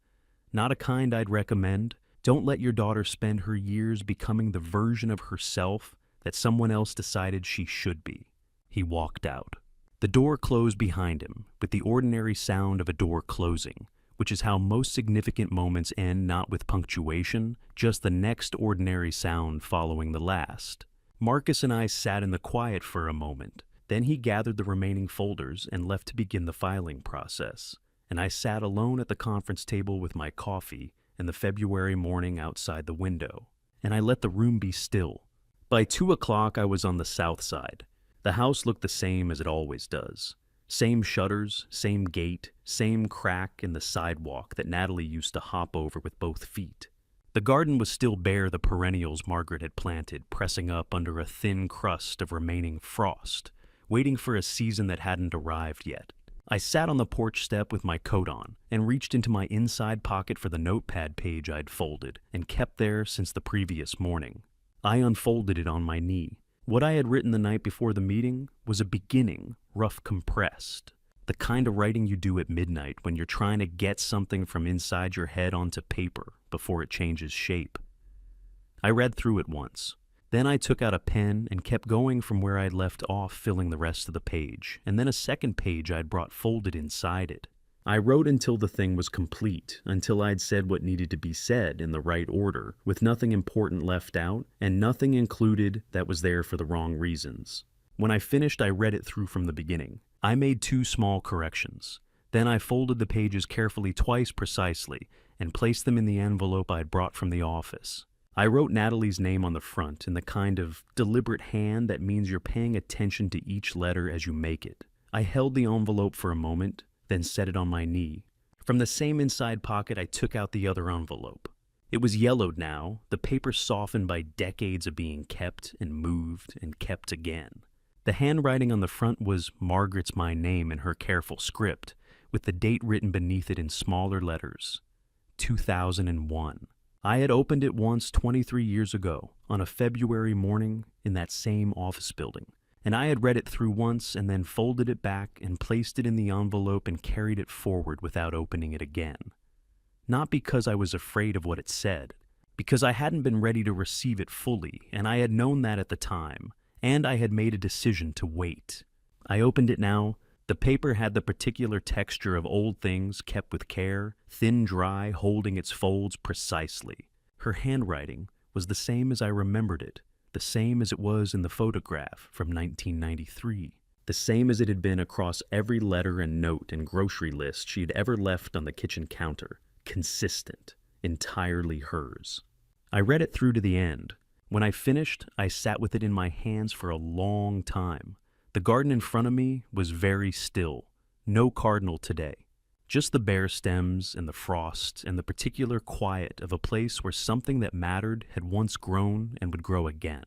"Not a kind I'd recommend. Don't let your daughter spend her years becoming the version of herself that someone else decided she should be." He walked out. The door closed behind him, with the ordinary sound of a door closing, which is how most significant moments end, not with punctuation, just the next ordinary sound following the last. Marcus and I sat in the quiet for a moment. Then he gathered the remaining folders and left to begin the filing process, and I sat alone at the conference table with my coffee and the February morning outside the window, and I let the room be still. By 2 o'clock I was on the south side. The house looked the same as it always does. Same shutters, same gate, same crack in the sidewalk that Natalie used to hop over with both feet. The garden was still bare, the perennials Margaret had planted, pressing up under a thin crust of remaining frost, waiting for a season that hadn't arrived yet. I sat on the porch step with my coat on and reached into my inside pocket for the notepad page I'd folded and kept there since the previous morning. I unfolded it on my knee. What I had written the night before the meeting was a beginning, rough compressed. The kind of writing you do at midnight when you're trying to get something from inside your head onto paper before it changes shape. I read through it once. Then I took out a pen and kept going from where I'd left off, filling the rest of the page, and then a second page I'd brought folded inside it. I wrote until the thing was complete, until I'd said what needed to be said in the right order, with nothing important left out and nothing included that was there for the wrong reasons. When I finished, I read it through from the beginning. I made 2 small corrections. Then I folded the pages carefully twice precisely and placed them in the envelope I'd brought from the office. I wrote Natalie's name on the front in the kind of deliberate hand that means you're paying attention to each letter as you make it. I held the envelope for a moment, then set it on my knee. From the same inside pocket, I took out the other envelope. It was yellowed now, the paper softened by decades of being kept and moved and kept again. The handwriting on the front was Margaret's my name in her careful script, with the date written beneath it in smaller letters. 2001. I had opened it once 23 years ago, on a February morning in that same office building, and I had read it through once and then folded it back and placed it in the envelope and carried it forward without opening it again. Not because I was afraid of what it said, because I hadn't been ready to receive it fully, and I had known that at the time, and I had made a decision to wait. I opened it now. The paper had the particular texture of old things kept with care, thin, dry, holding its folds precisely. Her handwriting was the same as I remembered it, the same as it was in the photograph from 1993, the same as it had been across every letter and note and grocery list she had ever left on the kitchen counter, consistent, entirely hers. I read it through to the end. When I finished, I sat with it in my hands for a long time. The garden in front of me was very still, no cardinal today, just the bare stems and the frost and the particular quiet of a place where something that mattered had once grown and would grow again.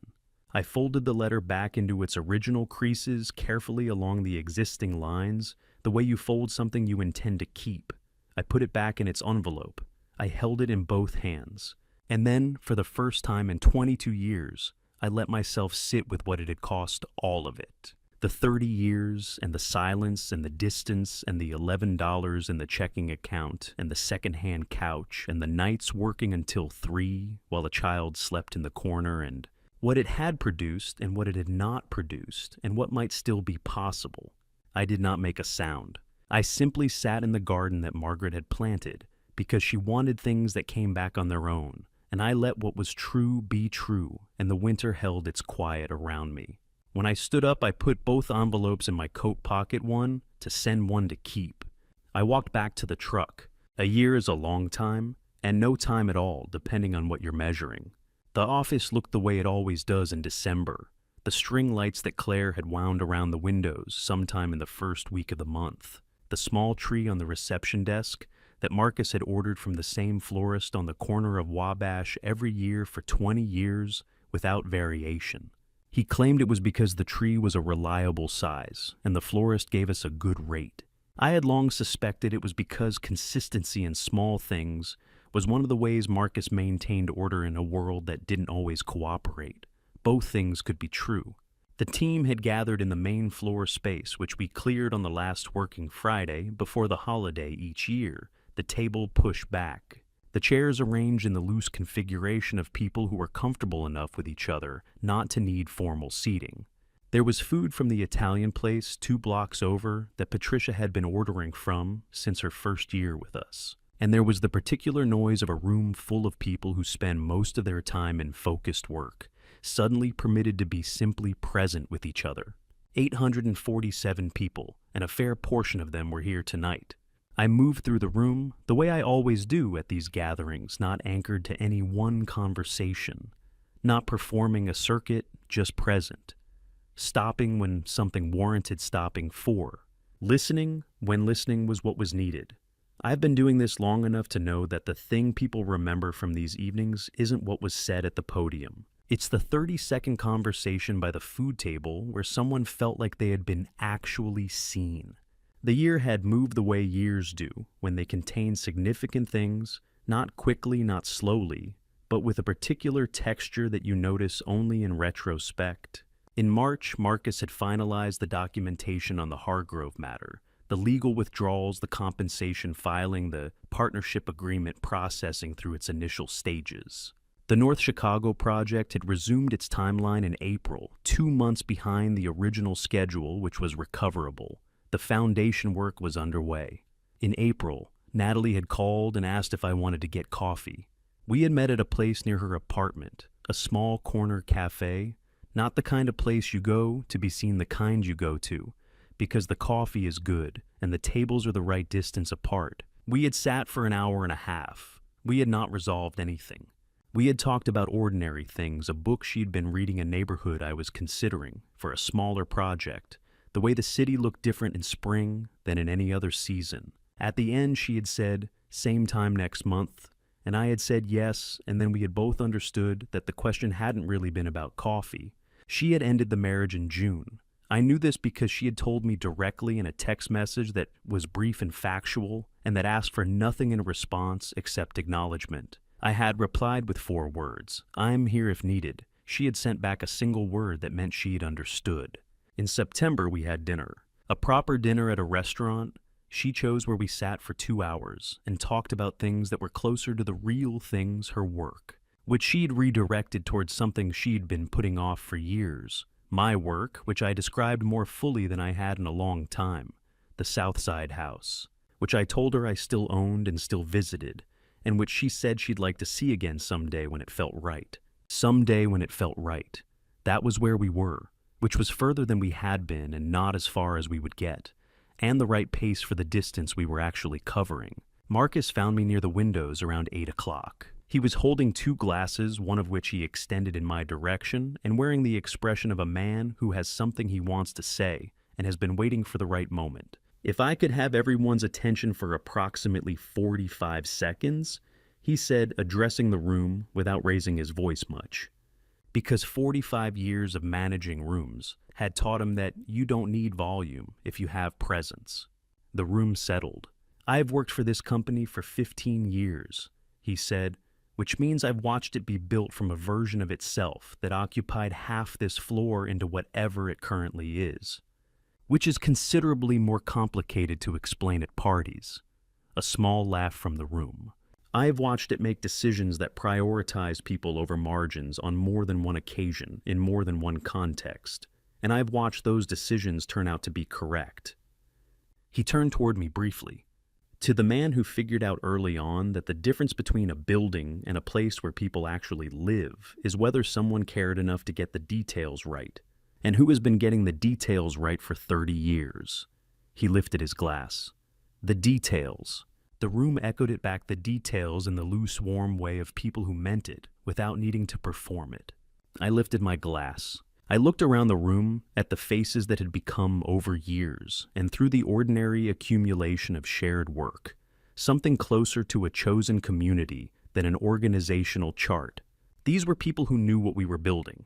I folded the letter back into its original creases carefully along the existing lines, the way you fold something you intend to keep. I put it back in its envelope. I held it in both hands. And then, for the first time in 22 years, I let myself sit with what it had cost, all of it. The 30 years and the silence and the distance and the $11 in the checking account and the secondhand couch and the nights working until 3 while a child slept in the corner, and what it had produced and what it had not produced and what might still be possible. I did not make a sound. I simply sat in the garden that Margaret had planted because she wanted things that came back on their own, and I let what was true be true, and the winter held its quiet around me. When I stood up, I put both envelopes in my coat pocket, one to send, one to keep. I walked back to the truck. A year is a long time, and no time at all, depending on what you're measuring. The office looked the way it always does in December. The string lights that Claire had wound around the windows sometime in the first week of the month. The small tree on the reception desk that Marcus had ordered from the same florist on the corner of Wabash every year for 20 years without variation. He claimed it was because the tree was a reliable size, and the florist gave us a good rate. I had long suspected it was because consistency in small things was one of the ways Marcus maintained order in a world that didn't always cooperate. Both things could be true. The team had gathered in the main floor space, which we cleared on the last working Friday before the holiday each year, the table pushed back. The chairs arranged in the loose configuration of people who were comfortable enough with each other not to need formal seating. There was food from the Italian place 2 blocks over that Patricia had been ordering from since her first year with us. And there was the particular noise of a room full of people who spend most of their time in focused work, suddenly permitted to be simply present with each other. 847 people, and a fair portion of them were here tonight. I moved through the room the way I always do at these gatherings, not anchored to any one conversation, not performing a circuit, just present, stopping when something warranted stopping for, listening when listening was what was needed. I've been doing this long enough to know that the thing people remember from these evenings isn't what was said at the podium. It's the 30-second conversation by the food table where someone felt like they had been actually seen. The year had moved the way years do, when they contain significant things, not quickly, not slowly, but with a particular texture that you notice only in retrospect. In March, Marcus had finalized the documentation on the Hargrove matter, the legal withdrawals, the compensation filing, the partnership agreement processing through its initial stages. The North Chicago project had resumed its timeline in April, 2 months behind the original schedule, which was recoverable. The foundation work was underway. In April, Natalie had called and asked if I wanted to get coffee. We had met at a place near her apartment, a small corner cafe, not the kind of place you go to be seen the kind you go to, because the coffee is good and the tables are the right distance apart. We had sat for an hour and a half. We had not resolved anything. We had talked about ordinary things, a book she'd been reading, a neighborhood I was considering for a smaller project, the way the city looked different in spring than in any other season. At the end, she had said, "Same time next month," and I had said yes, and then we had both understood that the question hadn't really been about coffee. She had ended the marriage in June. I knew this because she had told me directly in a text message that was brief and factual, and that asked for nothing in response except acknowledgement. I had replied with 4 words, "I'm here if needed." She had sent back a single word that meant she had understood. In September, we had dinner. A proper dinner at a restaurant. She chose where we sat for 2 hours and talked about things that were closer to the real things, her work, which she'd redirected towards something she'd been putting off for years. My work, which I described more fully than I had in a long time, the South Side house, which I told her I still owned and still visited, and which she said she'd like to see again someday when it felt right. Someday when it felt right. That was where we were, which was further than we had been and not as far as we would get, and the right pace for the distance we were actually covering. Marcus found me near the windows around 8 o'clock. He was holding 2 glasses, one of which he extended in my direction, and wearing the expression of a man who has something he wants to say and has been waiting for the right moment. "If I could have everyone's attention for approximately 45 seconds, he said, addressing the room without raising his voice much. Because 45 years of managing rooms had taught him that you don't need volume if you have presence. The room settled. "I've worked for this company for 15 years, he said, "which means I've watched it be built from a version of itself that occupied half this floor into whatever it currently is. Which is considerably more complicated to explain at parties." A small laugh from the room. "I've watched it make decisions that prioritize people over margins on more than one occasion, in more than one context, and I've watched those decisions turn out to be correct." He turned toward me briefly. To the man who figured out early on that the difference between a building and a place where people actually live is whether someone cared enough to get the details right, and who has been getting the details right for 30 years. He lifted his glass. The details. The room echoed it back, the details in the loose, warm way of people who meant it without needing to perform it. I lifted my glass. I looked around the room at the faces that had become over years, and through the ordinary accumulation of shared work, something closer to a chosen community than an organizational chart. These were people who knew what we were building.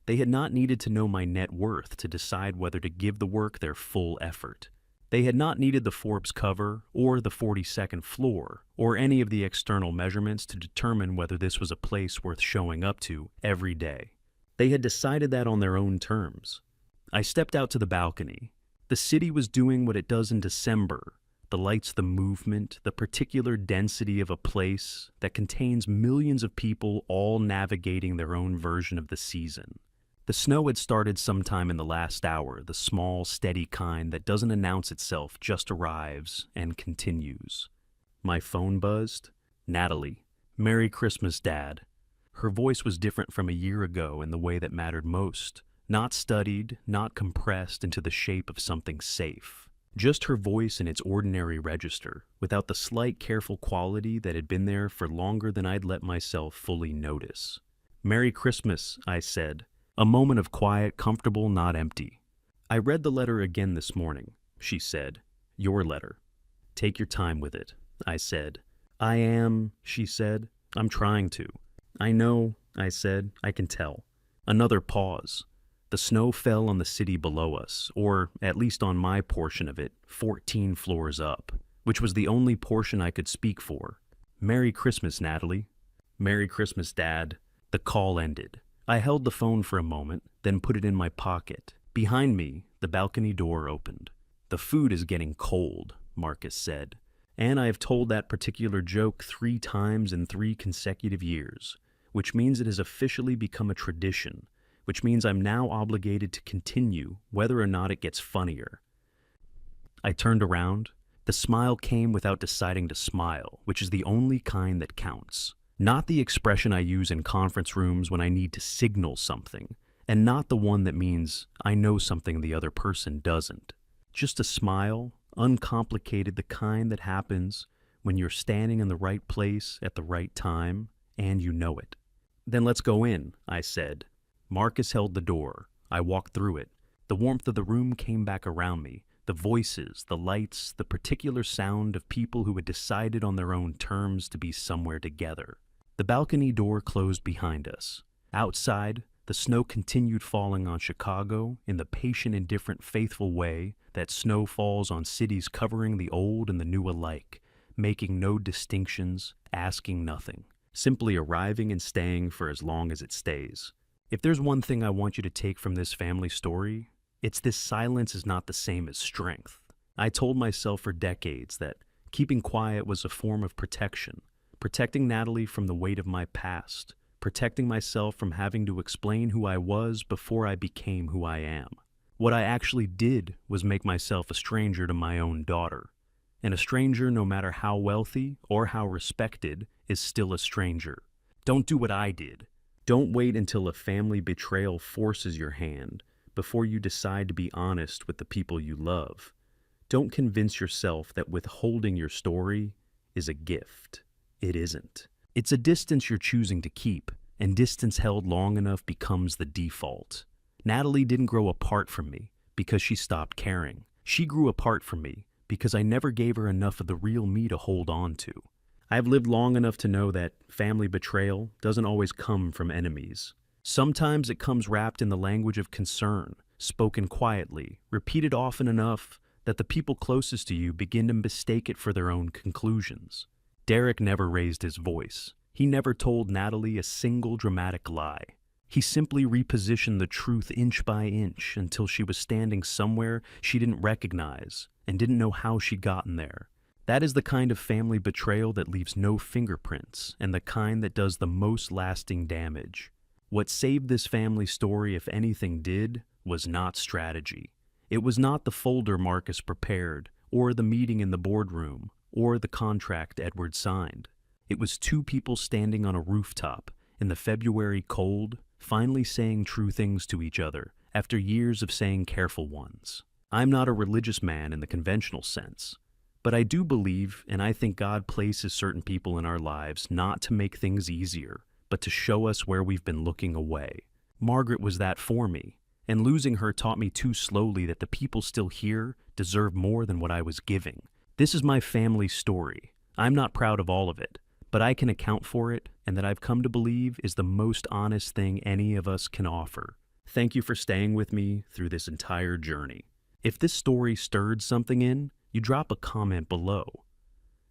They had not needed to know my net worth to decide whether to give the work their full effort. They had not needed the Forbes cover or the 42nd floor or any of the external measurements to determine whether this was a place worth showing up to every day. They had decided that on their own terms. I stepped out to the balcony. The city was doing what it does in December. The lights, the movement, the particular density of a place that contains millions of people all navigating their own version of the season. The snow had started sometime in the last hour, the small, steady kind that doesn't announce itself, just arrives and continues. My phone buzzed. Natalie. "Merry Christmas, Dad." Her voice was different from a year ago in the way that mattered most. Not studied, not compressed into the shape of something safe. Just her voice in its ordinary register, without the slight careful quality that had been there for longer than I'd let myself fully notice. "Merry Christmas," I said. A moment of quiet, comfortable, not empty. "I read the letter again this morning," she said. "Your letter. Take your time with it," I said. "I am," she said. "I'm trying to." "I know," I said. "I can tell." Another pause. The snow fell on the city below us, or at least on my portion of it, 14 floors up, which was the only portion I could speak for. "Merry Christmas, Natalie." "Merry Christmas, Dad." The call ended. I held the phone for a moment, then put it in my pocket. Behind me, the balcony door opened. "The food is getting cold," Marcus said, "and I have told that particular joke 3 times in 3 consecutive years, which means it has officially become a tradition, which means I'm now obligated to continue whether or not it gets funnier." I turned around. The smile came without deciding to smile, which is the only kind that counts. Not the expression I use in conference rooms when I need to signal something, and not the one that means I know something the other person doesn't. Just a smile, uncomplicated, the kind that happens when you're standing in the right place at the right time, and you know it. "Then let's go in," I said. Marcus held the door. I walked through it. The warmth of the room came back around me. The voices, the lights, the particular sound of people who had decided on their own terms to be somewhere together. The balcony door closed behind us. Outside, the snow continued falling on Chicago in the patient, indifferent, faithful way that snow falls on cities covering the old and the new alike, making no distinctions, asking nothing, simply arriving and staying for as long as it stays. If there's one thing I want you to take from this family story, it's this: silence is not the same as strength. I told myself for decades that keeping quiet was a form of protection, protecting Natalie from the weight of my past, protecting myself from having to explain who I was before I became who I am. What I actually did was make myself a stranger to my own daughter. And a stranger, no matter how wealthy or how respected, is still a stranger. Don't do what I did. Don't wait until a family betrayal forces your hand before you decide to be honest with the people you love. Don't convince yourself that withholding your story is a gift. It isn't. It's a distance you're choosing to keep, and distance held long enough becomes the default. Natalie didn't grow apart from me because she stopped caring. She grew apart from me because I never gave her enough of the real me to hold on to. I've lived long enough to know that family betrayal doesn't always come from enemies. Sometimes it comes wrapped in the language of concern, spoken quietly, repeated often enough that the people closest to you begin to mistake it for their own conclusions. Derek never raised his voice. He never told Natalie a single dramatic lie. He simply repositioned the truth inch by inch until she was standing somewhere she didn't recognize and didn't know how she'd gotten there. That is the kind of family betrayal that leaves no fingerprints and the kind that does the most lasting damage. What saved this family story, if anything did, was not strategy. It was not the folder Marcus prepared, or the meeting in the boardroom, or the contract Edward signed. It was two people standing on a rooftop in the February cold, finally saying true things to each other after years of saying careful ones. I'm not a religious man in the conventional sense, but I do believe, and I think God places certain people in our lives not to make things easier, but to show us where we've been looking away. Margaret was that for me, and losing her taught me too slowly that the people still here deserve more than what I was giving. This is my family story. I'm not proud of all of it, but I can account for it, and that I've come to believe is the most honest thing any of us can offer. Thank you for staying with me through this entire journey. If this story stirred something in, you drop a comment below.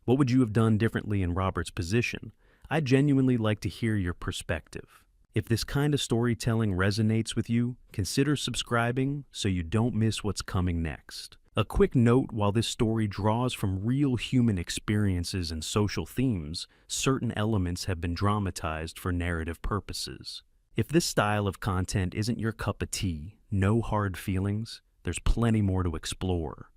What would you have done differently in Robert's position? I'd genuinely like to hear your perspective. If this kind of storytelling resonates with you, consider subscribing so you don't miss what's coming next. A quick note: while this story draws from real human experiences and social themes, certain elements have been dramatized for narrative purposes. If this style of content isn't your cup of tea, no hard feelings, there's plenty more to explore.